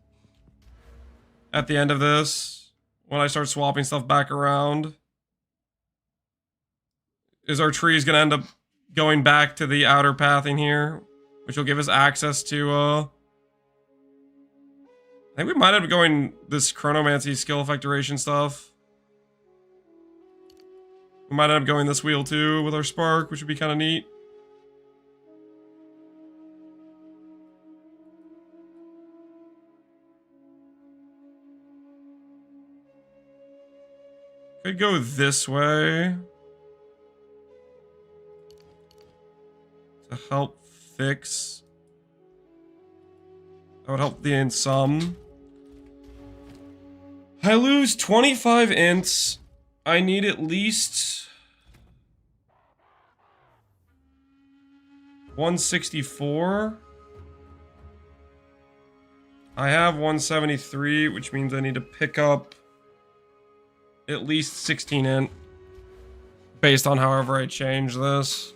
Speaker 1: at the end of this when I start swapping stuff back around. Is our tree is gonna end up going back to the outer pathing here, which will give us access to I think we might end up going this chronomancy skill effect duration stuff. We might end up going this wheel too with our spark, which would be kind of neat. Could go this way to help fix. That would help the in some. I lose 25 ints. I need at least 164. I have 173, which means I need to pick up at least 16 int based on however I change this.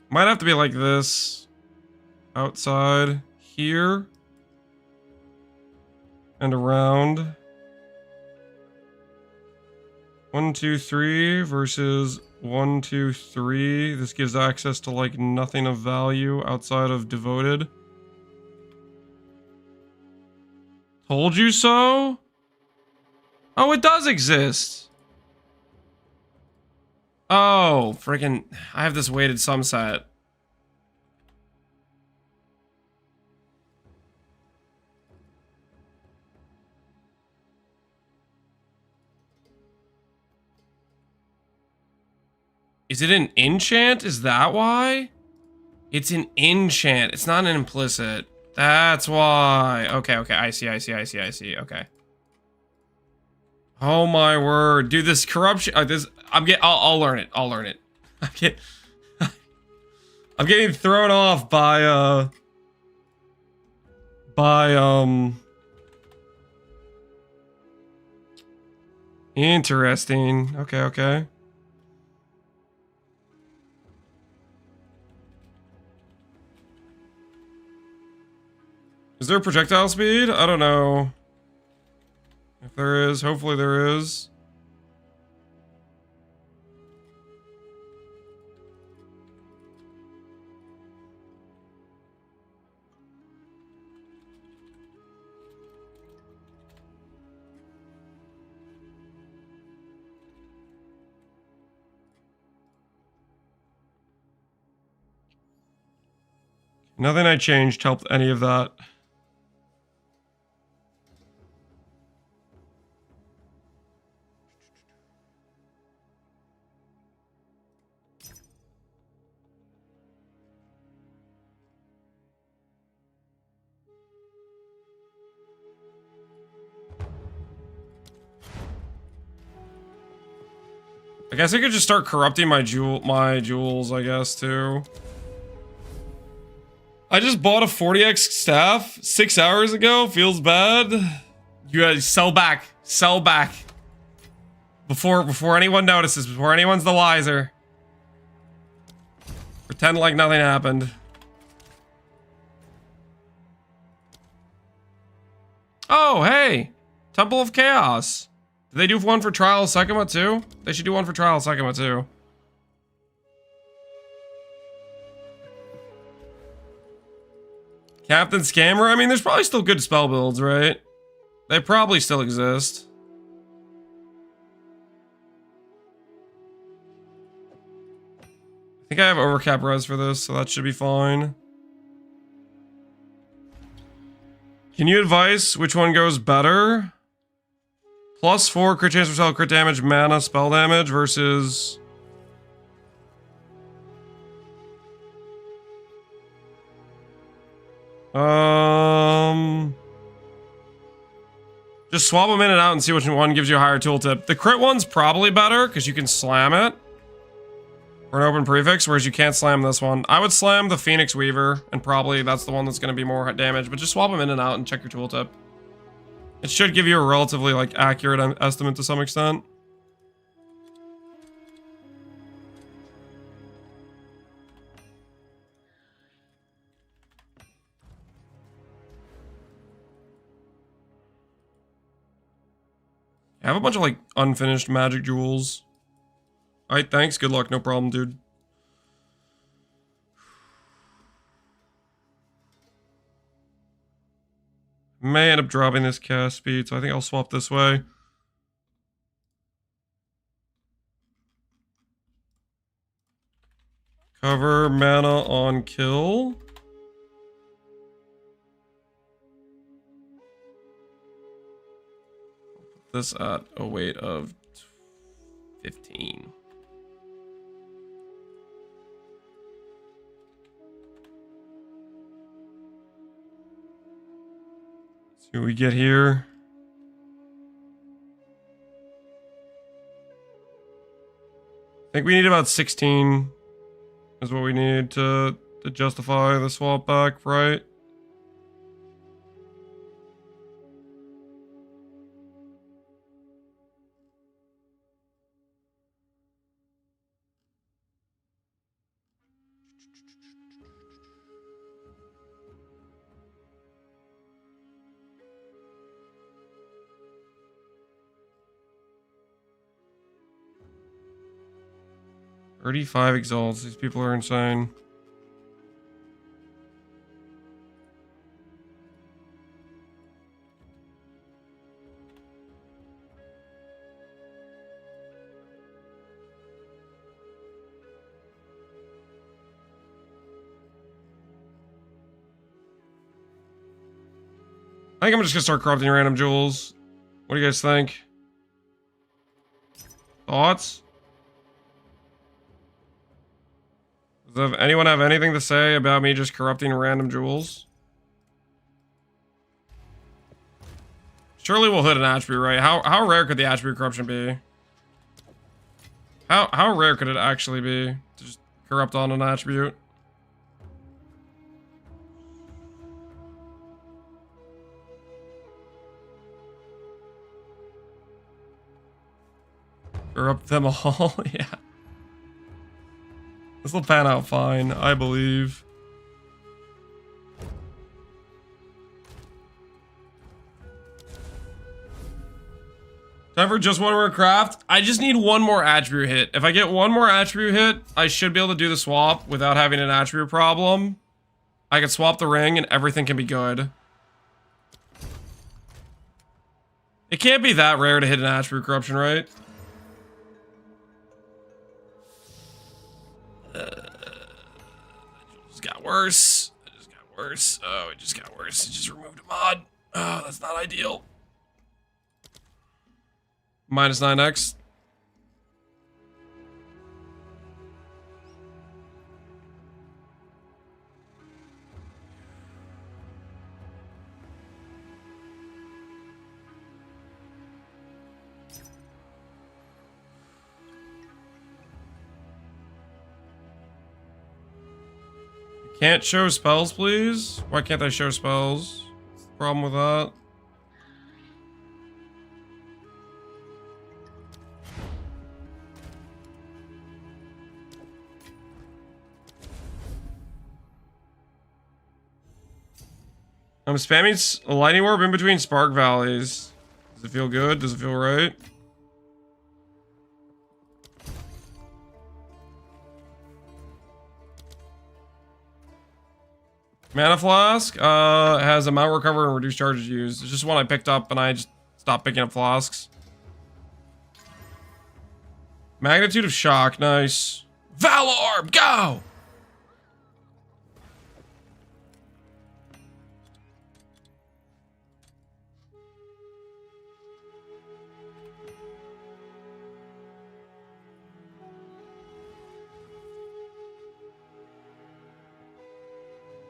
Speaker 1: Might have to be like this outside here and around. 1, 2, 3 versus 1, 2, 3. This gives access to like nothing of value outside of devoted. Told you so? Oh, it does exist. Oh, freaking, I have this weighted sum set. Is it an enchant? Is that why? It's an enchant. It's not an implicit. That's why. Okay, okay. I see. Okay. Oh my word. Dude, this corruption I'll learn it. I'll learn it. I'm getting thrown off by interesting. Okay, okay. Is there projectile speed? I don't know. If there is, hopefully there is. Nothing I changed helped any of that. I guess I could just start corrupting my jewels, I guess, too. I just bought a 40x staff 6 hours ago. Feels bad. You guys sell back. Sell back. Before anyone notices, before anyone's the wiser. Pretend like nothing happened. Oh, hey. Temple of Chaos. Do they do one for Trial of Sekima too? They should do one for Trial of Sekima too. Captain Scammer? I mean, there's probably still good spell builds, right? They probably still exist. I think I have overcap res for this, so that should be fine. Can you advise which one goes better? +4 crit chance for spell, crit damage, mana, spell damage versus... Just swap them in and out and see which one gives you a higher tooltip. The crit one's probably better because you can slam it for an open prefix, whereas you can't slam this one. I would slam the Phoenix Weaver, and probably that's the one that's going to be more damage, but just swap them in and out and check your tooltip. It should give you a relatively, like, accurate estimate to some extent. I have a bunch of like unfinished magic jewels. Alright, thanks. Good luck. No problem, dude. May end up dropping this cast speed, so I think I'll swap this way. Cover mana on kill. Put this at a weight of 15. See what we get here. I think we need about 16 is what we need to justify the swap back, right? $35 exalts. These people are insane. I think I'm just gonna start corrupting random jewels. What do you guys think? Thoughts? Does anyone have anything to say about me just corrupting random jewels? Surely we'll hit an attribute, right? How rare could the attribute corruption be? How rare could it actually be to just corrupt on an attribute? Corrupt them all, yeah. This will pan out fine, I believe. Time for just one more craft. I just need one more attribute hit. If I get one more attribute hit, I should be able to do the swap without having an attribute problem. I can swap the ring and everything can be good. It can't be that rare to hit an attribute corruption, right? It just got worse. It just got worse. Oh, it just got worse. It just removed a mod. Oh, that's not ideal. Minus 9x. Can't show spells, please? Why can't I show spells? What's the problem with that? I'm spamming a lightning orb in between spark valleys. Does it feel good? Does it feel right? Mana Flask has amount recover and reduced charges used. It's just one I picked up and I just stopped picking up flasks. Magnitude of Shock, nice. Valor, go!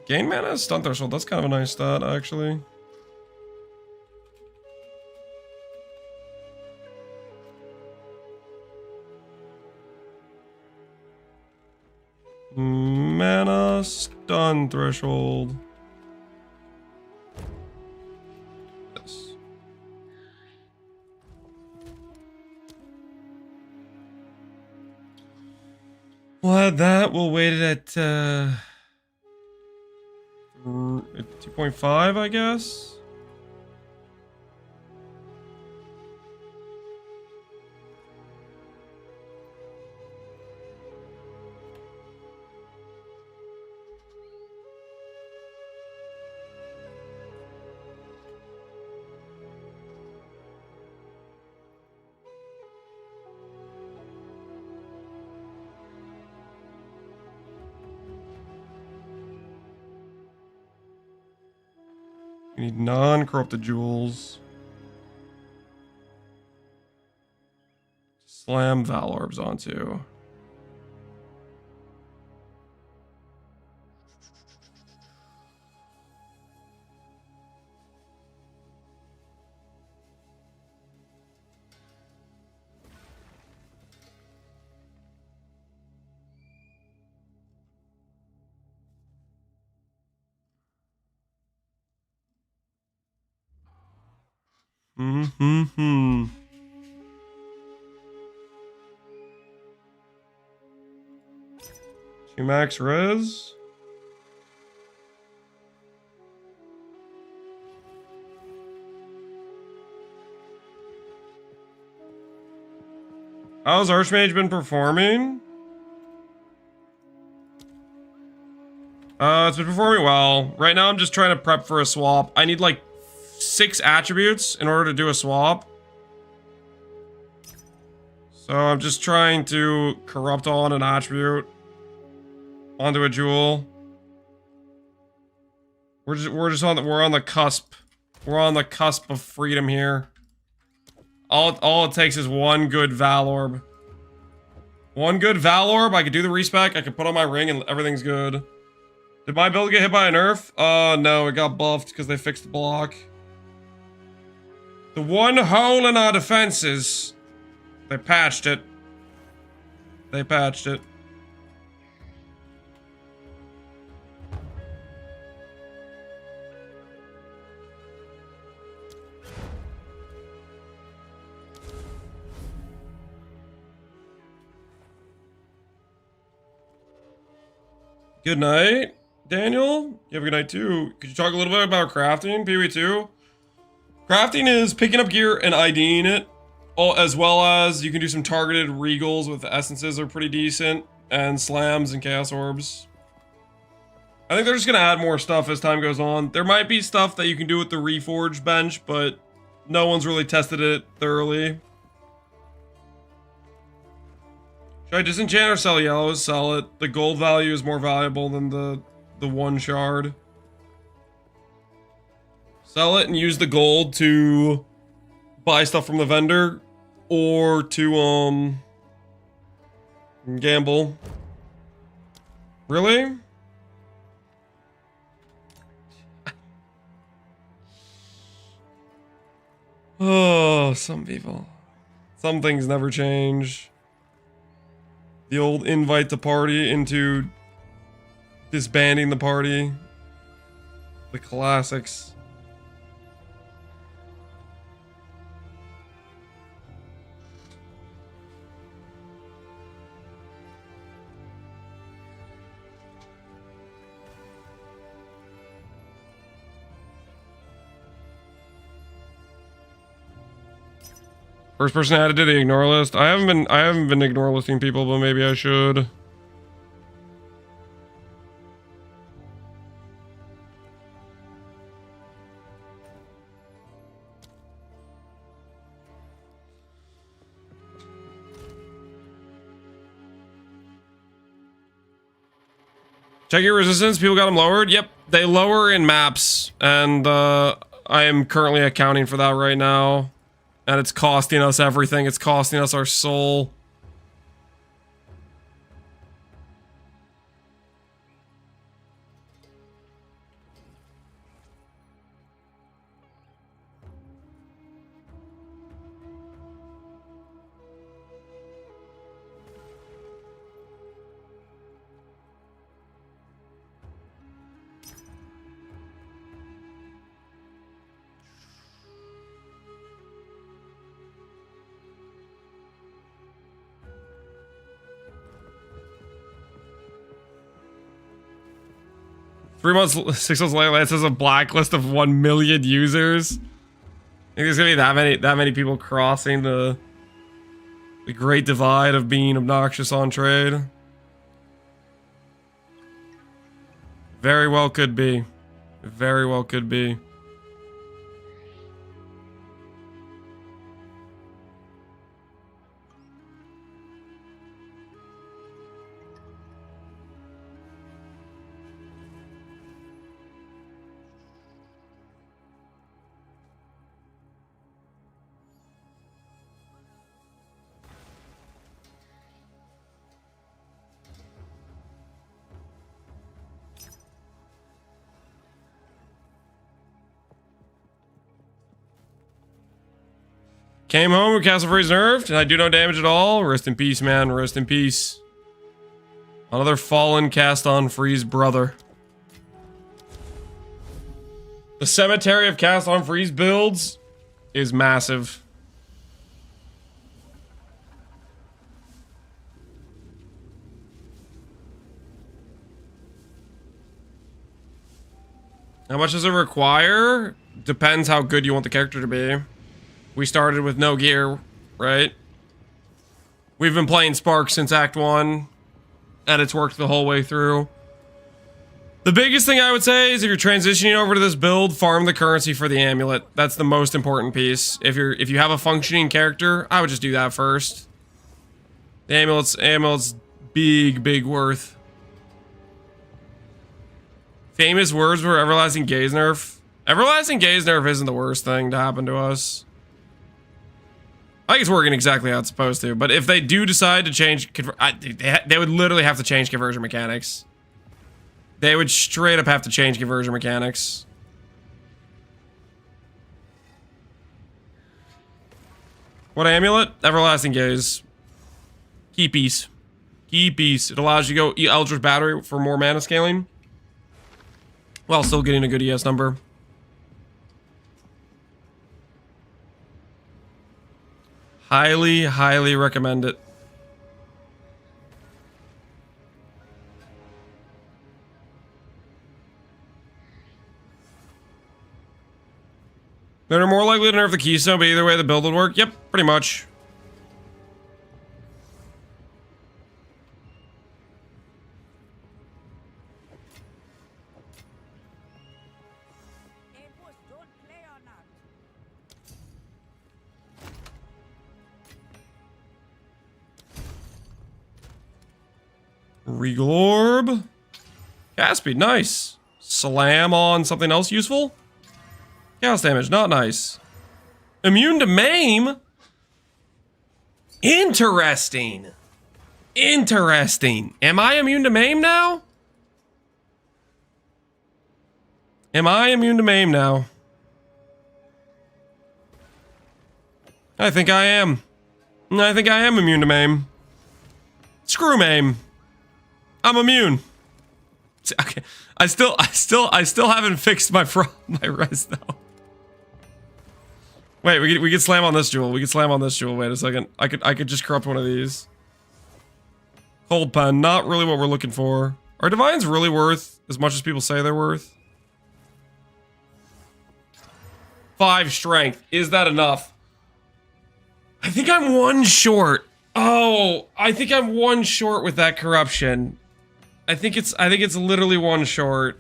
Speaker 1: Gain mana, stun threshold. That's kind of a nice stat, actually. Mana, stun threshold. Yes. Well, that we'll wait it at 2.5, I guess. We need non-corrupted jewels. Slam Val Orbs onto. Mm-hmm. Two max res. How's Archmage been performing? It's been performing well. Right now I'm just trying to prep for a swap. I need like 6 attributes in order to do a swap. So I'm just trying to corrupt on an attribute onto a jewel. We're on the cusp. We're on the cusp of freedom here. All it takes is one good Val Orb. One good Val Orb, I could do the respec, I could put on my ring and everything's good. Did my build get hit by a nerf? No, it got buffed because they fixed the block. The one hole in our defenses. They patched it. They patched it. Good night, Daniel. You have a good night too. Could you talk a little bit about crafting, PoE2? Crafting is picking up gear and IDing it, as well as you can do some targeted regals with the essences are pretty decent, and slams and chaos orbs. I think they're just gonna add more stuff as time goes on. There might be stuff that you can do with the Reforged bench, but no one's really tested it thoroughly. Should I disenchant or sell yellows? Sell it. The gold value is more valuable than the one shard. Sell it and use the gold to buy stuff from the vendor or to gamble. Really? Oh, some people. Some things never change. The old invite the party into disbanding the party. The classics. First person added to the ignore list. I haven't been ignore listing people, but maybe I should. Check your resistance. People got them lowered. Yep, they lower in maps, and I am currently accounting for that right now. And it's costing us everything. It's costing us our soul. Six months later, it says a blacklist of 1 million users. I think there's gonna be that many people crossing the great divide of being obnoxious on trade. Very well could be. Very well could be. Came home with Castle Freeze nerfed, and I do no damage at all. Rest in peace, man. Rest in peace. Another fallen cast on freeze brother. The cemetery of cast on freeze builds is massive. How much does it require? Depends how good you want the character to be. We started with no gear, right? We've been playing Spark since Act 1, and it's worked the whole way through. The biggest thing I would say is if you're transitioning over to this build, farm the currency for the amulet. That's the most important piece. If you have a functioning character, I would just do that first. The amulet's big worth. Famous words were Everlasting Gaze nerf. Everlasting Gaze nerf isn't the worst thing to happen to us. I think it's working exactly how it's supposed to, but if they do decide to change, they would literally have to change conversion mechanics. They would straight up have to change conversion mechanics. What amulet? Everlasting Gaze. Key piece. Key piece. It allows you to go Eldritch Battery for more mana scaling, while still getting a good ES number. Highly recommend it. They're more likely to nerf the keystone, but either way the build would work. Yep, pretty much. Regal Orb. Cast speed, nice. Slam on something else useful. Chaos damage, not nice. Immune to maim. Interesting. Interesting. Am I immune to maim now? Am I immune to maim now? I think I am. I think I am immune to maim. Screw maim. I'm immune. Okay, I still haven't fixed my res though. Wait, we could slam on this jewel. We could slam on this jewel. Wait a second. I could just corrupt one of these. Cold pen, not really what we're looking for. Are divines really worth as much as people say they're worth? 5 strength. Is that enough? I think I'm 1 short. Oh, I think I'm 1 short with that corruption. I think it's literally 1 short.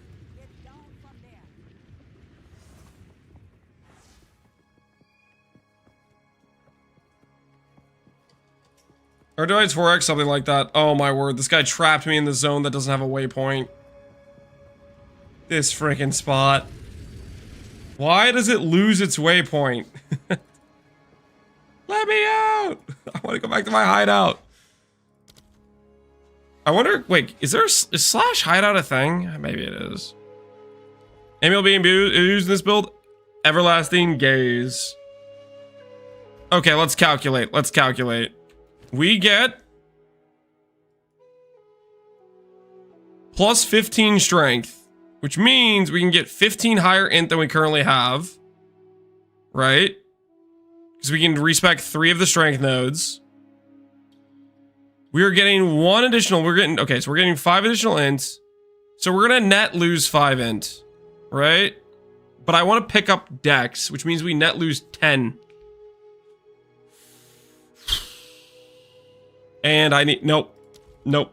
Speaker 1: Or do I 4x something like that? Oh my word, this guy trapped me in the zone that doesn't have a waypoint. This freaking spot. Why does it lose its waypoint? Let me out! I want to go back to my hideout. I wonder, wait, is slash hideout a thing? Maybe it is. Amulet being used in this build? Everlasting Gaze. Okay, let's calculate. Let's calculate. We get plus 15 strength, which means we can get 15 higher int than we currently have. Right? Because we can respec 3 of the strength nodes. We are getting 1 additional, okay, so we're getting 5 additional ints. So we're gonna net lose 5 int, right? But I want to pick up dex, which means we net lose 10. And I need, nope,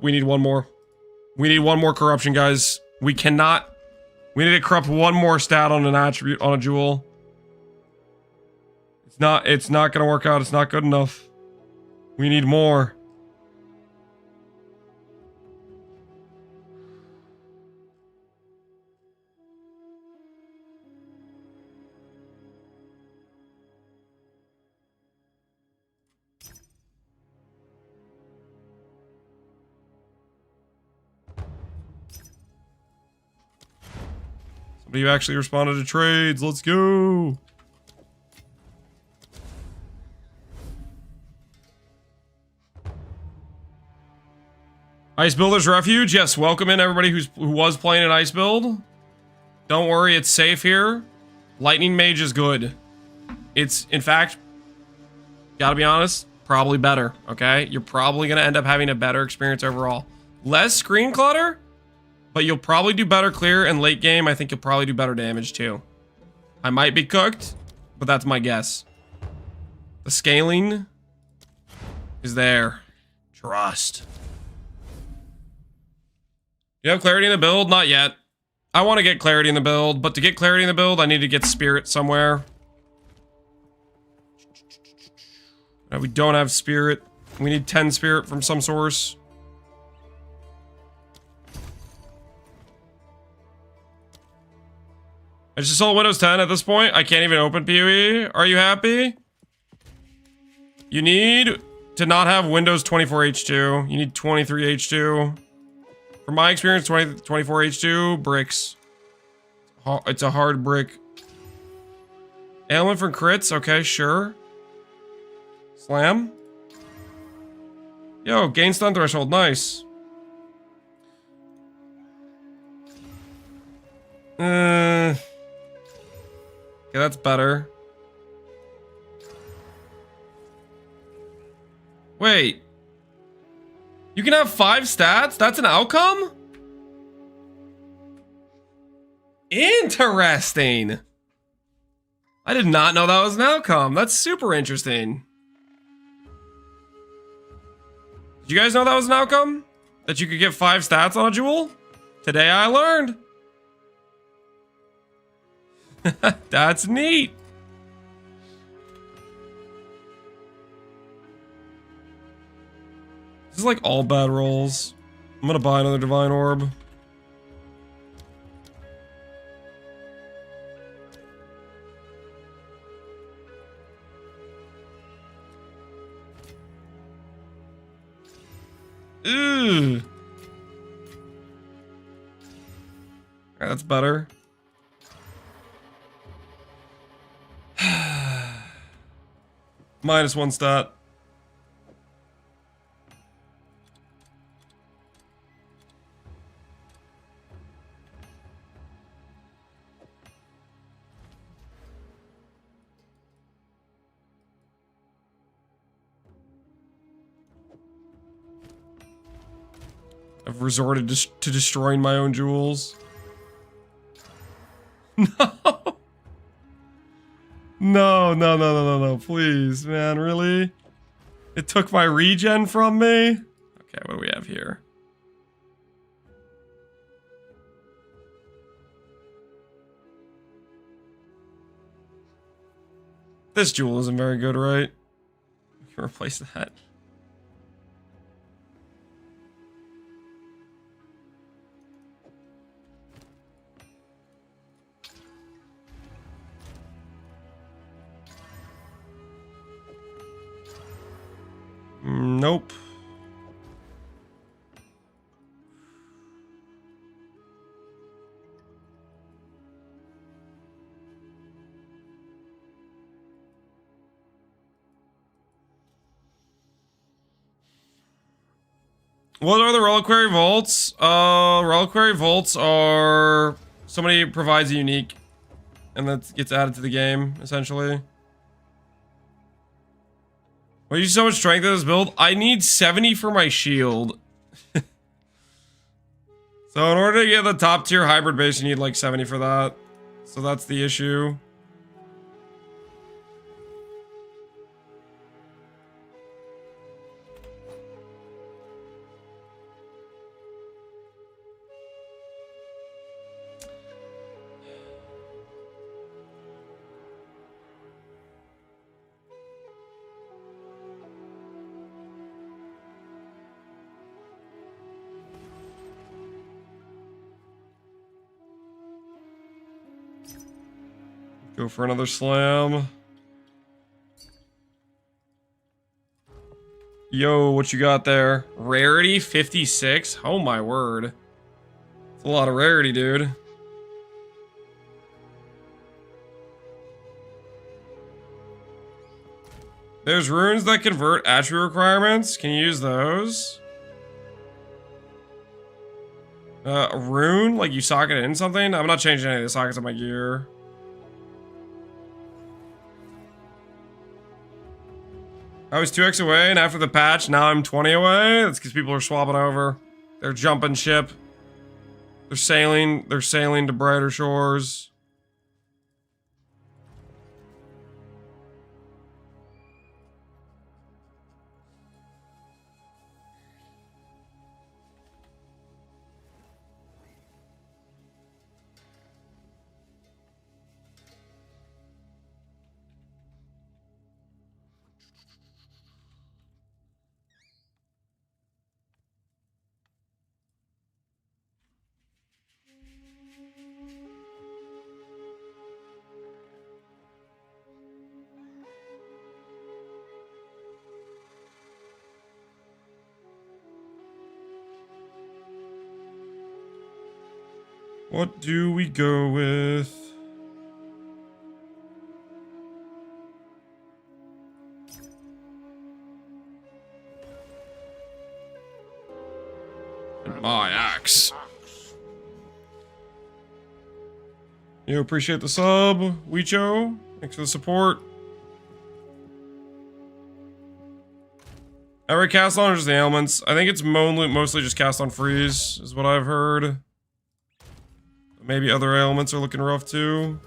Speaker 1: we need 1 more. We need 1 more corruption, guys. We need to corrupt 1 more stat on an attribute, on a jewel. It's not gonna work out, it's not good enough. We need more. Somebody actually responded to trades. Let's go. Ice Builder's Refuge. Yes, welcome in everybody who was playing an Ice Build. Don't worry, it's safe here. Lightning Mage is good. It's, in fact, gotta be honest, probably better, okay? You're probably gonna end up having a better experience overall. Less screen clutter, but you'll probably do better clear, and late game, I think you'll probably do better damage too. I might be cooked, but that's my guess. The scaling is there. Trust. You have clarity in the build? Not yet. I want to get clarity in the build, but to get clarity in the build, I need to get spirit somewhere. No, we don't have spirit. We need 10 spirit from some source. I just sold Windows 10 at this point. I can't even open PoE. Are you happy? You need to not have Windows 24H2. You need 23H2. From my experience, 24H2 bricks. It's a hard brick. Ailment for crits. Okay, sure. Slam. Yo, gain stun threshold. Nice. Okay, that's better. Wait. You can have 5 stats? That's an outcome? Interesting. I did not know that was an outcome. That's super interesting. Did you guys know that was an outcome? That you could get 5 stats on a jewel? Today I learned. That's neat. This is like all bad rolls. I'm gonna buy another Divine Orb. Ooh. That's better. -1 stat. I've resorted to destroying my own jewels. No. No, please, man, really? It took my regen from me? Okay, what do we have here? This jewel isn't very good, right? We can replace that. Nope. What are the Reliquary Vaults? Reliquary Vaults are... somebody provides a unique, and that gets added to the game, essentially. Why you so much strength in this build? I need 70 for my shield. So in order to get the top tier hybrid base, you need like 70 for that. So that's the issue. Go for another slam. Yo, what you got there? Rarity 56? Oh my word. It's a lot of rarity, dude. There's runes that convert attribute requirements. Can you use those? A rune? Like you socket it in something? I'm not changing any of the sockets of my gear. I was 2x away, and after the patch, now I'm 20 away? That's because people are swapping over. They're jumping ship. They're sailing to brighter shores. What do we go with? My axe. You appreciate the sub, Weecho. Thanks for the support. Every cast on or just the ailments? I think it's mostly just cast on freeze, is what I've heard. Maybe other ailments are looking rough too.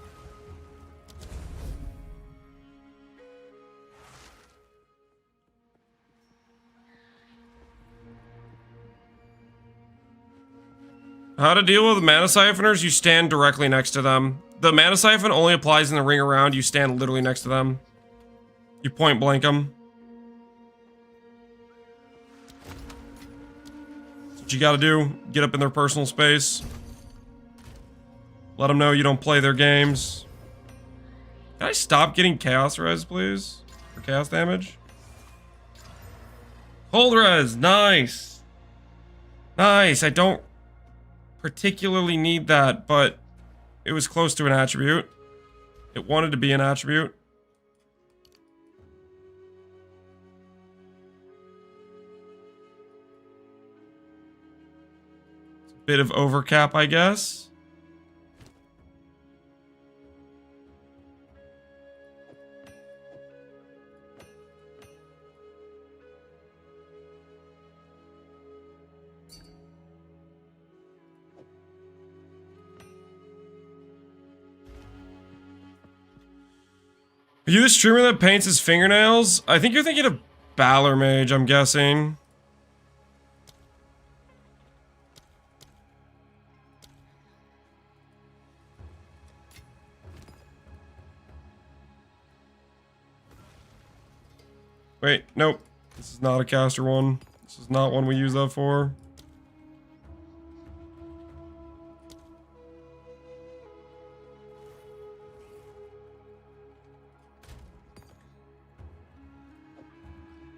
Speaker 1: How to deal with mana siphoners? You stand directly next to them. The mana siphon only applies in the ring around. You stand literally next to them. You point blank them. That's what you gotta do. Get up in their personal space. Let them know you don't play their games. Can I stop getting chaos res, please? For chaos damage? Hold res, nice. Nice, I don't particularly need that, but it was close to an attribute. It wanted to be an attribute. It's a bit of overcap, I guess. Are you the streamer that paints his fingernails? I think you're thinking of Archmage, I'm guessing. Wait, nope. This is not a caster one. This is not one we use that for.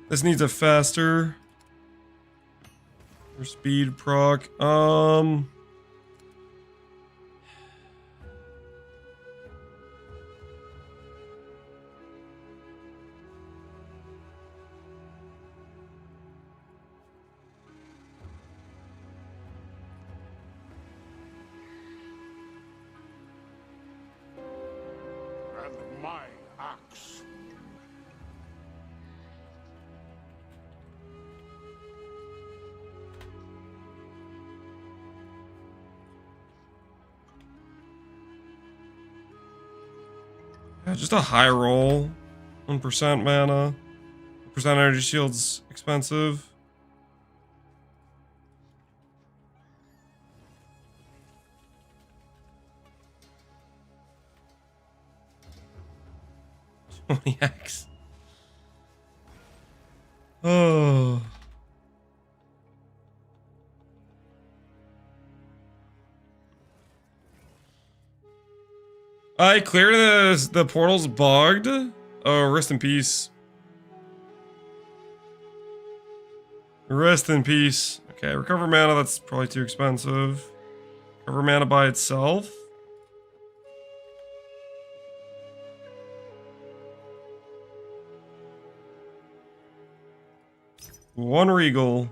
Speaker 1: This needs a faster or speed proc.
Speaker 3: And my axe.
Speaker 1: Yeah, just a high roll. 1% mana. Percent energy shield's expensive. X. Oh. I cleared the portal's bugged. Oh, rest in peace. Rest in peace. Okay, recover mana, that's probably too expensive. Recover mana by itself. One regal.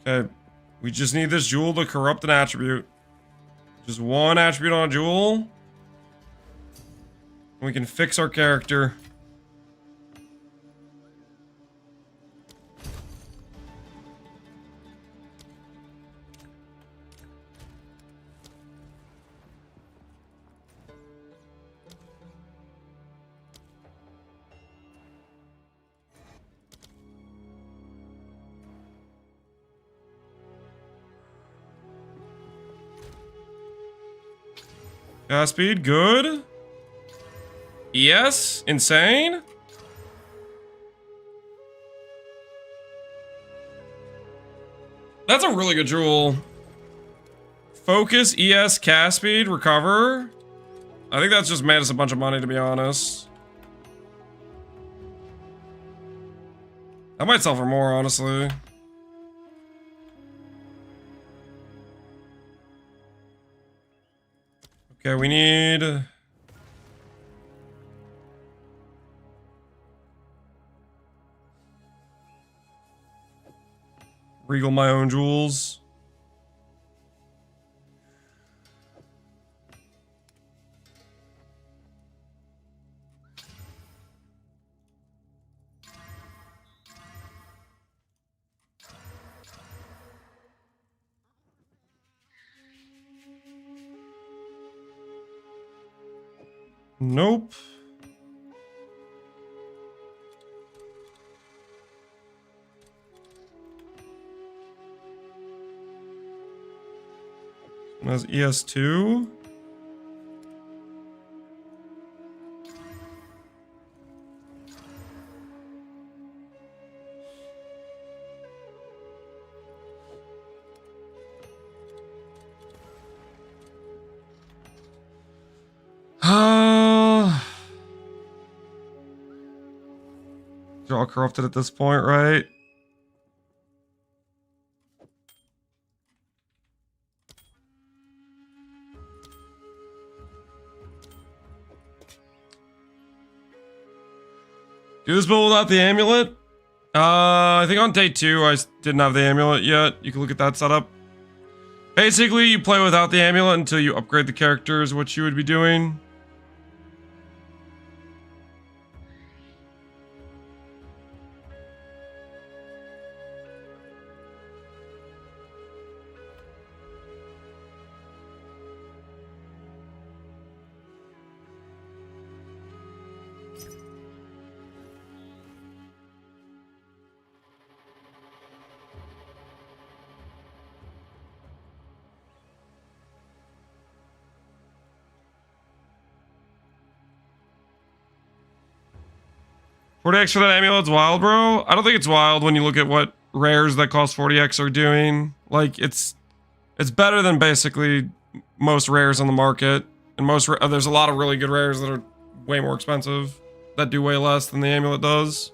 Speaker 1: Okay. We just need this jewel to corrupt an attribute. Just one attribute on a jewel. And we can fix our character. Gas speed, good. Yes, insane. That's a really good jewel. Focus, ES, cast speed, recover. I think that's just made us a bunch of money, to be honest. I might sell for more, honestly. Okay, we need... Regal my own jewels. Nope. That's ES2. They're all corrupted at this point, right? Do this build without the amulet? I think on day 2 I didn't have the amulet yet. You can look at that setup. Basically, you play without the amulet until you upgrade the characters, what you would be doing. $40x for that amulet's wild, bro. I don't think it's wild when you look at what rares that cost 40x are doing. Like, it's better than basically most rares on the market. And there's a lot of really good rares that are way more expensive, that do way less than the amulet does.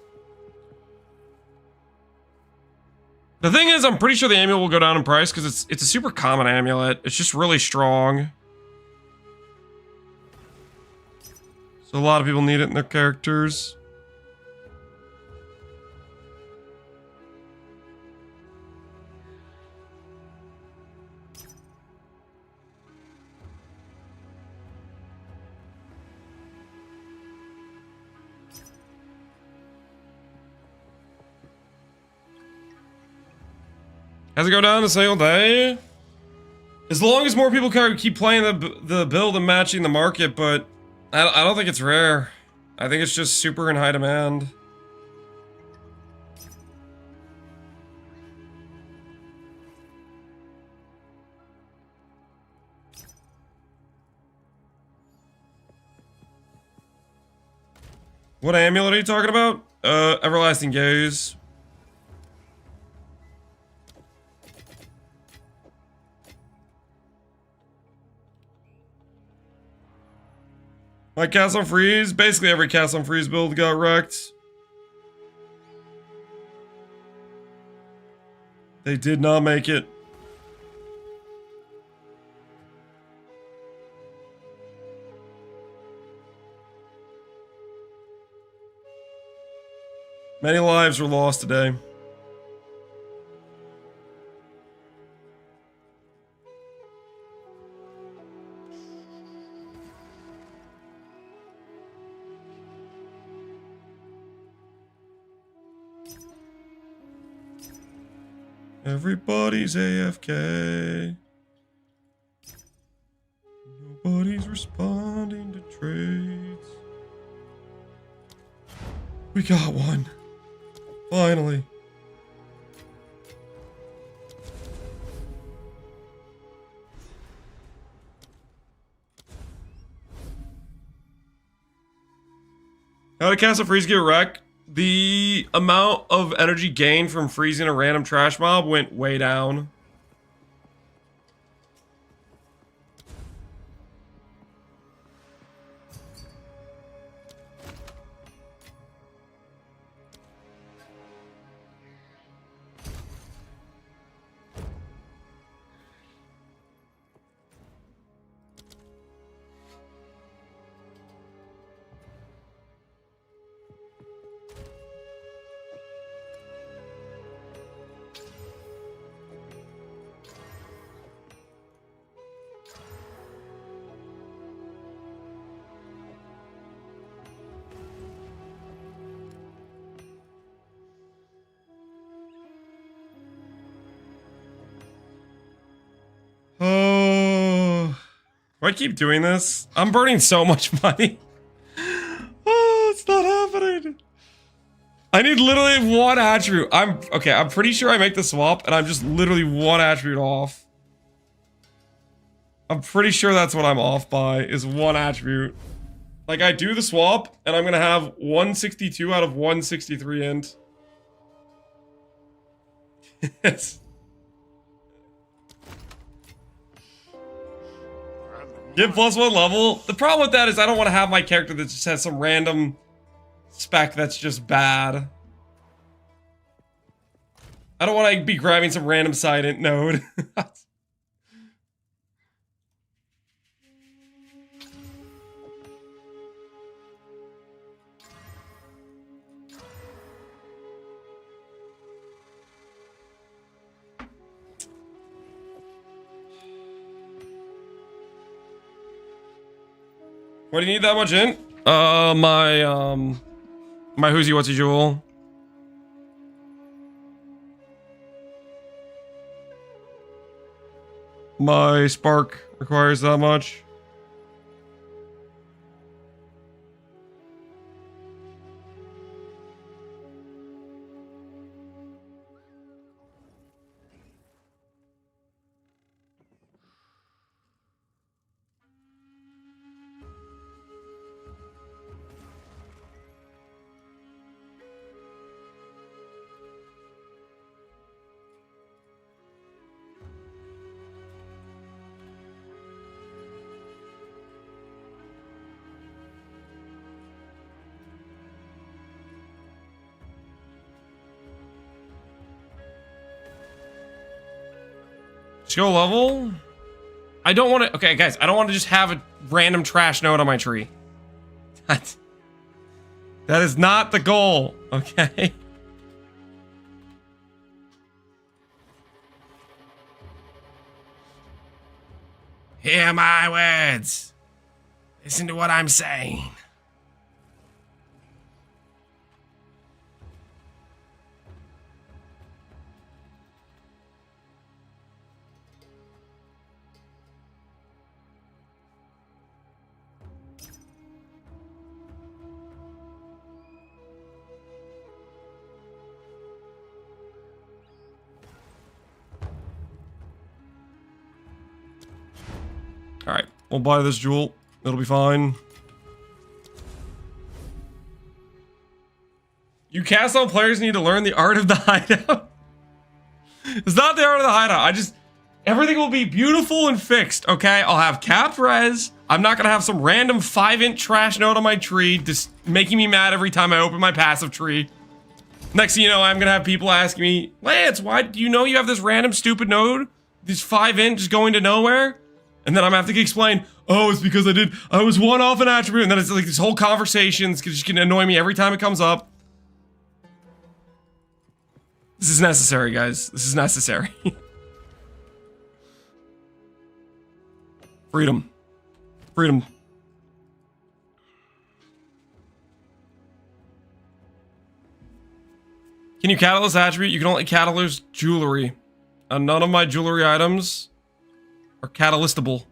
Speaker 1: The thing is, I'm pretty sure the amulet will go down in price because it's a super common amulet. It's just really strong. So a lot of people need it in their characters. Has it go down a single day? As long as more people keep playing the build and matching the market, but I don't think it's rare. I think it's just super in high demand. What amulet are you talking about? Everlasting Gaze. My cast on freeze, basically every cast on freeze build got wrecked. They did not make it. Many lives were lost today. Everybody's AFK. Nobody's responding to trades. We got one. Finally. How to cast a freeze get wreck? The amount of energy gained from freezing a random trash mob went way down. Oh, why I keep doing this? I'm burning so much money. Oh, it's not happening. I need literally one attribute. I'm pretty sure I make the swap and I'm just literally one attribute off. I'm pretty sure that's what I'm off by, is one attribute. Like, I do the swap and I'm gonna have 162 out of 163 int. Yes. Get +1 level. The problem with that is I don't want to have my character that just has some random spec that's just bad. I don't want to be grabbing some random side int node. What do you need that much in? My who's what's he jewel. My spark requires that much. Skill level? I don't want to... Okay, guys, I don't want to just have a random trash node on my tree. That is not the goal, okay? Hear my words. Listen to what I'm saying. Alright, we'll buy this jewel. It'll be fine. You cast on players need to learn the art of the hideout. It's not the art of the hideout. Everything will be beautiful and fixed, okay? I'll have capped res. I'm not gonna have some random 5-int trash node on my tree just making me mad every time I open my passive tree. Next thing you know, I'm gonna have people asking me, Lance, why do you know you have this random stupid node? This 5-int just going to nowhere? And then I'm gonna have to explain, oh, it's because I was one off an attribute, and then it's like this whole conversation's just gonna annoy me every time it comes up. This is necessary, guys. This is necessary. Freedom. Freedom. Can you catalyst attribute? You can only catalyst jewelry. And none of my jewelry items are catalystable.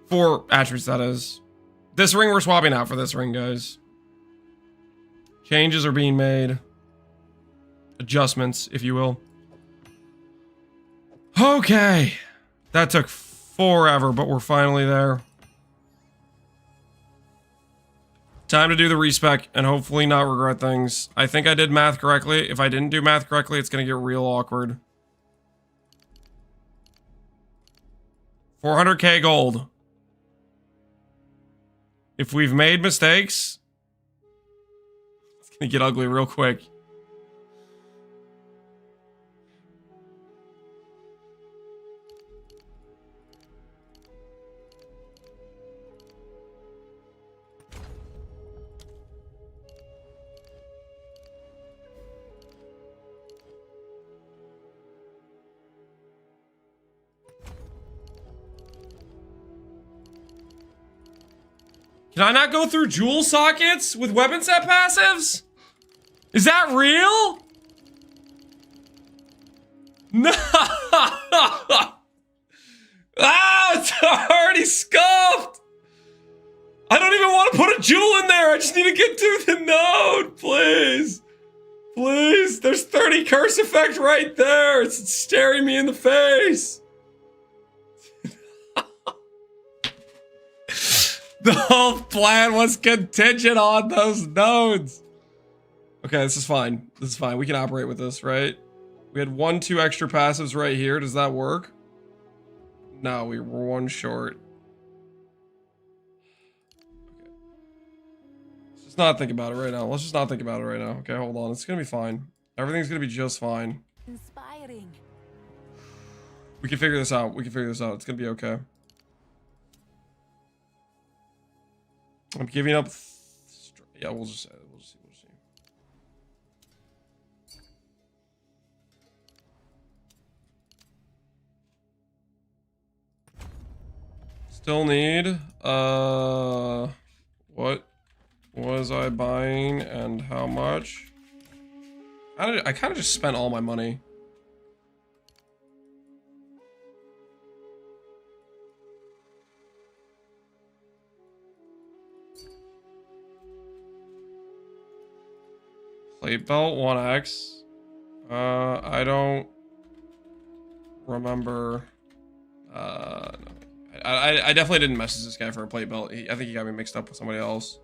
Speaker 1: For attributes, that is. This ring we're swapping out for this ring, guys. Changes are being made. Adjustments, if you will. Okay. That took forever, but we're finally there. Time to do the respec and hopefully not regret things. I think I did math correctly. If I didn't do math correctly, it's going to get real awkward. 400k gold. If we've made mistakes, it's going to get ugly real quick. Can I not go through jewel sockets with weapon set passives? Is that real? No! Ah, it's already scuffed! I don't even want to put a jewel in there. I just need to get to the node, please. Please, there's 30 curse effect right there. It's staring me in the face. The whole plan was contingent on those nodes. Okay, this is fine. This is fine. We can operate with this, right? We had 2 extra passives right here. Does that work? No, we were 1 short. Okay. Let's just not think about it right now. Let's just not think about it right now. Okay, hold on. It's gonna be fine. Everything's gonna be just fine.
Speaker 2: Inspiring.
Speaker 1: We can figure this out. We can figure this out. It's gonna be okay. I'm giving up. Yeah, we'll just see. We'll see. Still need. What was I buying and how much? I kind of just spent all my money. Plate belt 1x. I don't remember. No. I definitely didn't message this guy for a plate belt. I think he got me mixed up with somebody else.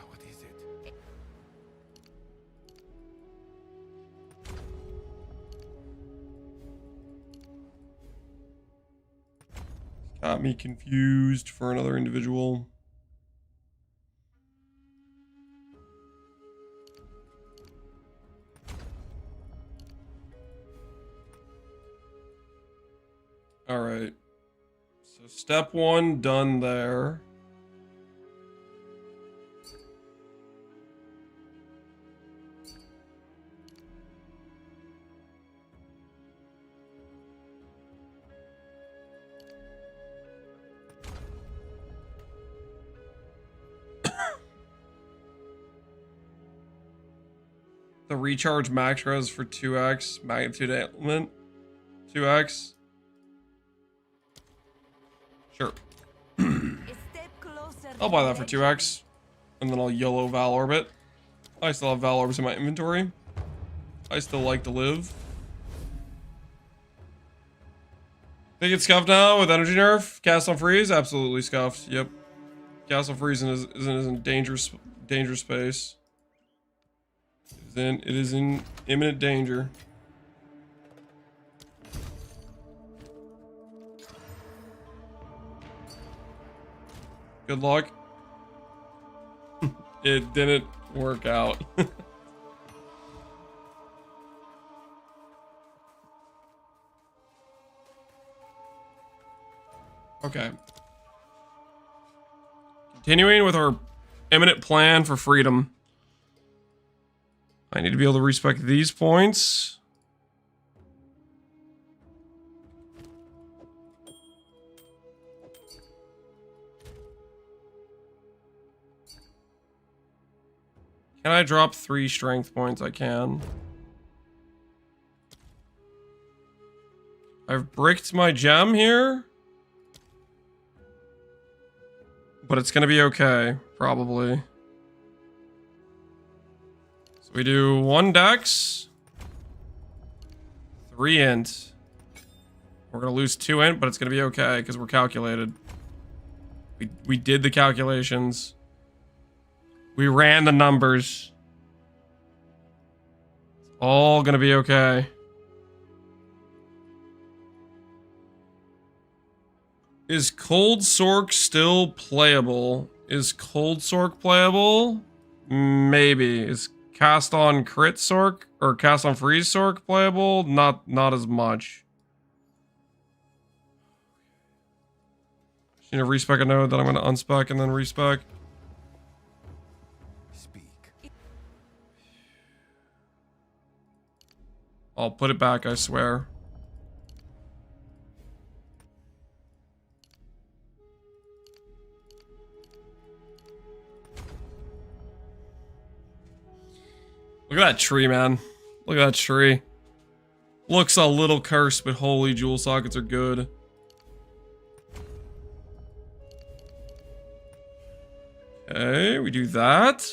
Speaker 3: What is it?
Speaker 1: Got me confused for another individual. All right. So step 1 done there. The recharge max res for 2x magnitude element 2x. Sure. I'll buy that for 2x. And then I'll YOLO Val Orbit. I still have Val Orbs in my inventory. I still like to live. Think it's scuffed now with energy nerf? Castle Freeze? Absolutely scuffed. Yep. Castle Freeze is in dangerous space. It is in imminent danger. Good luck. It didn't work out. Okay. Continuing with our imminent plan for freedom. I need to be able to respec these points. Can I drop 3 strength points? I can. I've bricked my gem here. But it's gonna be okay, probably. So we do 1 dex. 3 int. We're gonna lose 2 int, but it's gonna be okay, because we're calculated. We did the calculations. We ran the numbers. It's all gonna be okay. Is Cold Sork still playable? Is Cold Sork playable? Maybe. Is Cast on Crit Sork or Cast on Freeze Sork playable? Not as much. Just need to respec a node that I'm gonna unspec and then respec. I'll put it back, I swear. Look at that tree, man. Look at that tree. Looks a little cursed, but holy jewel sockets are good. Okay, we do that.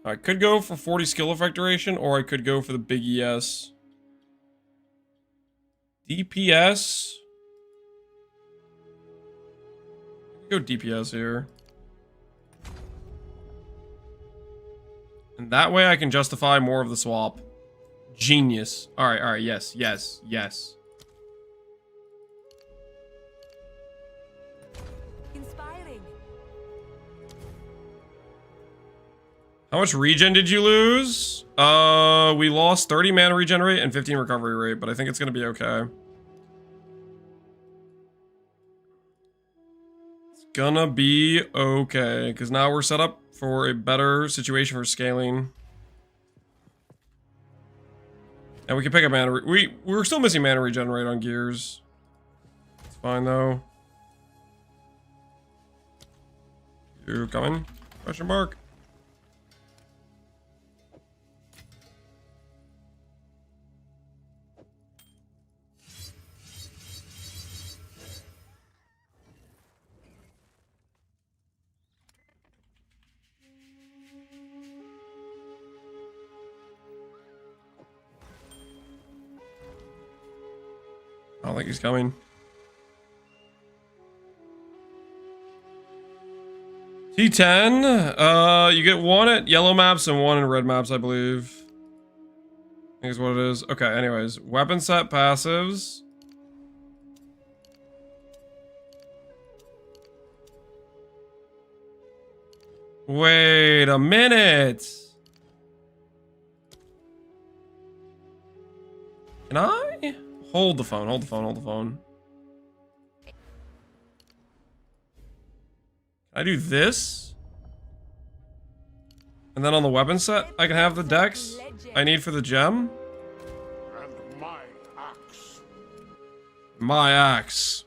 Speaker 1: I could go for 40 skill effect duration, or I could go for the big ES. DPS. Go DPS here. And that way I can justify more of the swap. Genius. Alright, yes.
Speaker 2: Inspiring.
Speaker 1: How much regen did you lose? We lost 30 mana regenerate and 15 recovery rate, but I think it's gonna be okay. It's gonna be okay, because now we're set up for a better situation for scaling. And we can pick up mana. We're still missing mana regenerate on gears. It's fine though. You coming? Question mark. I don't think he's coming. T10. You get 1 at yellow maps and 1 in red maps, I believe. I think is what it is. Okay, anyways. Weapon set passives. Wait a minute. Can I? Hold the phone. Can I do this? And then on the weapon set, I can have the dex I need for the gem?
Speaker 3: And my axe.
Speaker 1: My axe.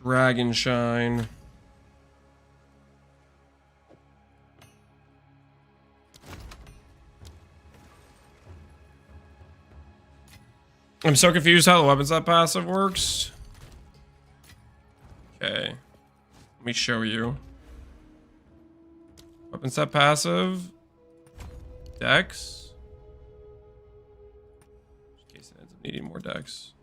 Speaker 1: Dragon Shine. I'm so confused how the weapon set passive works. Okay. Let me show you. Weapon set passive. Dex. In case it ends up needing more dex.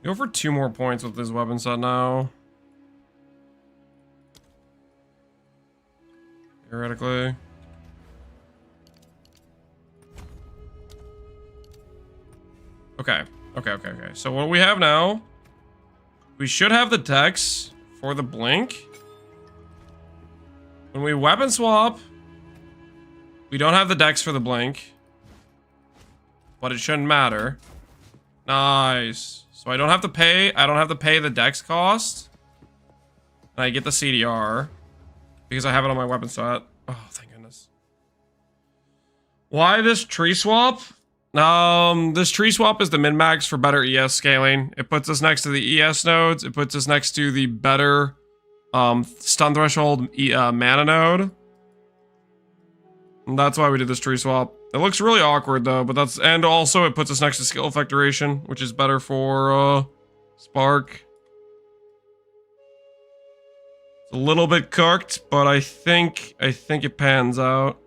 Speaker 1: Go for 2 more points with this weapon set now. Theoretically. Okay. Okay. So what we have now, we should have the dex for the blink. When we weapon swap, we don't have the dex for the blink. But it shouldn't matter. Nice. So I don't have to pay the dex cost. And I get the CDR. Because I have it on my weapon set. Oh, thank goodness. Why this tree swap? This tree swap is the min-max for better ES scaling. It puts us next to the ES nodes. It puts us next to the better stun threshold mana node. And that's why we did this tree swap. It looks really awkward though, but that's, and also it puts us next to skill effect duration, which is better for Spark. It's a little bit cooked, but I think it pans out.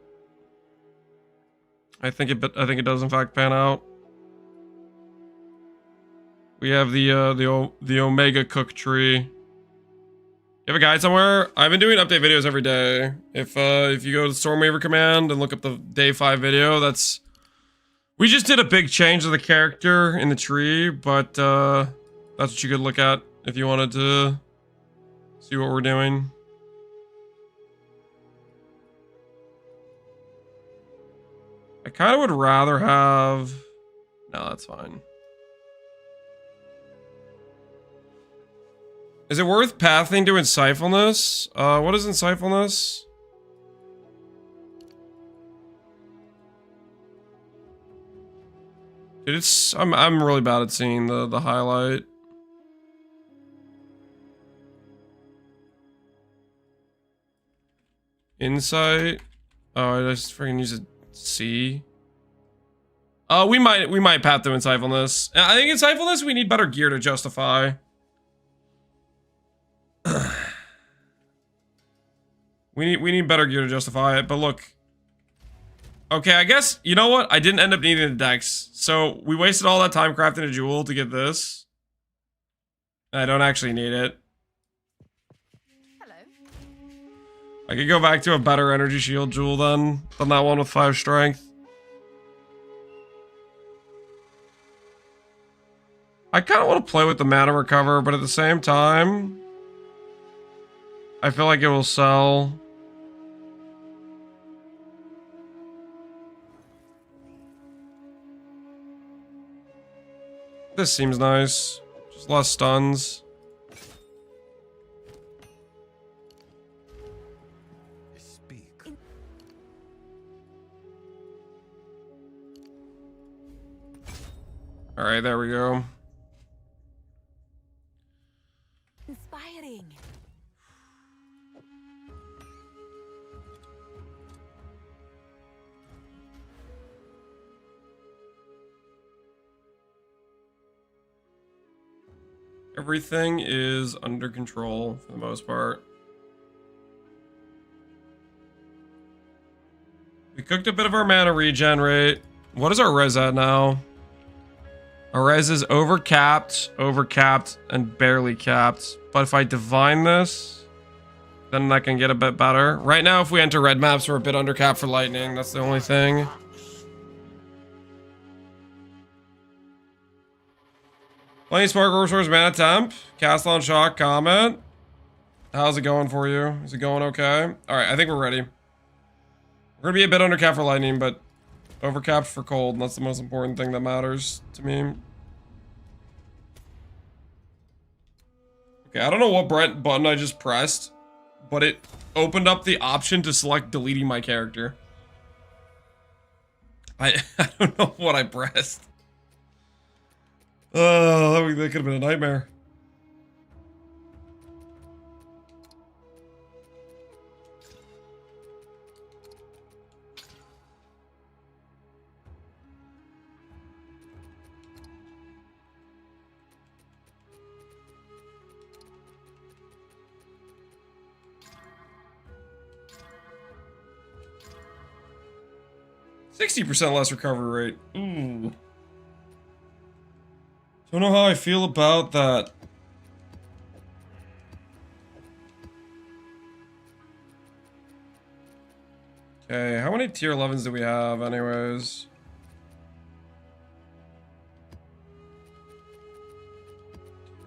Speaker 1: I think it does in fact pan out. We have the Omega Cook tree. You have a guide somewhere? I've been doing update videos every day. If you go to the Stormweaver command and look up the day 5 video, that's... We just did a big change to the character in the tree, but that's what you could look at if you wanted to see what we're doing. I kind of would rather have... No, that's fine. Is it worth pathing to Insightfulness? What is Insightfulness? Dude, it's... I'm really bad at seeing the highlight. Insight? Oh, I just freaking use a C. We might path to Insightfulness. I think Insightfulness we need better gear to justify. we need better gear to justify it, but look. Okay, I guess, you know what? I didn't end up needing the dex. So, we wasted all that time crafting a jewel to get this. I don't actually need it.
Speaker 2: Hello.
Speaker 1: I could go back to a better energy shield jewel then, than that one with 5 strength. I kind of want to play with the mana recover, but at the same time, I feel like it will sell. This seems nice. Just less stuns.
Speaker 3: Speak.
Speaker 1: All right, there we go.
Speaker 2: Inspiring.
Speaker 1: Everything is under control for the most part. We cooked a bit of our mana regen rate. What is our res at now? Our res is overcapped, and barely capped. But if I divine this, then that can get a bit better. Right now, if we enter red maps, we're a bit undercapped for lightning. That's the only thing. Playing Spark Resource Mana Temp. Cast on Shock Comment. How's it going for you? Is it going okay? Alright, I think we're ready. We're gonna be a bit undercapped for lightning, but overcapped for cold. And that's the most important thing that matters to me. Okay, I don't know what button I just pressed, but it opened up the option to select deleting my character. I don't know what I pressed. Oh, that could have been a nightmare. %60 less recovery rate. Ooh. Don't know how I feel about that. Okay, how many tier 11s do we have anyways?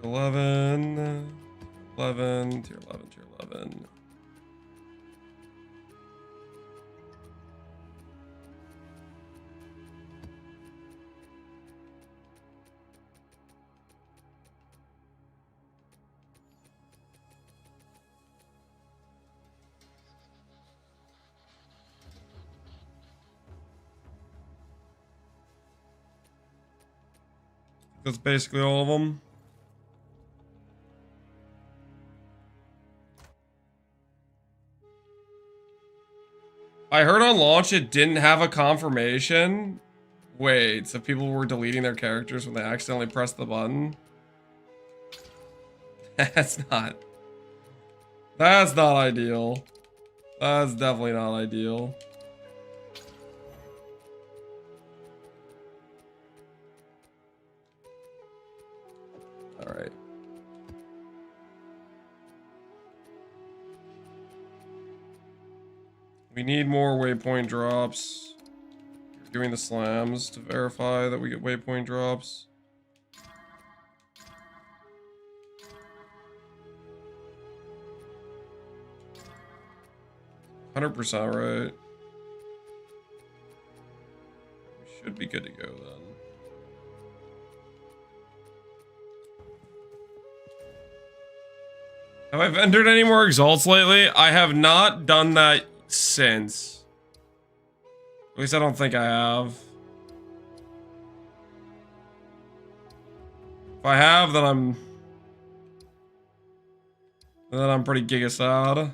Speaker 1: Tier 11, 11, tier 11, tier 11. That's basically all of them. I heard on launch it didn't have a confirmation. Wait, so people were deleting their characters when they accidentally pressed the button? That's not ideal. That's definitely not ideal. All right. We need more waypoint drops. We're doing the slams to verify that we get waypoint drops. %, right? We should be good to go then. Have I vendored any more exalts lately? I have not done that since. At least I don't think I have. If I have, then I'm pretty giga sad.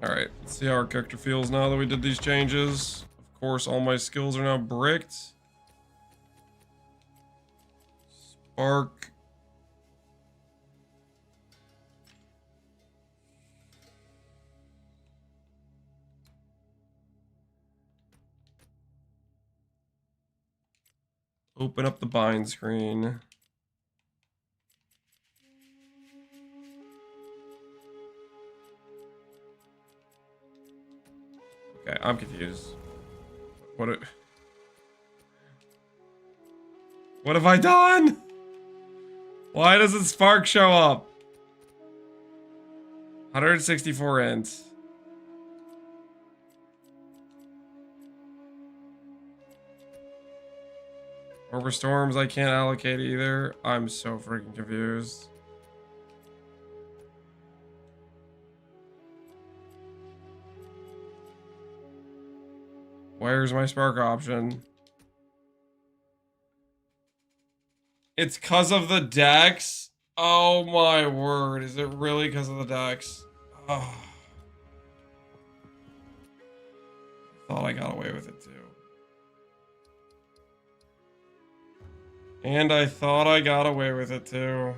Speaker 1: Alright, let's see how our character feels now that we did these changes. Of course, all my skills are now bricked. Spark. Open up the bind screen. Okay, I'm confused. What have I done? Why doesn't Spark show up? 164 int. Orber Storms I can't allocate either. I'm so freaking confused. Where's my Spark option? It's cause of the decks? Oh my word, is it really cause of the decks? Oh. Thought I got away with it too. And I thought I got away with it too.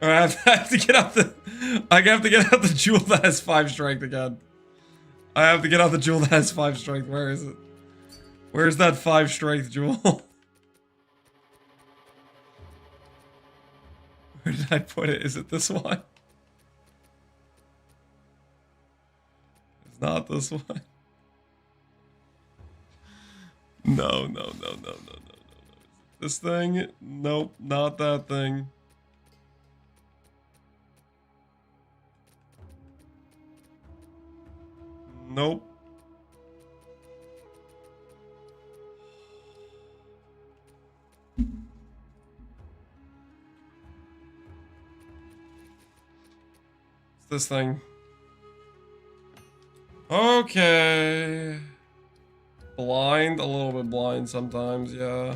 Speaker 1: Alright, I have to get out the... I have to get out the jewel that has 5 strength again. I have to get out the jewel that has 5 strength. Where is it? Where's that 5 strength jewel? Where did I put it? Is it this one? It's not this one. No. This thing? Nope, not that thing. Nope. It's this thing. Okay. Blind, a little bit blind sometimes, yeah.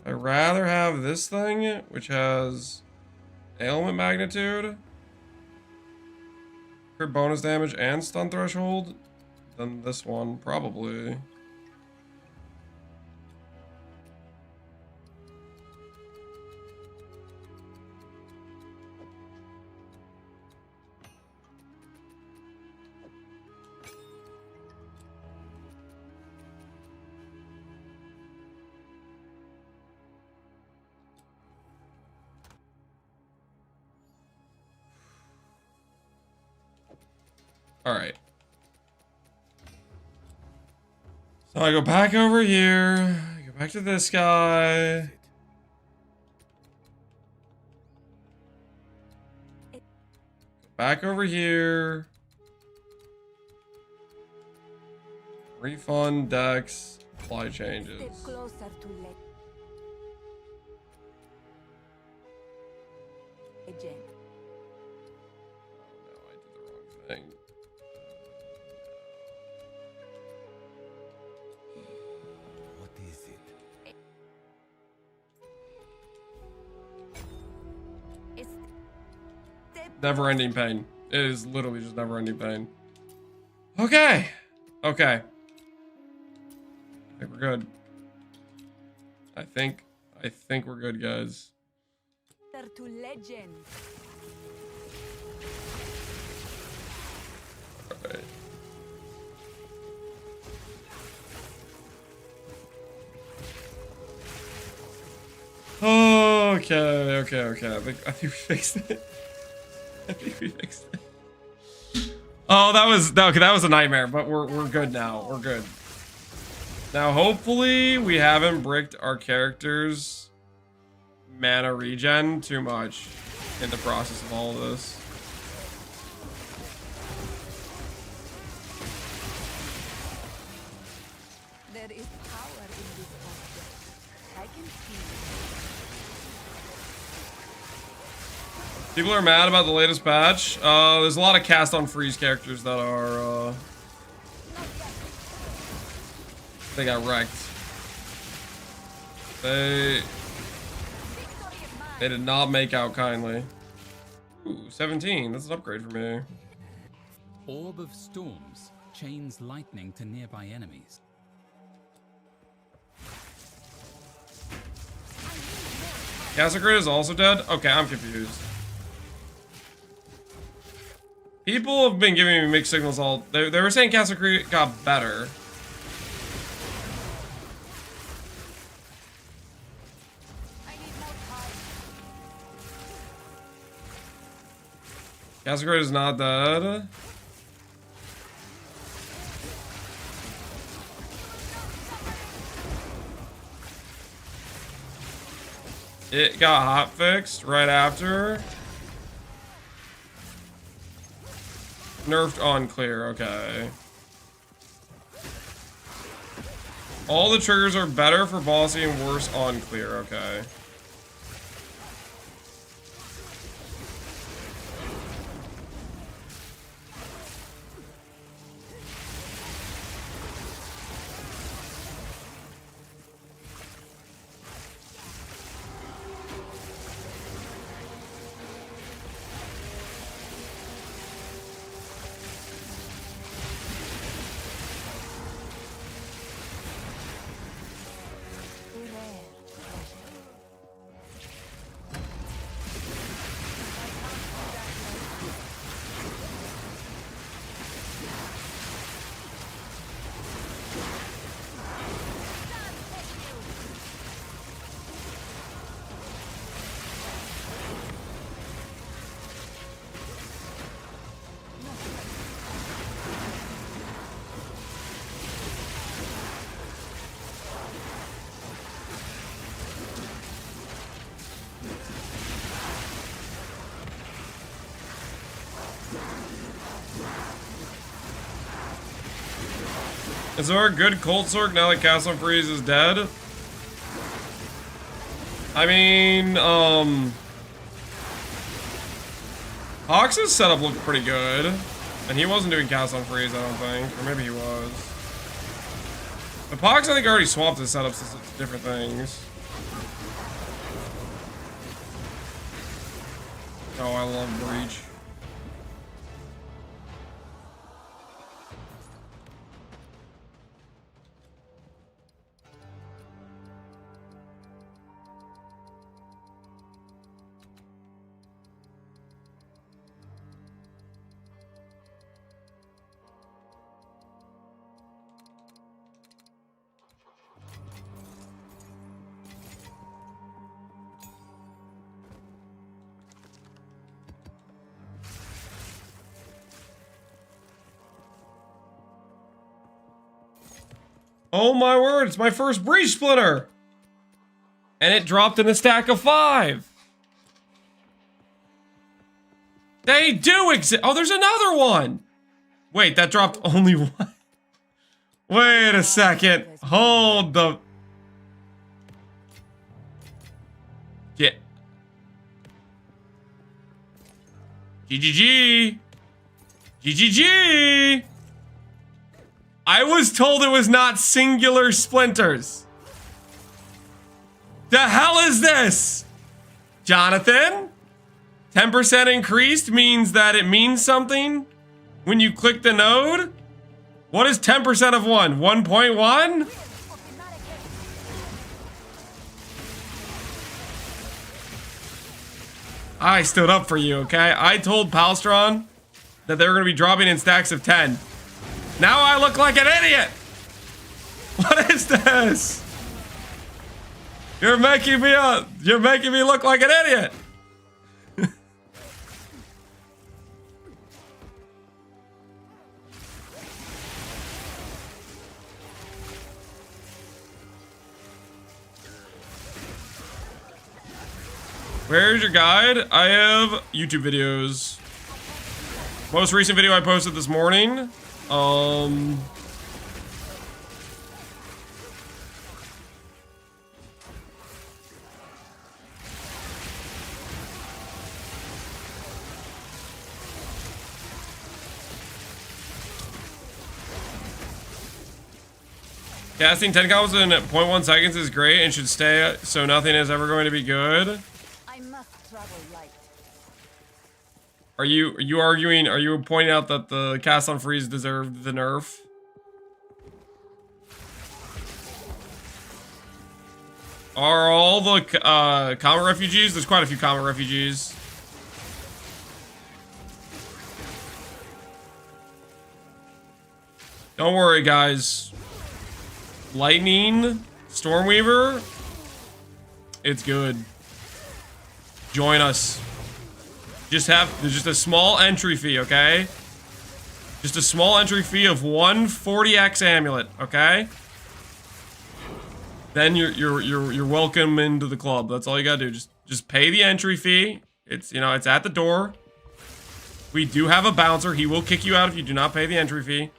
Speaker 1: I'd rather have this thing, which has ailment magnitude. For bonus damage and stun threshold? Then this one, probably. Alright. So I go back over here. Go back to this guy. Go back over here. Refund decks. Apply changes.
Speaker 2: Step closer to legend.
Speaker 1: Oh no, I did the wrong thing.
Speaker 3: What is it?
Speaker 2: It's step
Speaker 1: Never-ending pain. It is literally just never-ending pain. Okay. Okay. I think we're good. I think we're good, guys.
Speaker 2: closer to legend.
Speaker 1: Alright. Okay. I think we fixed it. I think we fixed it. Oh, that was a nightmare, but we're good now. We're good. Now, hopefully, we haven't bricked our characters' mana regen too much in the process of all of this.
Speaker 2: There is power in this object. I can see it.
Speaker 1: People are mad about the latest patch. There's a lot of cast on freeze characters that are, they got wrecked. They did not make out kindly. Ooh, 17. That's an upgrade for me.
Speaker 4: Orb of Storms chains lightning to nearby enemies.
Speaker 1: Cassacrid is also dead? Okay, I'm confused. People have been giving me mixed signals all... They were saying Cassacrid got better. Cassacrid is not dead. It got hotfixed right after. Nerfed on clear, okay. All the triggers are better for bossy and worse on clear, okay. Is there a good Cold Sork now that Castle Freeze is dead? I mean, Hox's setup looked pretty good. And he wasn't doing Castle Freeze, I don't think. Or maybe he was. But Pox, I think, already swapped his setups to different things. Oh, I love Breach. Oh my word, it's my first breach splitter. And it dropped in a stack of 5. They do exist. Oh, there's another one. Wait, that dropped only 1. Wait a second. Hold the... Yeah. GGG. GGG. I was told it was not singular splinters. The hell is this? Jonathan? 10% increased means that it means something when you click the node? What is 10% of 1? 1.1? I stood up for you, okay? I told Palstron that they were going to be dropping in stacks of 10. Now I look like an idiot! What is this? You're making me look like an idiot! Where's your guide? I have YouTube videos. Most recent video I posted this morning. Casting 10 combos in 0.1 seconds is great and should stay, so nothing is ever going to be good.
Speaker 2: I must travel light.
Speaker 1: Are you arguing, are you pointing out that the cast on freeze deserved the nerf? Are all the comet refugees? There's quite a few comet refugees. Don't worry, guys. Lightning, Stormweaver, it's good. Join us. There's just a small entry fee, okay? Just a small entry fee of 140x amulet, okay? Then you're welcome into the club. That's all you gotta do. Just pay the entry fee. It's, you know, it's at the door. We do have a bouncer. He will kick you out if you do not pay the entry fee.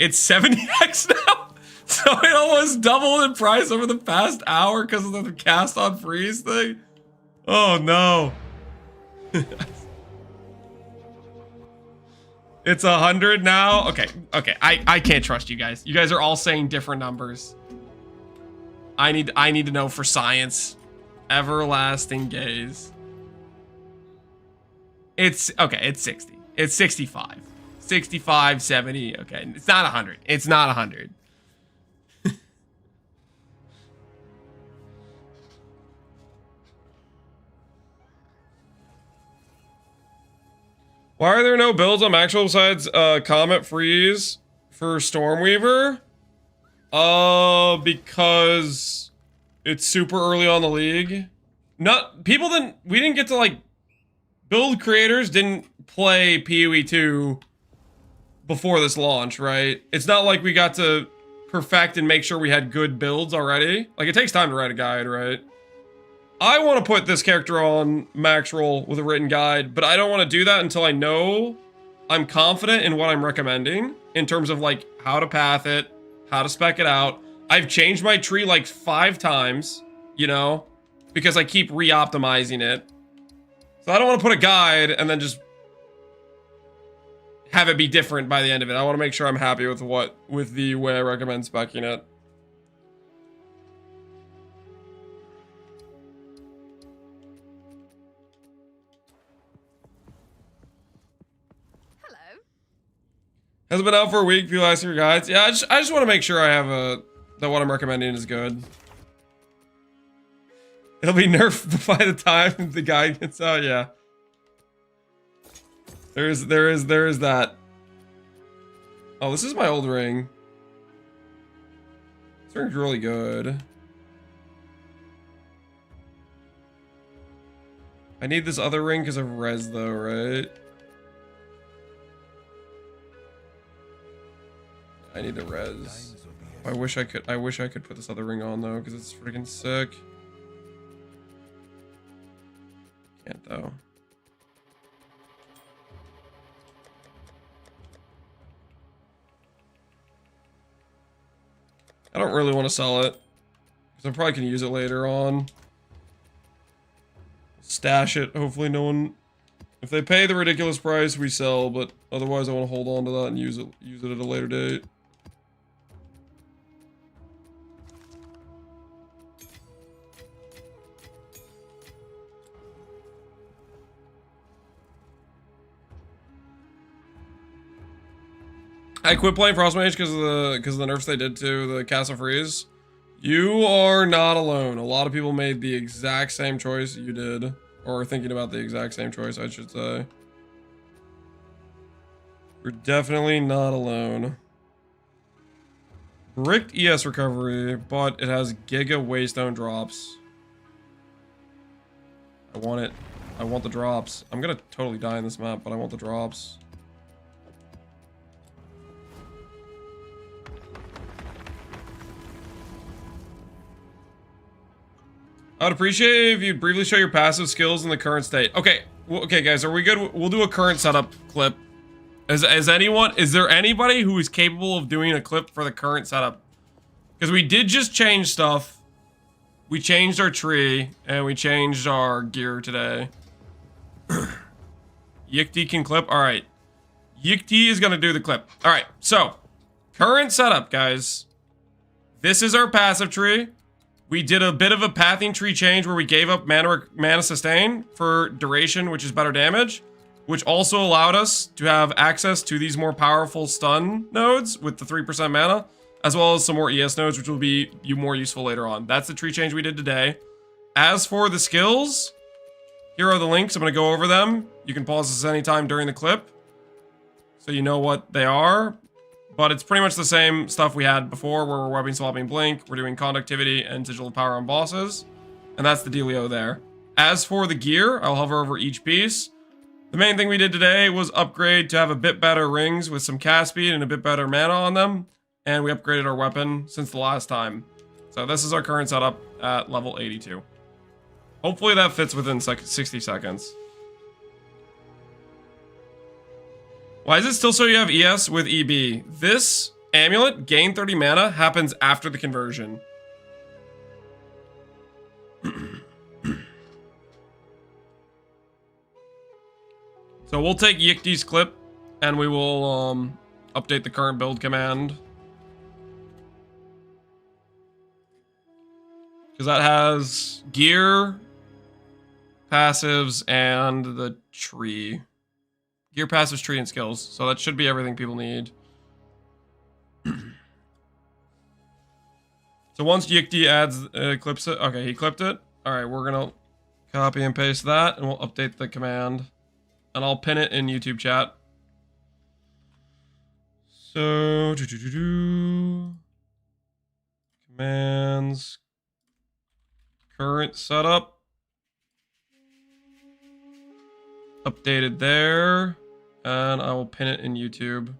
Speaker 1: It's 70x now, so it almost doubled in price over the past hour because of the cast on freeze thing. Oh no. It's 100 now. Okay, I can't trust you guys. You guys are all saying different numbers. I need to know for science. Everlasting gaze. It's okay. It's 60. It's 65. 65, 70. Okay, it's not 100. It's not 100. Why are there no builds on actual besides Comet Freeze for Stormweaver? Because it's super early on the league. We didn't get to, like, build creators didn't play PoE 2 before this launch, right? It's not like we got to perfect and make sure we had good builds already. Like, it takes time to write a guide, right? I want to put this character on max roll with a written guide, but I don't want to do that until I know I'm confident in what I'm recommending in terms of, like, how to path it, how to spec it out. I've changed my tree like 5 times, you know, because I keep re-optimizing it. So I don't want to put a guide and then just have it be different by the end of it. I want to make sure I'm happy with the way I recommend speccing it.
Speaker 2: Hello.
Speaker 1: Has it been out for a week? People ask your guides. Yeah, I just want to make sure I have that what I'm recommending is good. It'll be nerfed by the time the guide gets out. Yeah. There is that. Oh, this is my old ring. This ring's really good. I need this other ring because of res though, right? I need the res. I wish I could put this other ring on though, because it's freaking sick. Can't though. I don't really want to sell it, because I probably can use it later on. Stash it. Hopefully no one... If they pay the ridiculous price, we sell, but otherwise I want to hold on to that and use it at a later date. I quit playing Frostmage because of the nerfs they did to the Castle Freeze. You are not alone. A lot of people made the exact same choice you did. Or thinking about the exact same choice, I should say. You're definitely not alone. Bricked ES recovery, but it has Giga Waystone drops. I want it. I want the drops. I'm gonna totally die in this map, but I want the drops. I'd appreciate if you briefly show your passive skills in the current state. Okay, okay, guys, are we good? We'll do a current setup clip. Is there anybody who is capable of doing a clip for the current setup? Because we did just change stuff. We changed our tree, and we changed our gear today. Yikti can clip. All right, Yikti is gonna do the clip. All right, so current setup, guys. This is our passive tree. We did a bit of a pathing tree change where we gave up mana sustain for duration, which is better damage, which also allowed us to have access to these more powerful stun nodes with the 3% mana, as well as some more ES nodes, which will be more useful later on. That's the tree change we did today. As for the skills, here are the links. I'm going to go over them. You can pause this anytime during the clip so you know what they are. But it's pretty much the same stuff we had before, where we're webbing, swapping, blink, we're doing conductivity and digital power on bosses, and that's the dealio there. As for the gear, I'll hover over each piece. The main thing we did today was upgrade to have a bit better rings with some cast speed and a bit better mana on them, and we upgraded our weapon since the last time. So this is our current setup at level 82. Hopefully that fits within 60 seconds. Why is it still so you have ES with EB? This amulet, gain 30 mana, happens after the conversion. So we'll take Yikti's clip, and we will update the current build command. Because that has gear, passives, and the tree. Gear, passives, tree, and skills. So that should be everything people need. So once Yikti adds, clips it. Okay, he clipped it. All right, we're gonna copy and paste that, and we'll update the command. And I'll pin it in YouTube chat. So, commands, current setup. Updated there, and I will pin it in YouTube.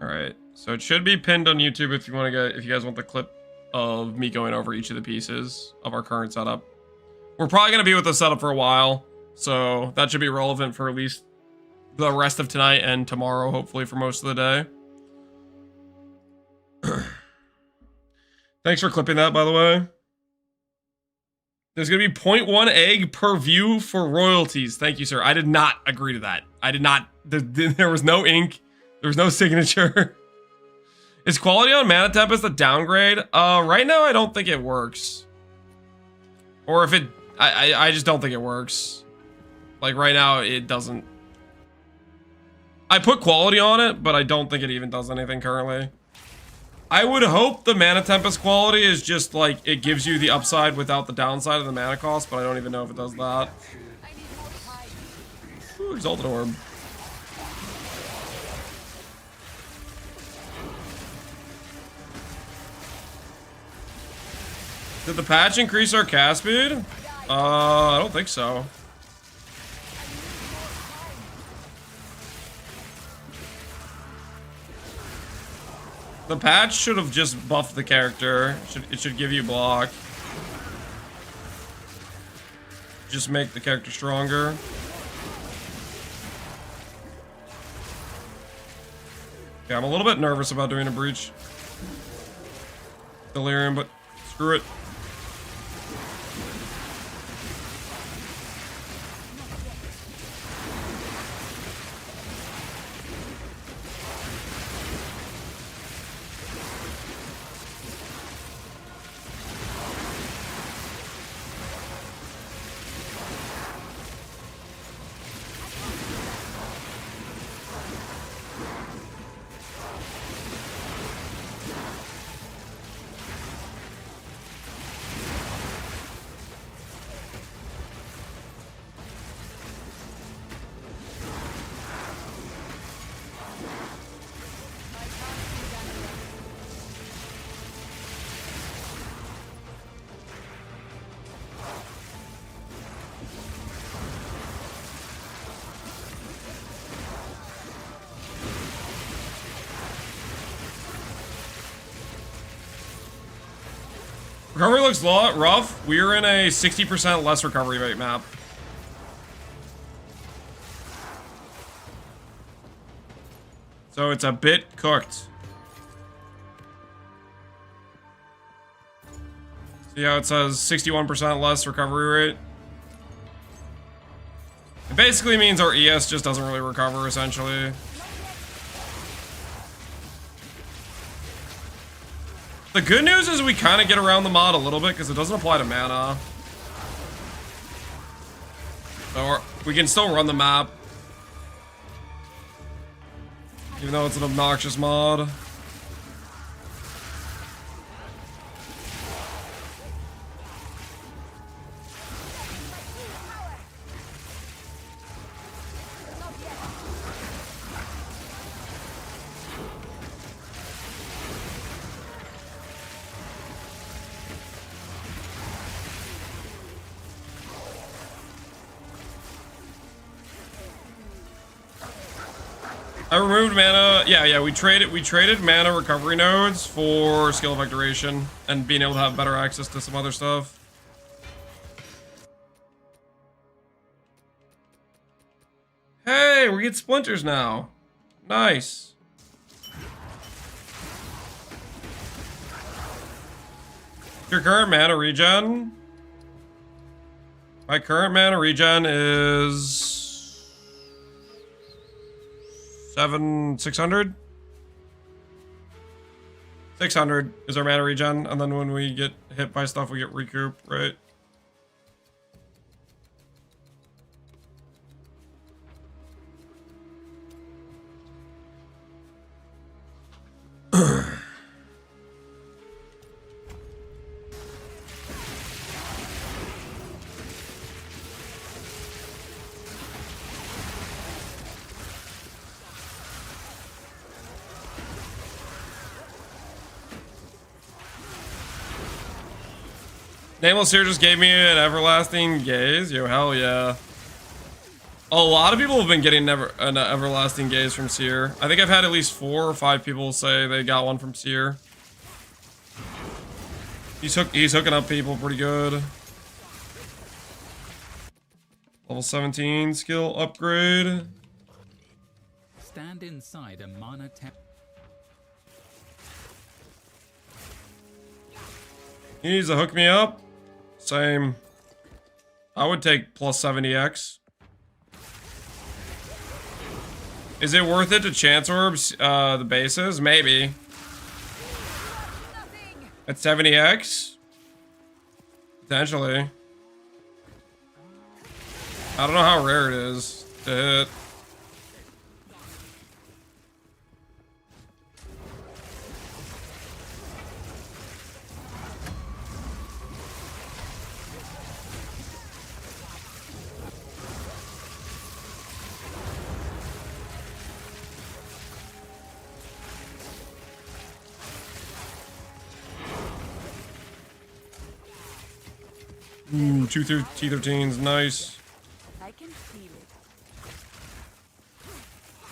Speaker 1: All right, so it should be pinned on YouTube if you want to get, if you guys want the clip of me going over each of the pieces of our current setup. We're probably gonna be with the setup for a while. So that should be relevant for at least the rest of tonight and tomorrow, hopefully for most of the day. Thanks for clipping that, by the way. There's going to be 0.1 egg per view for royalties. Thank you, sir. I did not agree to that. I did not. There was no ink. There was no signature. Is quality on Mana Tempest a downgrade? Right now, I don't think it works. Or if it... I just don't think it works. Like, right now, it doesn't. I put quality on it, but I don't think it even does anything currently. I would hope the Mana Tempest quality is just, like, it gives you the upside without the downside of the mana cost, but I don't even know if it does that. Ooh, Exalted Orb. Did the patch increase our cast speed? I don't think so. The patch should have just buffed the character. It should give you block. Just make the character stronger. Yeah, I'm a little bit nervous about doing a breach. Delirium, but screw it. Recovery looks rough. We're in a 60% less recovery rate map. So it's a bit cooked. See how it says 61% less recovery rate? It basically means our ES just doesn't really recover, essentially. The good news is we kind of get around the mod a little bit because it doesn't apply to mana. So we can still run the map. Even though it's an obnoxious mod. I removed mana. Yeah, we traded mana recovery nodes for skill effect duration and being able to have better access to some other stuff. Hey, we get splinters now. Nice. Your current mana regen? My current mana regen is 600? 600 is our mana regen, and then when we get hit by stuff, we get recoup, right? Nameless here just gave me an everlasting gaze. Yo, hell yeah. A lot of people have been getting an everlasting gaze from Seer. I think I've had at least 4 or 5 people say they got one from Seer. He's hooking up people pretty good. Level 17 skill upgrade.
Speaker 4: Stand inside a mana temp.
Speaker 1: He needs to hook me up. Same. I would take plus 70x. Is it worth it to chance orbs the bases? Maybe. At 70x? Potentially. I don't know how rare it is to hit. Ooh, two T13s, nice.
Speaker 2: I can feel it.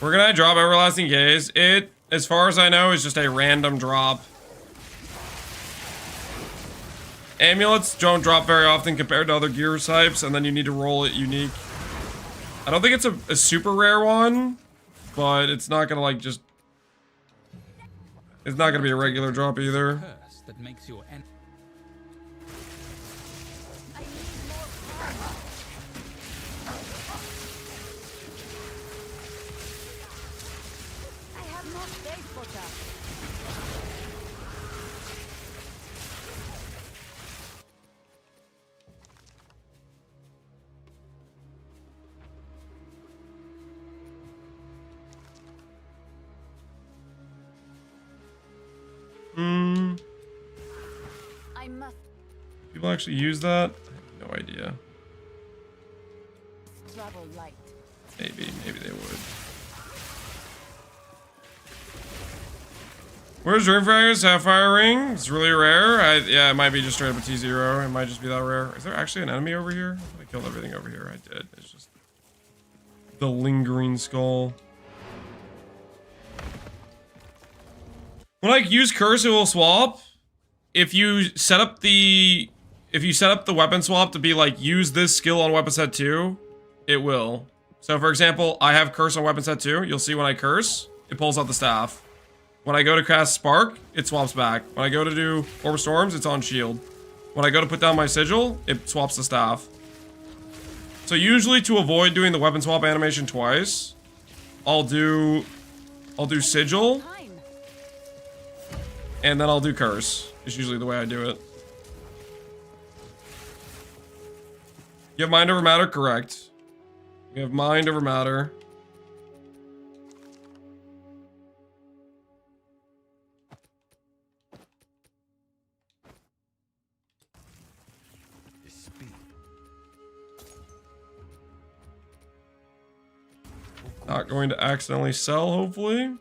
Speaker 1: We're gonna drop Everlasting Gaze. It, as far as I know, is just a random drop. Amulets don't drop very often compared to other gear types, and then you need to roll it unique. I don't think it's a super rare one, but it's not gonna like just... It's not gonna be a regular drop either.
Speaker 4: Curse that makes your en-
Speaker 2: I need more power. I have no space for that. I must
Speaker 1: People actually use that? I have no idea.
Speaker 2: travel light.
Speaker 1: Maybe they would. Where's Dream Fragments? Sapphire Ring? It's really rare. Yeah, it might be just straight up a T0. It might just be that rare. Is there actually an enemy over here? I killed everything over here. I did. It's just the lingering skull. When I use curse, it will swap. If you set up the weapon swap to be like use this skill on weapon set 2, it will. So for example, I have curse on weapon set 2. You'll see when I curse, it pulls out the staff. When I go to cast Spark, it swaps back. When I go to do Orb of Storms, it's on shield. When I go to put down my sigil, it swaps the staff. So usually to avoid doing the weapon swap animation twice, I'll do sigil,
Speaker 2: Time.
Speaker 1: and then I'll do curse. It's usually the way I do it. You have mind over matter? Correct. We have mind over matter.
Speaker 3: The speed.
Speaker 1: Not going to accidentally sell, hopefully.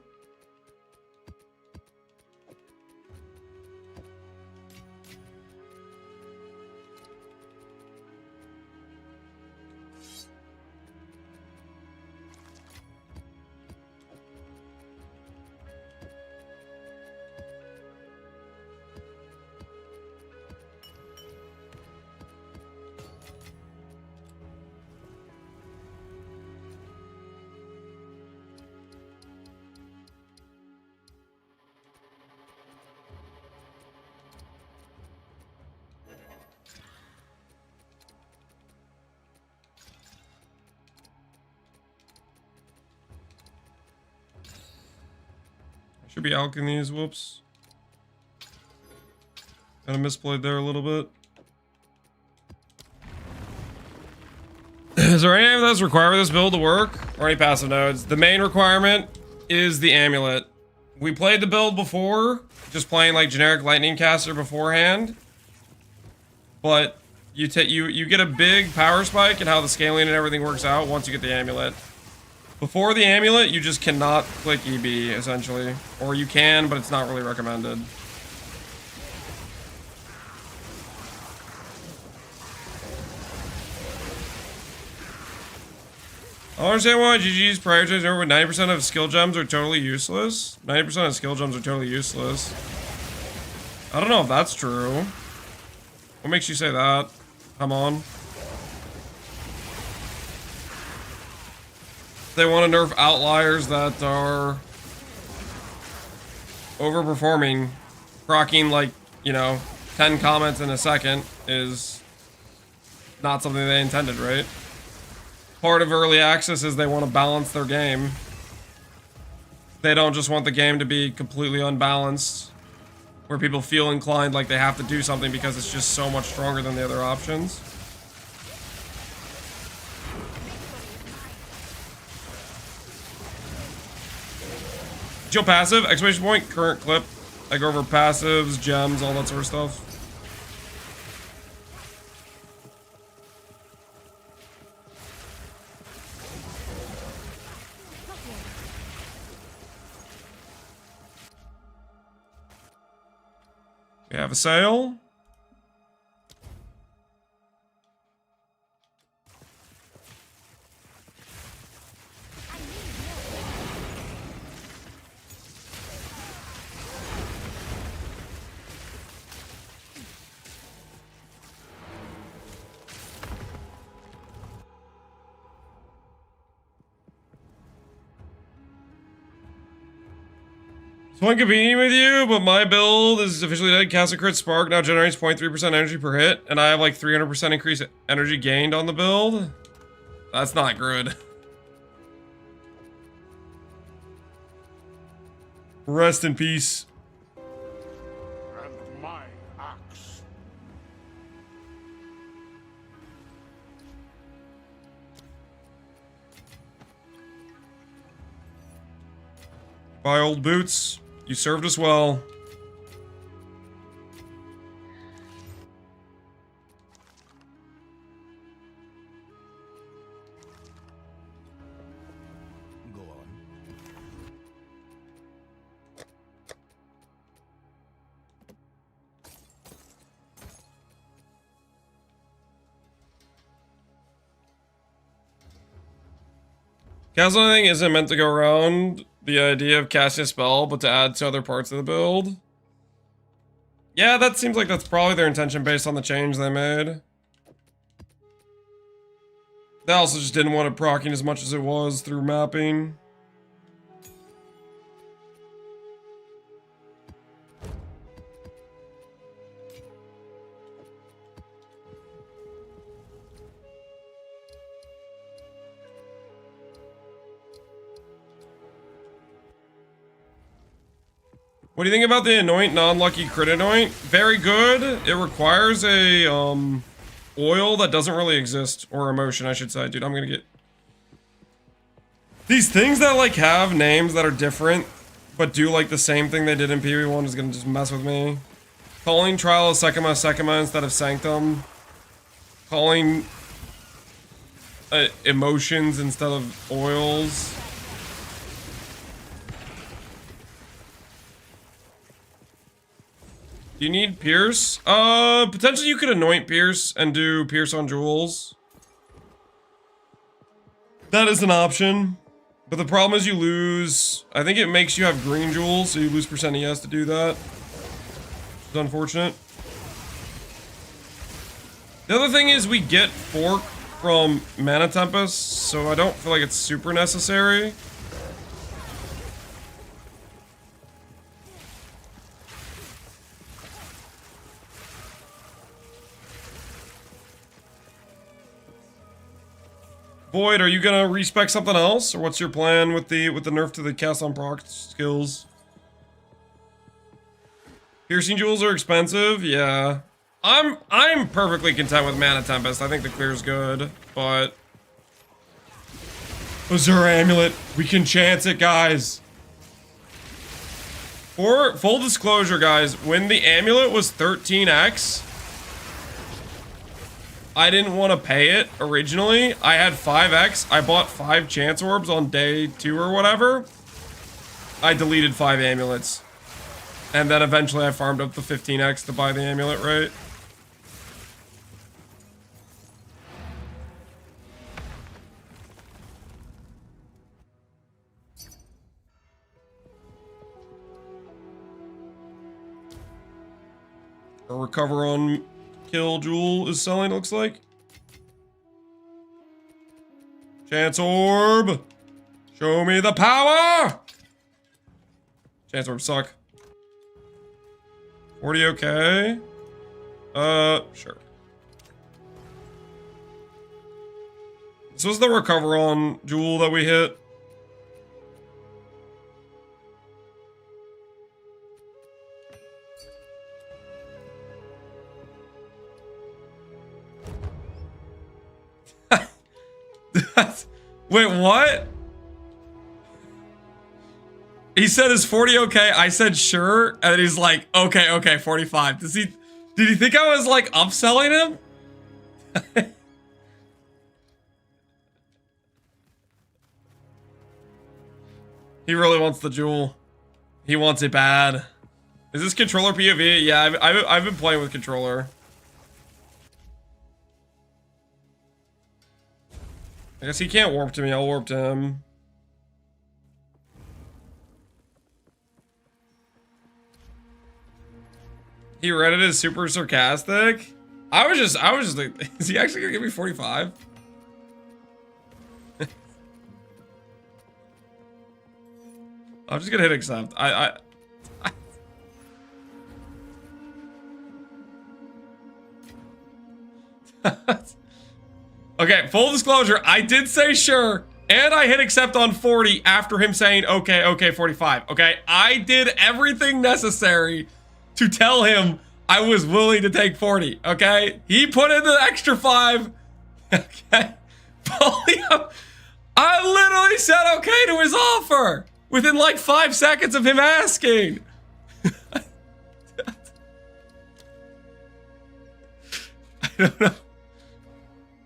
Speaker 1: Should be alching these, whoops. Kind of misplayed there a little bit. Is there any of those required for this build to work? Or any passive nodes? The main requirement is the amulet. We played the build before, just playing like generic lightning caster beforehand. But you get a big power spike and how the scaling and everything works out once you get the amulet. Before the amulet, you just cannot click EB, essentially. Or you can, but it's not really recommended. I don't understand why GG's prioritizing over 90% of skill gems are totally useless. 90% of skill gems are totally useless. I don't know if that's true. What makes you say that? Come on. They want to nerf outliers that are overperforming. Proccing like, 10 comments in a second is not something they intended, right? Part of early access is they want to balance their game. They don't just want the game to be completely unbalanced, where people feel inclined like they have to do something because it's just so much stronger than the other options. Chill passive, exclamation point, current clip. I go over passives, gems, all that sort of stuff. We have a sale. Someone competing with you, but my build is officially dead. Cast a crit spark now generates 0.3% energy per hit, and I have like 300% increase energy gained on the build. That's not good. Rest in peace.
Speaker 3: And my axe.
Speaker 1: Bye, old boots. You served us well.
Speaker 3: Go on.
Speaker 1: Castle thing isn't meant to go around the idea of casting a spell, but to add to other parts of the build. Yeah, that seems like that's probably their intention based on the change they made. They also just didn't want it proccing as much as it was through mapping. What do you think about the anoint non-lucky crit anoint? Very good. It requires a oil that doesn't really exist, or emotion I should say. Dude, I'm gonna get these things that like have names that are different but do like the same thing they did in PvP1 is gonna just mess with me. Calling Trial of Sekima instead of Sanctum. Calling emotions instead of oils. Do you need Pierce? Potentially you could anoint Pierce and do Pierce on jewels. That is an option. But the problem is you lose... I think it makes you have green jewels, so you lose percent ES to do that. It's unfortunate. The other thing is we get Fork from Mana Tempest, so I don't feel like it's super necessary. Void, are you gonna respec something else, or what's your plan with the nerf to the cast on proc skills? Piercing jewels are expensive, yeah. I'm perfectly content with Mana Tempest. I think the clear's good, but Azure Amulet, we can chance it, guys. For full disclosure, guys, when the amulet was 13x. I didn't want to pay it originally. I had 5x. I bought 5 chance orbs on day 2 or whatever. I deleted 5 amulets. And then eventually I farmed up the 15x to buy the amulet, right? A recover on kill jewel is selling, it looks like. Chance orb! Show me the power! Chance orbs suck. 40 okay? Sure. This was the recover on jewel that we hit. Wait, what? He said, is 40 okay? I said sure, and he's like, okay, 45. Did he think I was like upselling him? He really wants the jewel. He wants it bad. Is this controller POV? Yeah, I've been playing with controller. I guess he can't warp to me. I'll warp to him. He read it as super sarcastic. I was just like, is he actually gonna give me 45? I'm just gonna hit accept. Okay, full disclosure, I did say sure, and I hit accept on 40 after him saying, okay, 45. Okay, I did everything necessary to tell him I was willing to take 40. Okay, he put in the extra 5. Okay, I literally said okay to his offer within like 5 seconds of him asking. I don't know.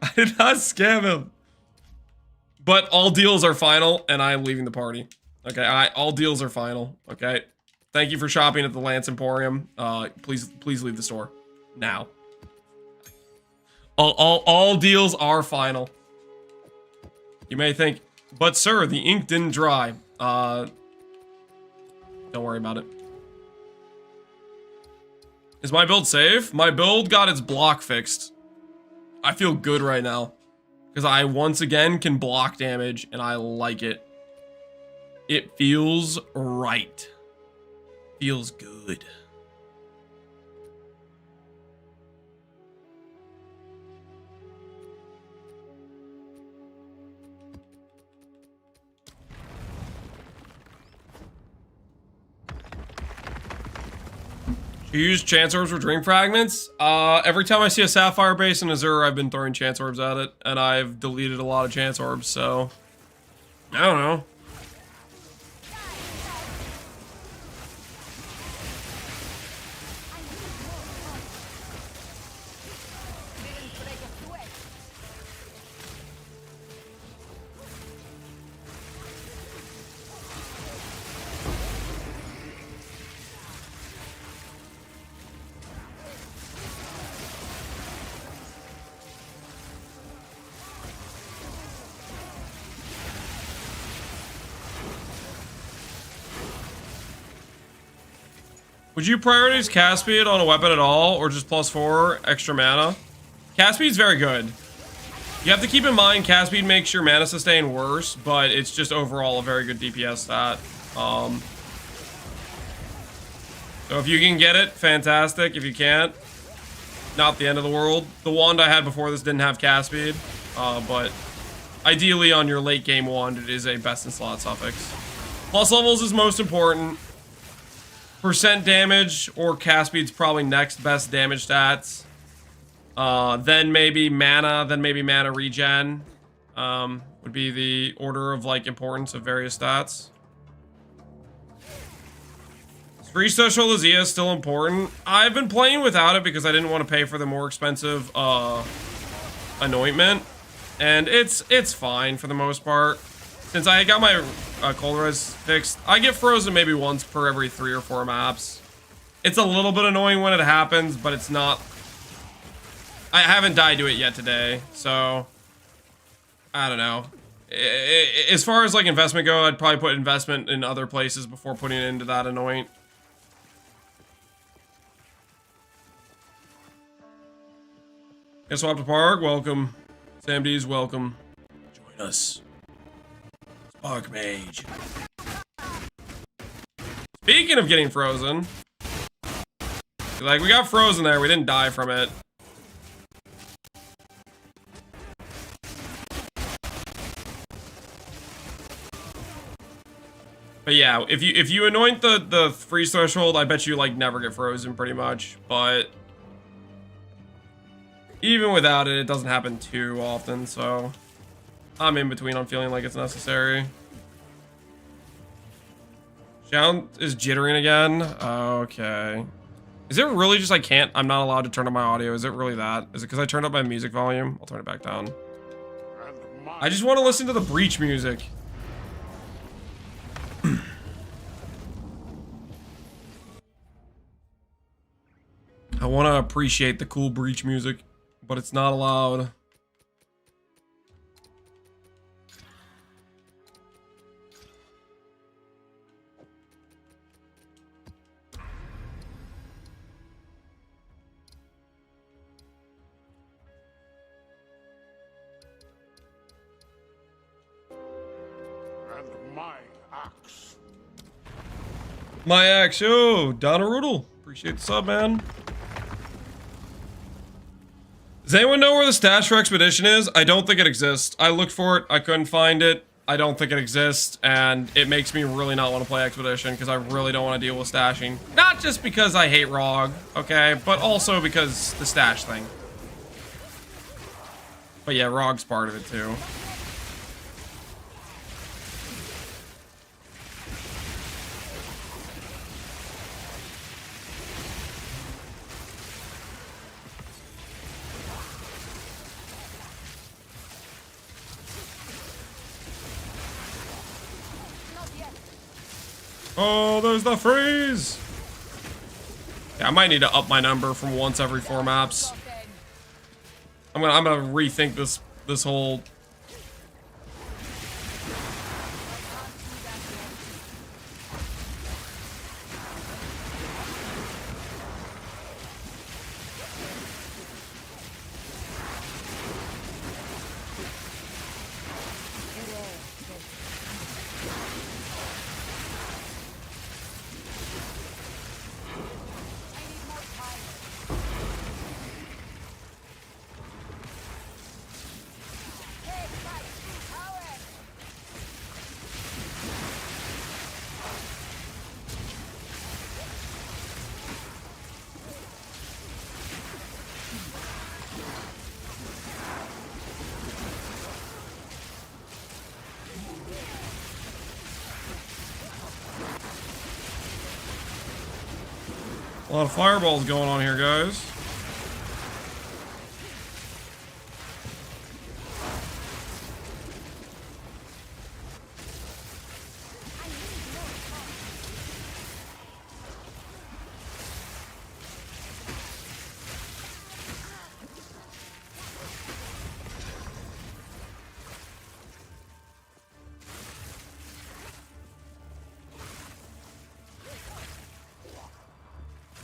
Speaker 1: I did not scam him. But all deals are final, and I am leaving the party. Okay, all deals are final. Okay, thank you for shopping at the Lance Emporium. Please leave the store now. All deals are final. You may think, but sir, the ink didn't dry. Don't worry about it. Is my build safe? My build got its block fixed. I feel good right now. Because I, once again, can block damage, and I like it. It feels right. Feels good. You use chance orbs for dream fragments? Every time I see a sapphire base in Azure, I've been throwing chance orbs at it, and I've deleted a lot of chance orbs, so I don't know. Would you prioritize cast speed on a weapon at all, or just +4 extra mana? Cast speed's very good. You have to keep in mind cast speed makes your mana sustain worse, but it's just overall a very good DPS stat. So if you can get it, fantastic. If you can't, not the end of the world. The wand I had before this didn't have cast speed, but ideally on your late game wand, it is a best in slot suffix. Plus levels is most important. Percent damage or cast speed's probably next best damage stats. Then maybe mana regen. Would be the order of like importance of various stats. Free social Lazia is still important. I've been playing without it because I didn't want to pay for the more expensive anointment. And it's fine for the most part. Since I got my cold res fixed, I get frozen maybe once per every 3 or 4 maps. It's a little bit annoying when it happens, but it's not... I haven't died to it yet today, so... I don't know. As far as like investment go, I'd probably put investment in other places before putting it into that anoint. Guess swap to park, welcome. Sam D's, welcome. Join us. Archmage. Speaking of getting frozen, like we got frozen there, we didn't die from it. But yeah, if you anoint the freeze threshold, I bet you like never get frozen pretty much. But even without it, it doesn't happen too often, so I'm in between on feeling like it's necessary. Sound is jittering again. Okay. Is it really just I'm not allowed to turn up my audio? Is it really that? Is it because I turned up my music volume? I'll turn it back down. I just want to listen to the Breach music. I want to appreciate the cool Breach music, but it's not allowed. My axe, yo, Donna Roodle. Appreciate the sub, man. Does anyone know where the stash for Expedition is? I don't think it exists. I looked for it. I couldn't find it. I don't think it exists. And it makes me really not want to play Expedition because I really don't want to deal with stashing. Not just because I hate ROG, okay? But also because the stash thing. But yeah, ROG's part of it too. Oh, there's the freeze! Yeah, I might need to up my number from once every 4 maps. I'm gonna rethink this whole. A lot of fireballs going on here, guys.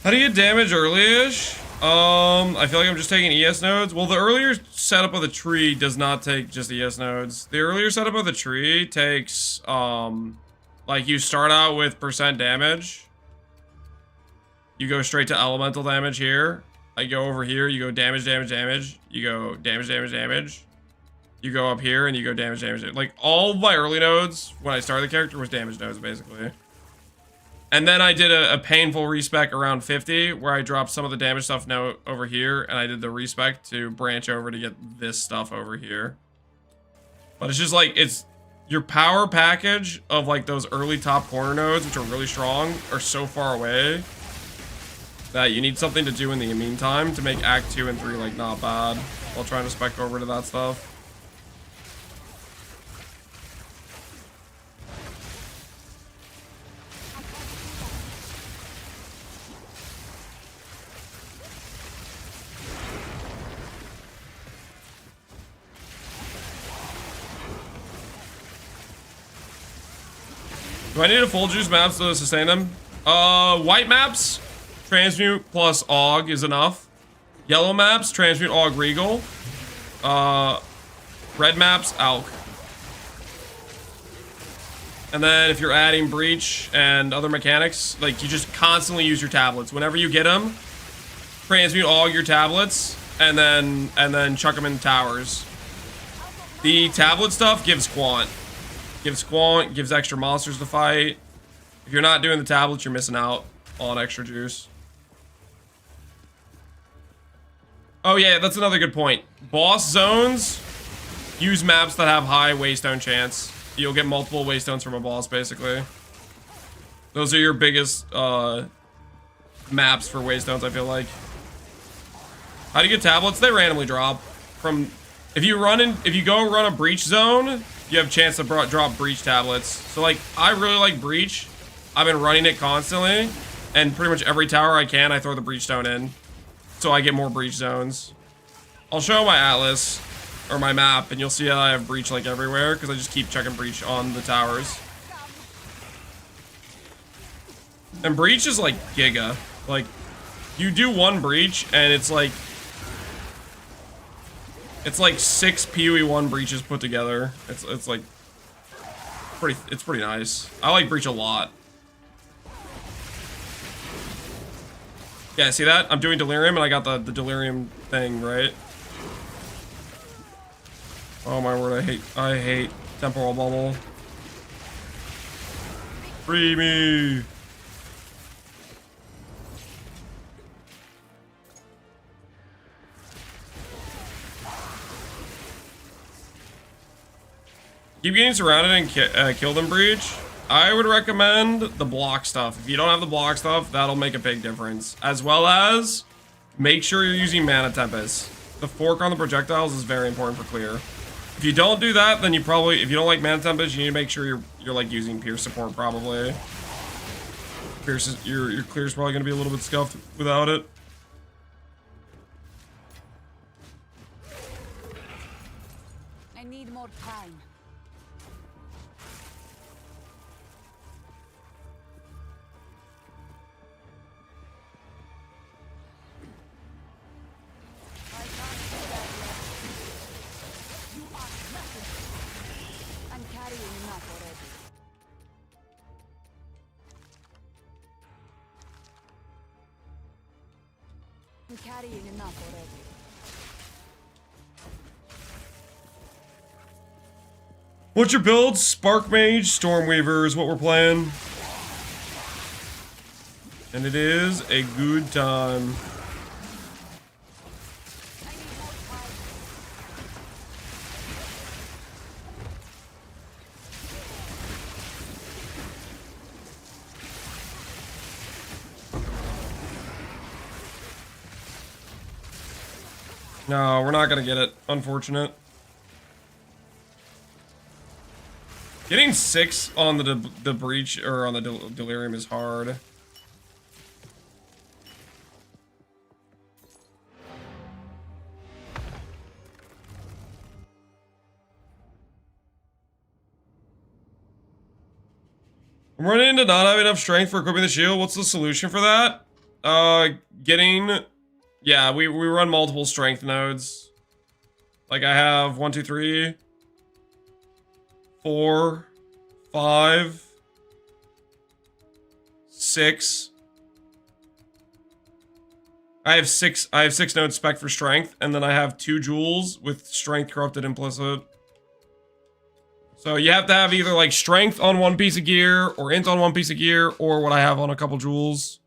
Speaker 1: How do you get damage early-ish? I feel like I'm just taking ES nodes. Well, the earlier setup of the tree does not take just ES nodes. The earlier setup of the tree takes, like you start out with % damage. You go straight to elemental damage here. I go over here, you go damage, damage, damage. You go damage, damage, damage. You go up here and you go damage, damage, damage. Like all of my early nodes, when I started the character, was damage nodes, basically. And then I did a painful respec around 50, where I dropped some of the damage stuff now over here, and I did the respec to branch over to get this stuff over here. But it's just like, it's your power package of like those early top corner nodes, which are really strong, are so far away that you need something to do in the meantime to make Act 2 and 3 like not bad, while trying to spec over to that stuff. Do I need a full juice maps to sustain them? White maps, transmute plus aug is enough. Yellow maps, transmute aug regal. Red maps, alk. And then if you're adding breach and other mechanics, like you just constantly use your tablets. Whenever you get them, transmute aug your tablets and then chuck them in towers. The tablet stuff gives quant. Gives quant, gives extra monsters to fight. If you're not doing the tablets, you're missing out on extra juice. Oh yeah, that's another good point. Boss zones use maps that have high waystone chance. You'll get multiple waystones from a boss, basically. Those are your biggest maps for waystones, I feel like. How do you get tablets? They randomly drop. From if you go run a breach zone, you have a chance to drop breach tablets. So like, I really like breach. I've been running it constantly, and pretty much every tower I can, I throw the breach stone in, so I get more breach zones. I'll show my atlas or my map, and you'll see how I have breach like everywhere because I just keep checking breach on the towers. And breach is like giga. Like, you do one breach, and it's like 6 PoE1 breaches put together. It's like pretty nice. I like breach a lot. Yeah, see that? I'm doing delirium and I got the delirium thing, right? Oh my word, I hate temporal bubble. Free me. Keep getting surrounded and kill them, breach. I would recommend the block stuff. If you don't have the block stuff, that'll make a big difference. As well as make sure you're using Mana Tempest. The fork on the projectiles is very important for clear. If you don't do that, then you probably, if you don't like Mana Tempest, you need to make sure you're like using Pierce support probably. Pierce is, your clear's probably gonna be a little bit scuffed without it.
Speaker 2: I need more time. I can't do that yet. You are nothing. I'm carrying enough already. I'm carrying enough already.
Speaker 1: What's your build? Archmage, Stormweaver is what we're playing. And it is a good time.
Speaker 2: I need more time.
Speaker 1: No, we're not gonna get it. Unfortunate. Getting 6 on the breach or on the delirium is hard. I'm running into not having enough strength for equipping the shield. What's the solution for that? Yeah, we run multiple strength nodes. Like I have 1, 2, 3, 4, 5, 6. I have six nodes spec for strength, and then I have 2 jewels with strength corrupted implicit. So you have to have either like strength on one piece of gear, or int on one piece of gear, or what I have on a couple jewels.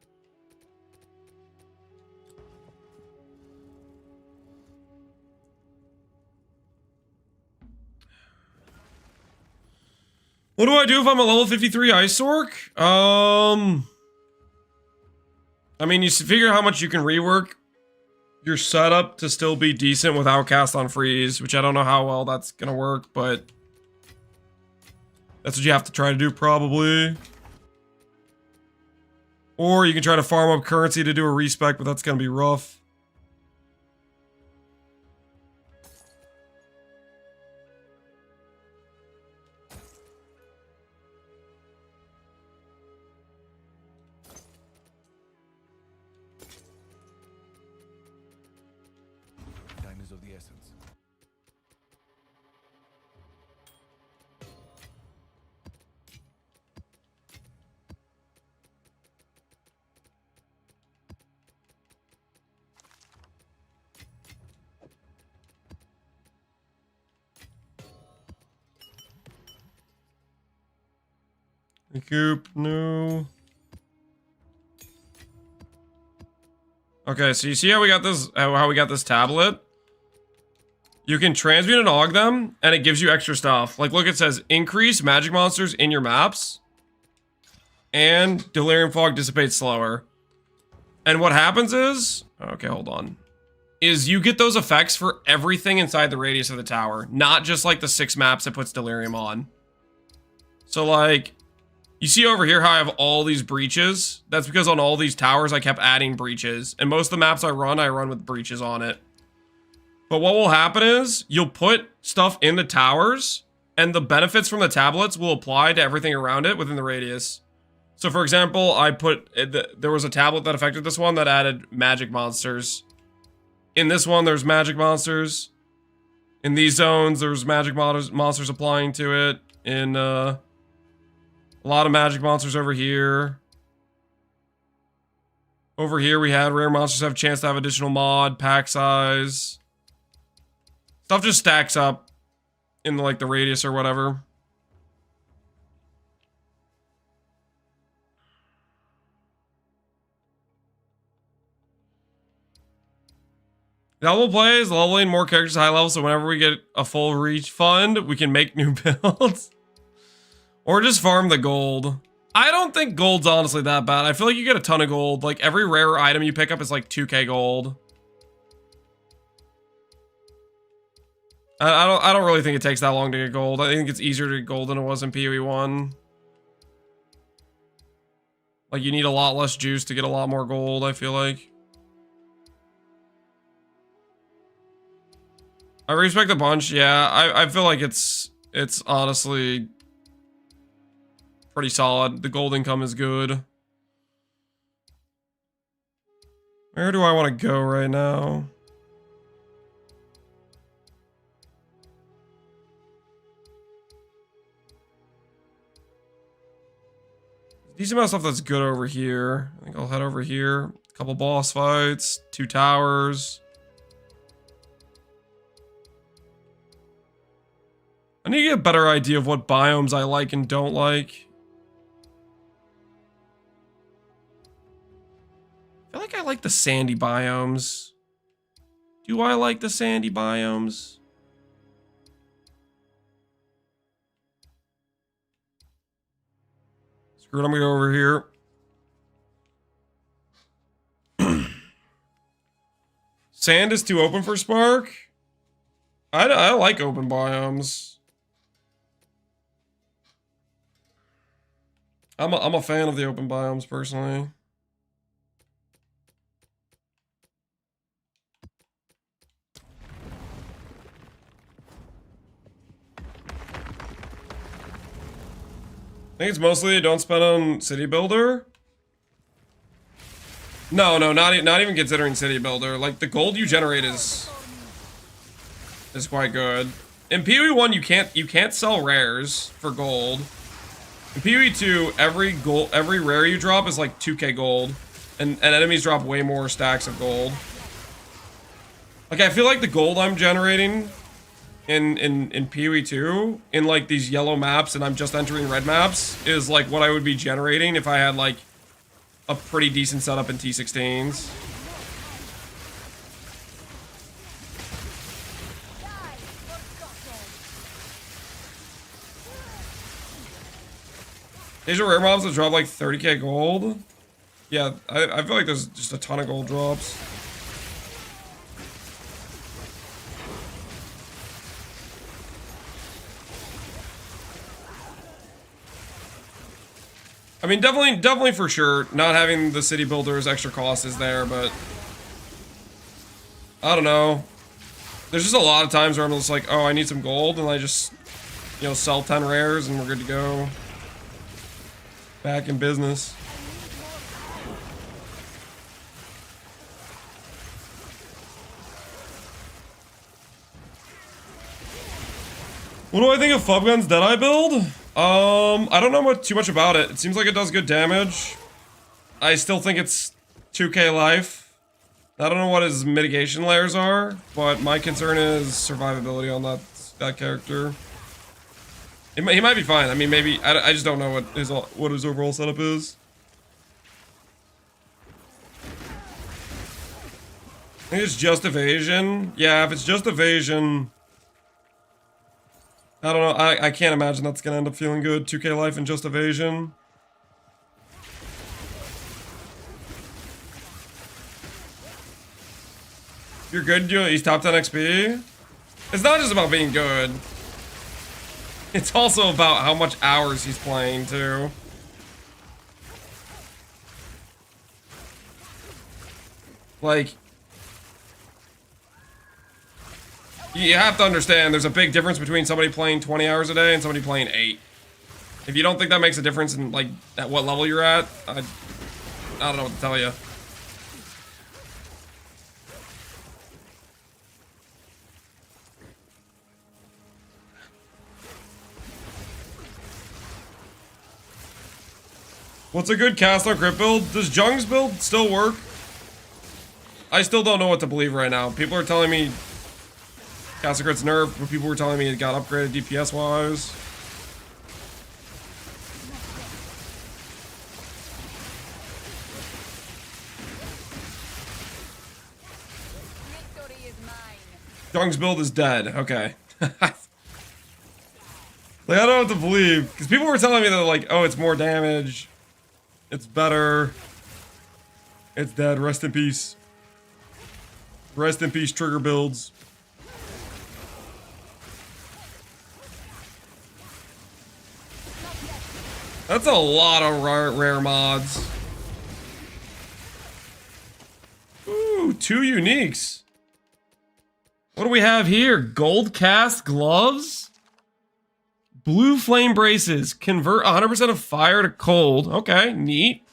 Speaker 1: What do I do if I'm a level 53 Ice Orc? I mean, you figure how much you can rework your setup to still be decent without cast on freeze, which I don't know how well that's gonna work, but that's what you have to try to do probably. Or you can try to farm up currency to do a respec, but that's gonna be rough.
Speaker 3: Time is of the essence.
Speaker 1: Recoup, no. Okay, so you see how we got this, how we got this tablet? You can transmute and aug them, and it gives you extra stuff. Like, look, it says increase magic monsters in your maps, and delirium fog dissipates slower. And what happens is, okay, hold on, is you get those effects for everything inside the radius of the tower, not just like the 6 maps it puts delirium on. So like, you see over here how I have all these breaches? That's because on all these towers I kept adding breaches, and most of the maps I run with breaches on it. But what will happen is, you'll put stuff in the towers, and the benefits from the tablets will apply to everything around it within the radius. So for example, there was a tablet that affected this one that added magic monsters. In this one, there's magic monsters. In these zones, there's magic monsters applying to it. In a lot of magic monsters over here. Over here, we had rare monsters have a chance to have additional mod, pack size. Stuff just stacks up. in like the radius or whatever. Level plays, leveling more characters high level, so whenever we get a full reach fund, we can make new builds. Or just farm the gold. I don't think gold's honestly that bad. I feel like you get a ton of gold. Like every rare item you pick up is like 2k gold. I don't really think it takes that long to get gold. I think it's easier to get gold than it was in PoE 1. Like you need a lot less juice to get a lot more gold, I feel like. I respect a bunch, yeah. I feel like it's honestly pretty solid. The gold income is good. Where do I want to go right now? Decent amount of stuff that's good over here. I think I'll head over here. A couple boss fights, 2 towers. I need to get a better idea of what biomes I like and don't like. I feel like I like the sandy biomes. Do I like the sandy biomes? Screw it, I'm gonna go over here. Sand is too open for Spark? I like open biomes. I'm a fan of the open biomes personally. I think it's mostly don't spend on City Builder. No, not even considering City Builder. Like the gold you generate is quite good. In PoE 1 you can't sell rares for gold. In PoE 2, every rare you drop is like 2k gold. And enemies drop way more stacks of gold. Like I feel like the gold I'm generating in PoE 2, in like these yellow maps and I'm just entering red maps, is like what I would be generating if I had like a pretty decent setup in T16s. These are rare mobs that drop like 30k gold. Yeah, I feel like there's just a ton of gold drops. I mean, definitely for sure, not having the City Builder's extra cost is there, but I don't know. There's just a lot of times where I'm just like, oh, I need some gold, and I just, you know, sell 10 rares and we're good to go. Back in business. What do I think of Fubgun's Deadeye build? I don't know too much about it. It seems like it does good damage. I still think it's 2k life. I don't know what his mitigation layers are, but my concern is survivability on that character. He might be fine. I mean, maybe I just don't know what his overall setup is. I think it's just evasion. Yeah, if it's just evasion, I don't know. I can't imagine that's gonna end up feeling good. 2k life and just evasion. You're good. He's top 10 XP. It's not just about being good. It's also about how much hours he's playing too. Like, you have to understand there's a big difference between somebody playing 20 hours a day and somebody playing 8. If you don't think that makes a difference in like at what level you're at, I don't know what to tell you. What's a good cast on crit build? Does Jung's build still work? I still don't know what to believe right now. People are telling me Castle Crit's nerf, but people were telling me it got upgraded DPS wise.
Speaker 2: Victory is mine.
Speaker 1: Dung's build is dead. Okay. Like, I don't know what to believe. Because people were telling me that, like, oh, it's more damage. It's better. It's dead. Rest in peace. Rest in peace, trigger builds. That's a lot of rare mods. Ooh, 2 uniques. What do we have here? Gold cast gloves? Blue flame braces. Convert 100% of fire to cold. Okay, neat.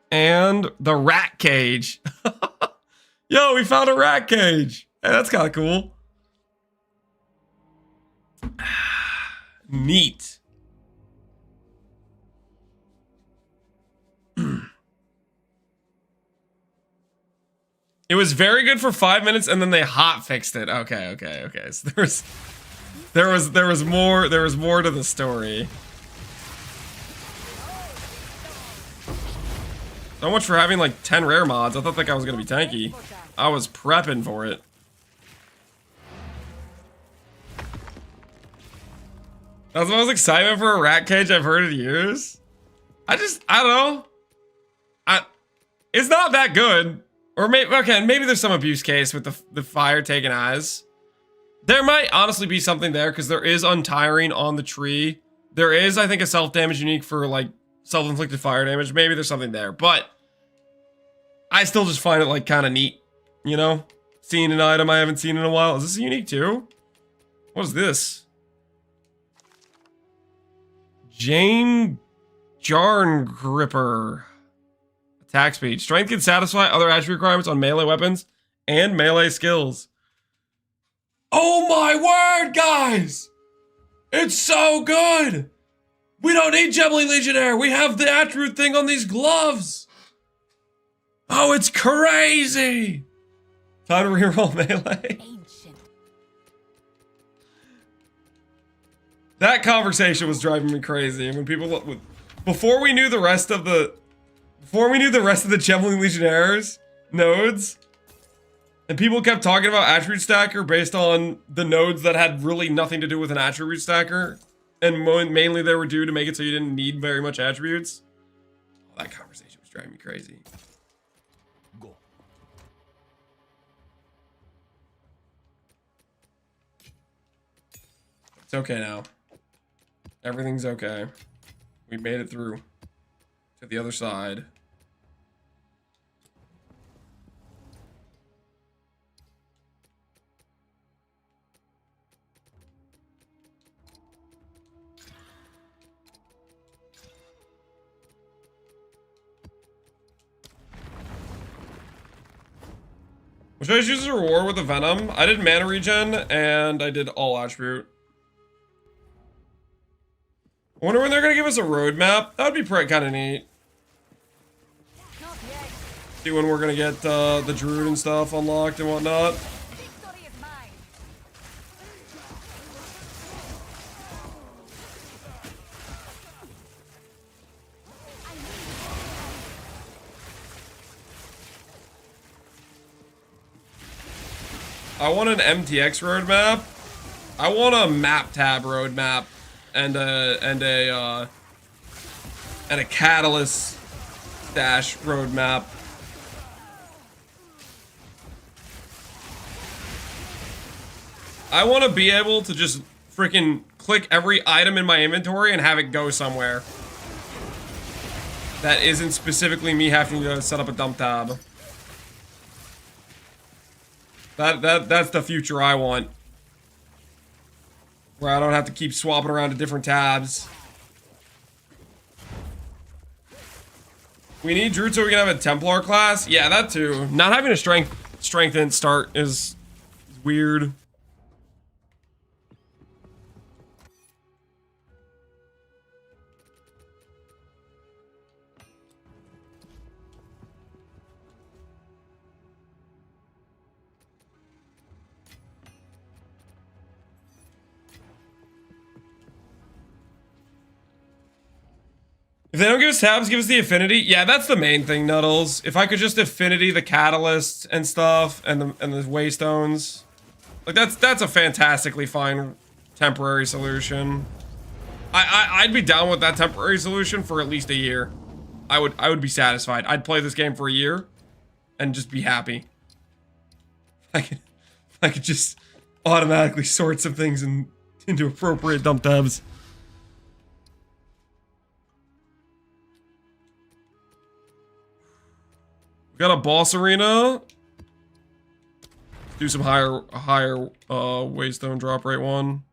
Speaker 1: And the rat cage. Yo, we found a rat cage. Hey, that's kind of cool. Neat. It was very good for 5 minutes, and then they hot fixed it. Okay. So there was more to the story. So much for having like 10 rare mods. I thought that guy was gonna be tanky. I was prepping for it. That's the most excitement for a rat cage I've heard in years. I don't know. It's not that good. Or maybe, okay, maybe there's some abuse case with the fire taking eyes. There might honestly be something there because there is untiring on the tree. There is, I think, a self-damage unique for like self-inflicted fire damage. Maybe there's something there, but I still just find it like kind of neat, you know? Seeing an item I haven't seen in a while. Is this unique too? What is this? Jane Jarn Gripper. Attack speed. Strength can satisfy other attribute requirements on melee weapons and melee skills. Oh my word, guys! It's so good! We don't need Gemini Legionnaire. We have the attribute thing on these gloves. Oh, it's crazy! Time to reroll melee.
Speaker 2: Ancient.
Speaker 1: That conversation was driving me crazy. When people, before we knew the rest of the Gemini Legionnaires nodes, and people kept talking about attribute stacker based on the nodes that had really nothing to do with an attribute stacker, and mainly they were due to make it so you didn't need very much attributes. Oh, that conversation was driving me crazy.
Speaker 3: Go.
Speaker 1: It's okay now. Everything's okay. We made it through to the other side. Should I just use a reward with the Venom? I did mana regen and I did all attribute. I wonder when they're gonna give us a roadmap. That would be kind of neat.
Speaker 2: Not yet.
Speaker 1: See when we're gonna get the Druid and stuff unlocked and whatnot.
Speaker 2: Victory is mine.
Speaker 1: I want an MTX roadmap. I want a map tab roadmap and a catalyst dash roadmap. I want to be able to just freaking click every item in my inventory and have it go somewhere. That isn't specifically me having to set up a dump tab. That's the future I want. Where I don't have to keep swapping around to different tabs. We need Druid so we can have a Templar class? Yeah, that too. Not having a strengthened start is weird. If they don't give us tabs, give us the affinity. Yeah, that's the main thing, Nuddles. If I could just affinity the catalysts and stuff and the waystones. Like that's a fantastically fine temporary solution. I'd be down with that temporary solution for at least a year. I would be satisfied. I'd play this game for a year and just be happy. I could just automatically sort some things into appropriate dump tabs. We got a boss arena. Do some higher waystone drop rate one.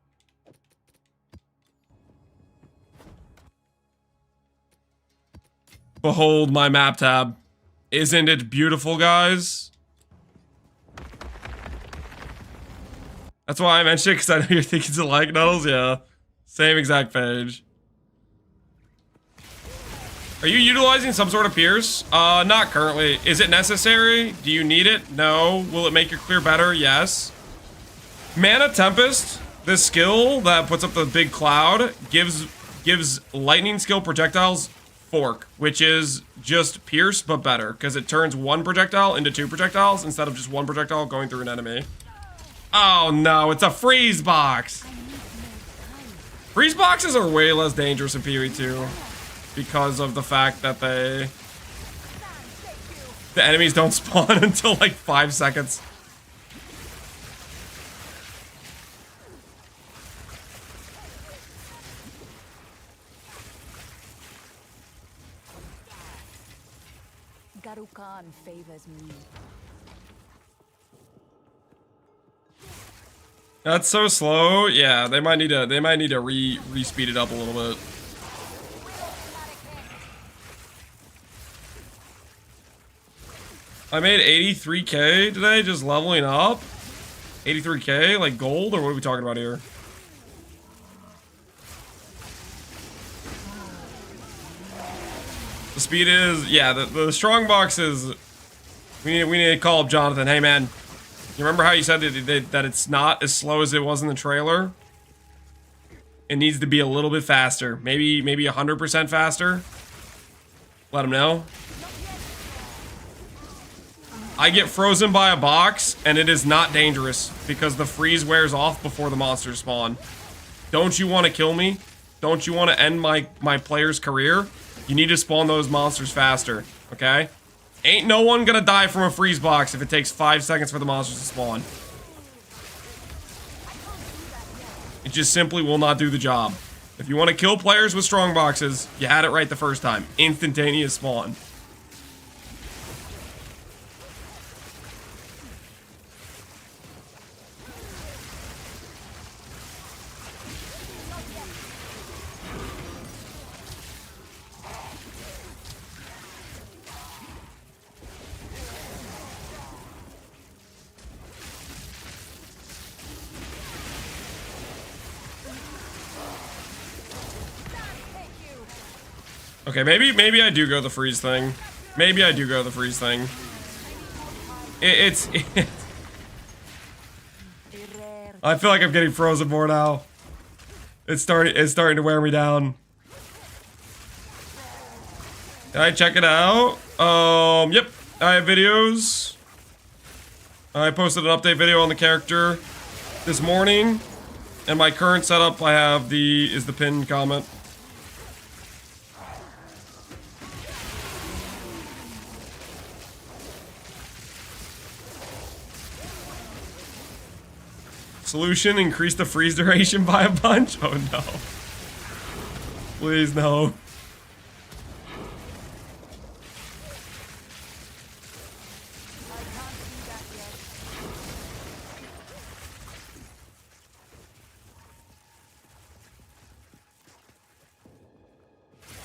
Speaker 1: Behold my map tab. Isn't it beautiful, guys? That's why I mentioned it, because I know you're thinking it's like Nuddles. Yeah. Same exact page. Are you utilizing some sort of pierce? Not currently. Is it necessary? Do you need it? No. Will it make your clear better? Yes. Mana Tempest, this skill that puts up the big cloud, gives lightning skill projectiles fork, which is just pierce but better, because it turns one projectile into two projectiles instead of just one projectile going through an enemy. Oh no, it's a freeze box. Freeze boxes are way less dangerous in PvE2 because of the fact that the enemies don't spawn until like 5 seconds.
Speaker 2: Garukan favors me.
Speaker 1: That's so slow. Yeah, they might need to re-speed it up a little bit. I made 83k today just leveling up. 83k, like gold, or what are we talking about here? The speed is, yeah, the strong box is, we need to call up Jonathan. Hey man, you remember how you said that it's not as slow as it was in the trailer? It needs to be a little bit faster. Maybe 100% faster. Let him know. I get frozen by a box, and it is not dangerous because the freeze wears off before the monsters spawn. Don't you want to kill me? Don't you want to end my player's career? You need to spawn those monsters faster, okay? Ain't no one gonna die from a freeze box if it takes 5 seconds for the monsters to spawn. It just simply will not do the job. If you want to kill players with strong boxes, you had it right the first time. Instantaneous spawn. Okay, maybe I do go the freeze thing. Maybe I do go the freeze thing. I feel like I'm getting frozen more now. It's starting to wear me down. Can I check it out? Yep. I have videos. I posted an update video on the character this morning. And my current setup I have is the pinned comment. Solution, increase the freeze duration by a bunch? Oh no. Please no.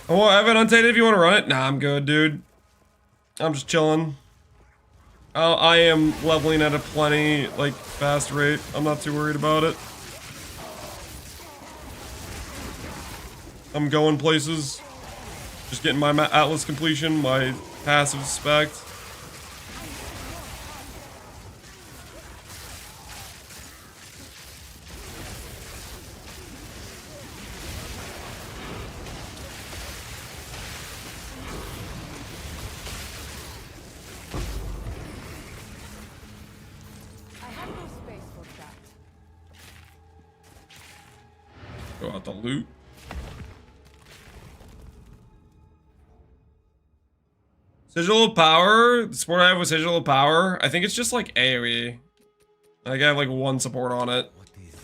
Speaker 1: Oh, Evan, untainted if you want to run it. Nah, I'm good, dude. I'm just chilling. I am leveling at a plenty, like, fast rate. I'm not too worried about it. I'm going places. Just getting my Atlas completion, my passive spec. Go out the loot. Sigil of Power. The support I have with Sigil of Power. I think it's just like AoE. I think I have like one support on it.
Speaker 3: What is it?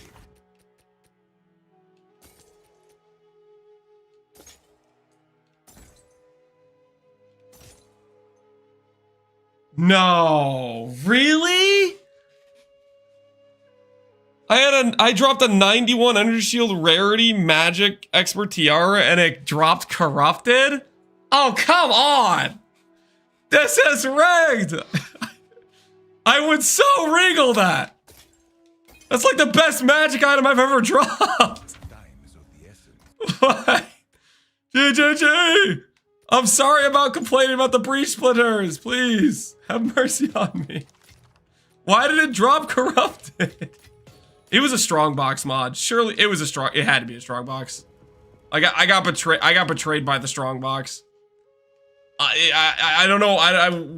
Speaker 1: No, really? I dropped a 91 Energy Shield Rarity Magic Expert Tiara and it dropped Corrupted? Oh, come on! This is rigged! I would so wriggle that! That's like the best magic item I've ever dropped!
Speaker 3: Time is of the essence.
Speaker 1: What? GGG! I'm sorry about complaining about the breach splitters. Please, have mercy on me. Why did it drop Corrupted? It was a strong box mod. Surely it was a strong. It had to be a strong box. I got betrayed by the strong box. I don't know.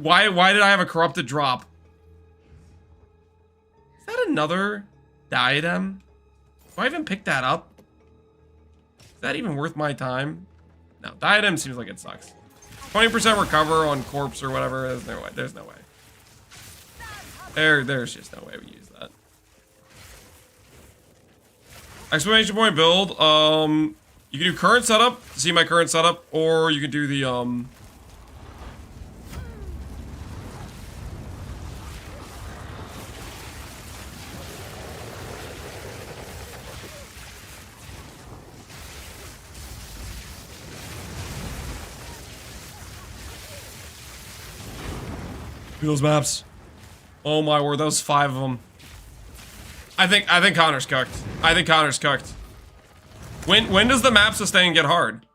Speaker 1: Why did I have a corrupted drop? Is that another diadem? Do I even pick that up? Is that even worth my time? No, diadem seems like it sucks. 20% recover on corpse or whatever. There's no way. There's no way. There's just no way we use that. Exclamation point build. You can do current setup to see my current setup, or you can do the those maps. Oh my word, that was 5 of them. I think Connor's cooked. I think Connor's cooked. When does the map sustain get hard?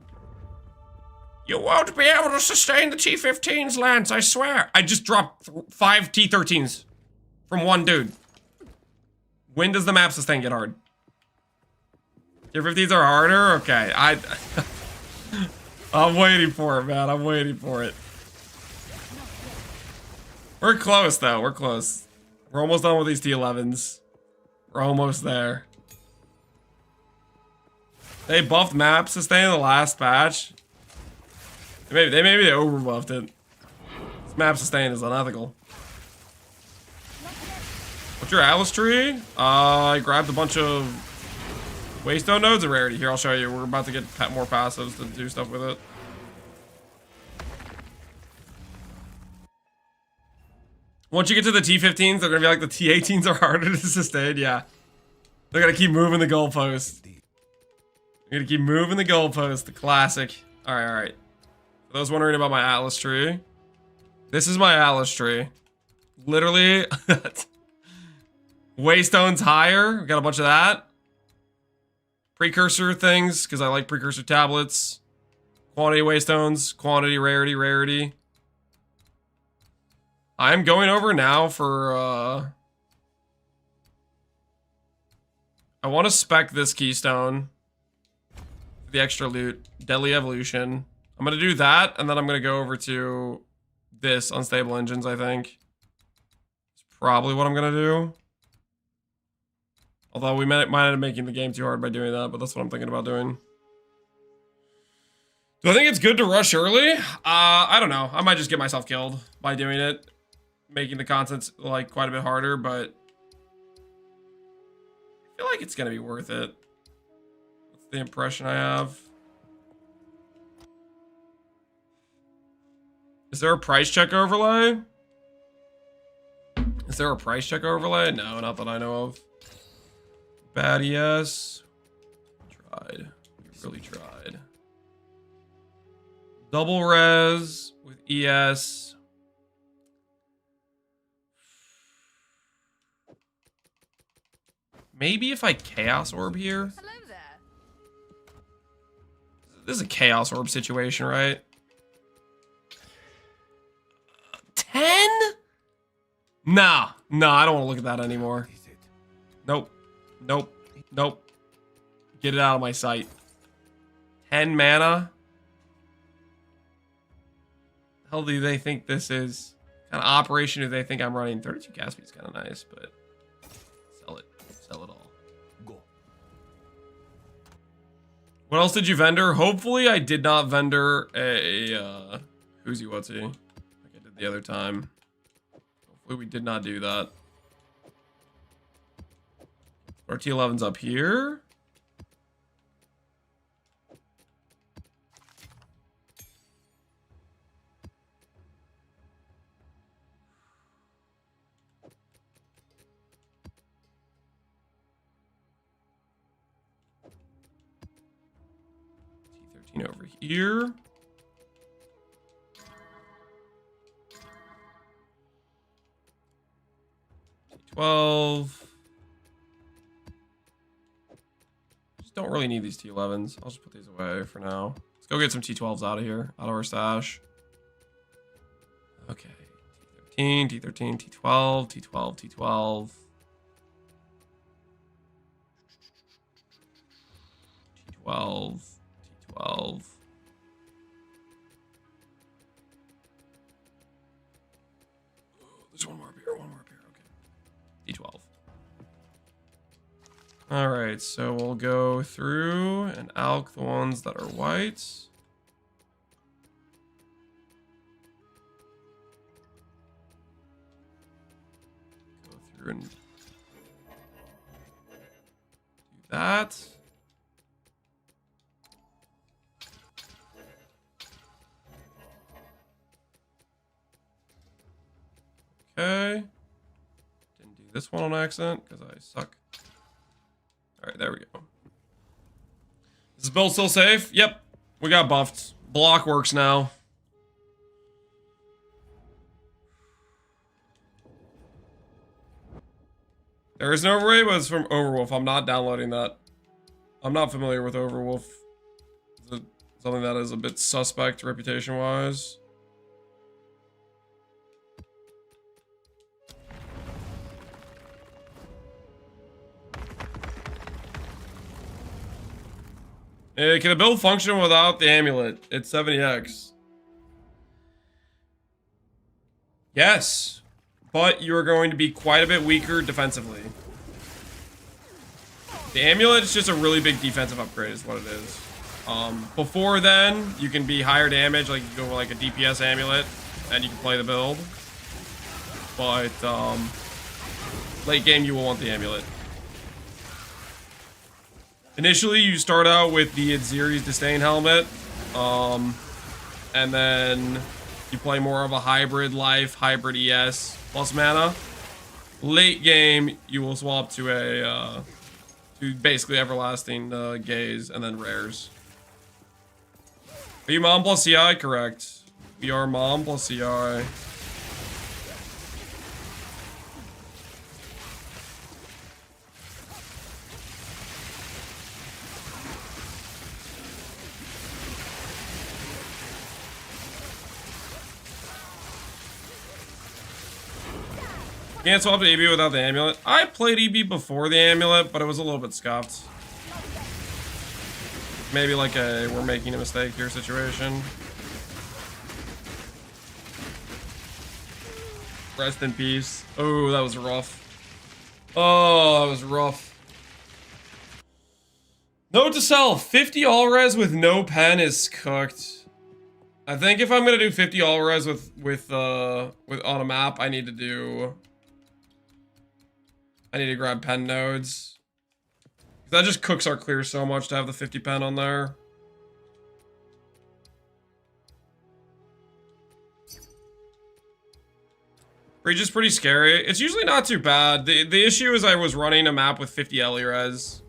Speaker 1: You won't be able to sustain the T-15s, Lance, I swear. I just dropped 5 T-13s from one dude. When does the map sustain get hard? T-15s are harder? Okay, I'm waiting for it, man. I'm waiting for it. We're close, though. We're close. We're almost done with these T11s. We're almost there. They buffed map sustain in the last patch. Maybe they over buffed it. This map sustain is unethical. What's your Atlas tree? I grabbed a bunch of Waystone nodes of rarity. Here, I'll show you. We're about to get more passives to do stuff with it. Once you get to the T-15s, they're gonna be like the T-18s are harder to sustain. Yeah, they're gonna keep moving the goalpost. They're gonna keep moving the goalpost. The classic. All right, all right. For those wondering about my Atlas tree, this is my Atlas tree. Literally, Waystone's higher. We got a bunch of that. Precursor things because I like precursor tablets. Quantity Waystones, quantity rarity, rarity. I'm going over now for, I want to spec this keystone. The extra loot. Deadly Evolution. I'm going to do that, and then I'm going to go over to this Unstable Engines, I think. It's probably what I'm going to do. Although we might end up making the game too hard by doing that, but that's what I'm thinking about doing. Do I think it's good to rush early? I don't know. I might just get myself killed by doing it. Making the content like quite a bit harder, but I feel like it's gonna be worth it. That's the impression I have. Is there a price check overlay? Is there a price check overlay? No, not that I know of. Bad ES. Tried. We really tried. Double res with ES. Maybe if I Chaos Orb here.
Speaker 2: Hello there.
Speaker 1: This is a Chaos Orb situation, right? 10? Nah, I don't want to look at that anymore. Nope. Nope. Nope. Get it out of my sight. 10 mana? The hell do they think this is? What kind of operation do they think I'm running? 32 gas speed is kind of nice, but sell it. Sell it all.
Speaker 3: Go.
Speaker 1: What else did you vendor? Hopefully I did not vendor a who's he what's he like I did the other time. Hopefully we did not do that. Our T11's up here. T13 over here. T12. Just don't really need these T11s. I'll just put these away for now. Let's go get some T12s out of here, out of our stash. Okay. T13, T13, T12, T12, T12. T12, T12. There's one more up here, okay. T12. All right, so we'll go through and alch the ones that are white. Go through and do that. Okay. Didn't do this one on accident because I suck. Alright, there we go. Is this build still safe? Yep. We got buffed. Block works now. There is an overweight, but it's from Overwolf. I'm not downloading that. I'm not familiar with Overwolf. Is it something that is a bit suspect reputation-wise? Can a build function without the amulet? It's 70x. Yes, but you are going to be quite a bit weaker defensively. The amulet is just a really big defensive upgrade is what it is. Before then, you can be higher damage, like you go with like a DPS amulet, and you can play the build. But late game, you will want the amulet. Initially, you start out with the Adziri's Disdain helmet, and then you play more of a hybrid life, hybrid ES plus mana. Late game, you will swap to a to basically everlasting gaze and then rares. Are you mom plus CI? Correct. We are mom plus CI. Can't swap to EB without the amulet. I played EB before the amulet, but it was a little bit scuffed. Maybe like a we're making a mistake here situation. Rest in peace. Oh, that was rough. Oh, that was rough. Note to self, 50 all res with no pen is cooked. I think if I'm gonna do 50 all res with on a map, I need to grab pen nodes. That just cooks our clear so much to have the 50 pen on there. Breach is pretty scary. It's usually not too bad. The issue is I was running a map with 50 Ellie res.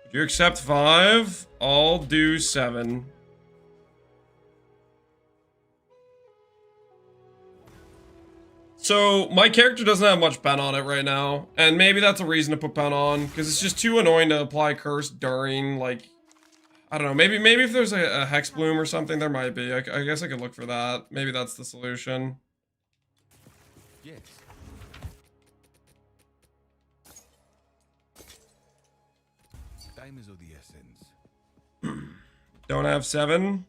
Speaker 1: Would you accept 5? I'll do 7. So, my character doesn't have much pen on it right now, and maybe that's a reason to put pen on, because it's just too annoying to apply curse during, like, I don't know, maybe if there's a Hex Bloom or something, there might be. I guess I could look for that. Maybe that's the solution.
Speaker 3: Yes. Time is of the essence.
Speaker 1: Don't have 7.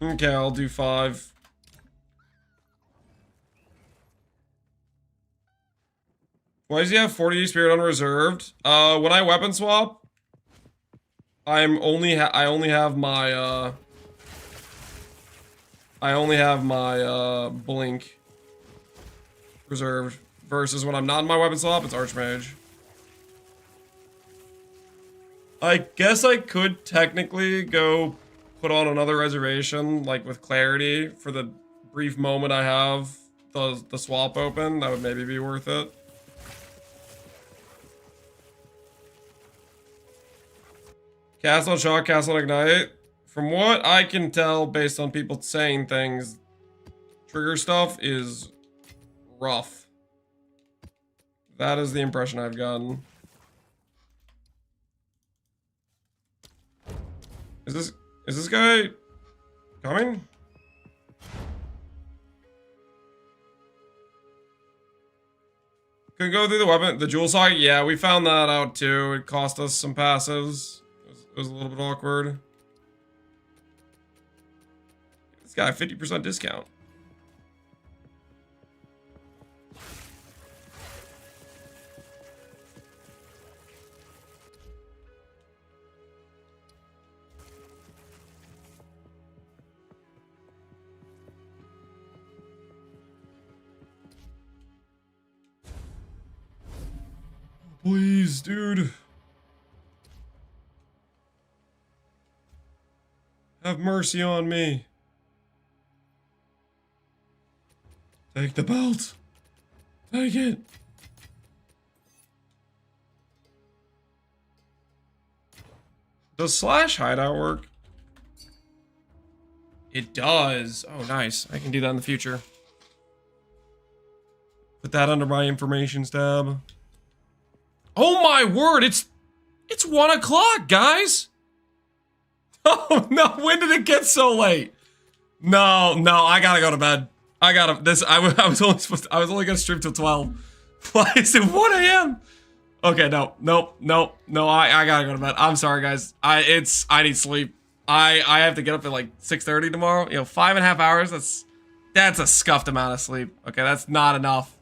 Speaker 1: Okay, I'll do 5. Why does he have 40 spirit unreserved? When I weapon swap, I only have my blink reserved, versus when I'm not in my weapon swap, it's Archmage. I guess I could technically go put on another reservation, like with clarity, for the brief moment I have the swap open. That would maybe be worth it. Castle Shock, Castle Ignite. From what I can tell based on people saying things, trigger stuff is rough. That is the impression I've gotten. Is this guy coming? Could go through the weapon, the jewel socket. Yeah, we found that out too. It cost us some passives. It was a little bit awkward. This guy 50% discount. Please, dude. Have mercy on me. Take the belt. Take it. Does slash hideout work? It does. Oh, nice. I can do that in the future. Put that under my information tab. Oh my word, it's 1 o'clock, guys. Oh no, when did it get so late? No, I gotta go to bed. I was only gonna stream till 12. Why is it 1 a.m.? Okay, nope, I gotta go to bed. I'm sorry, guys. I need sleep. I have to get up at like 6:30 tomorrow. You know, 5.5 hours, that's a scuffed amount of sleep. Okay, that's not enough.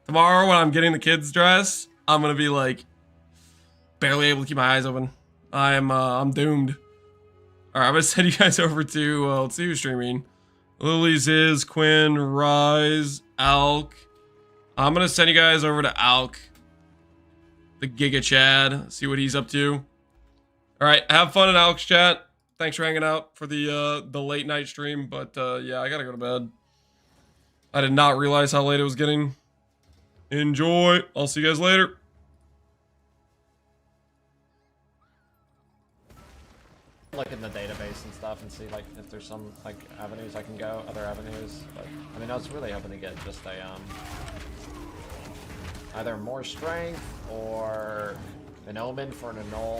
Speaker 1: Tomorrow when I'm getting the kids dressed, I'm gonna be like barely able to keep my eyes open. I'm doomed. Alright, I'm gonna send you guys over to let's see who's streaming. Lily's is Quinn, Rise, Alk. I'm gonna send you guys over to Alk, the Giga Chad, see what he's up to. Alright, have fun in Alk's chat. Thanks for hanging out for the late night stream, but yeah, I gotta go to bed. I did not realize how late it was getting. Enjoy. I'll see you guys later.
Speaker 5: Look in the database and stuff and see like if there's some like avenues I can go, other avenues. But I mean, I was really hoping to get just a either more strength or an omen for an annul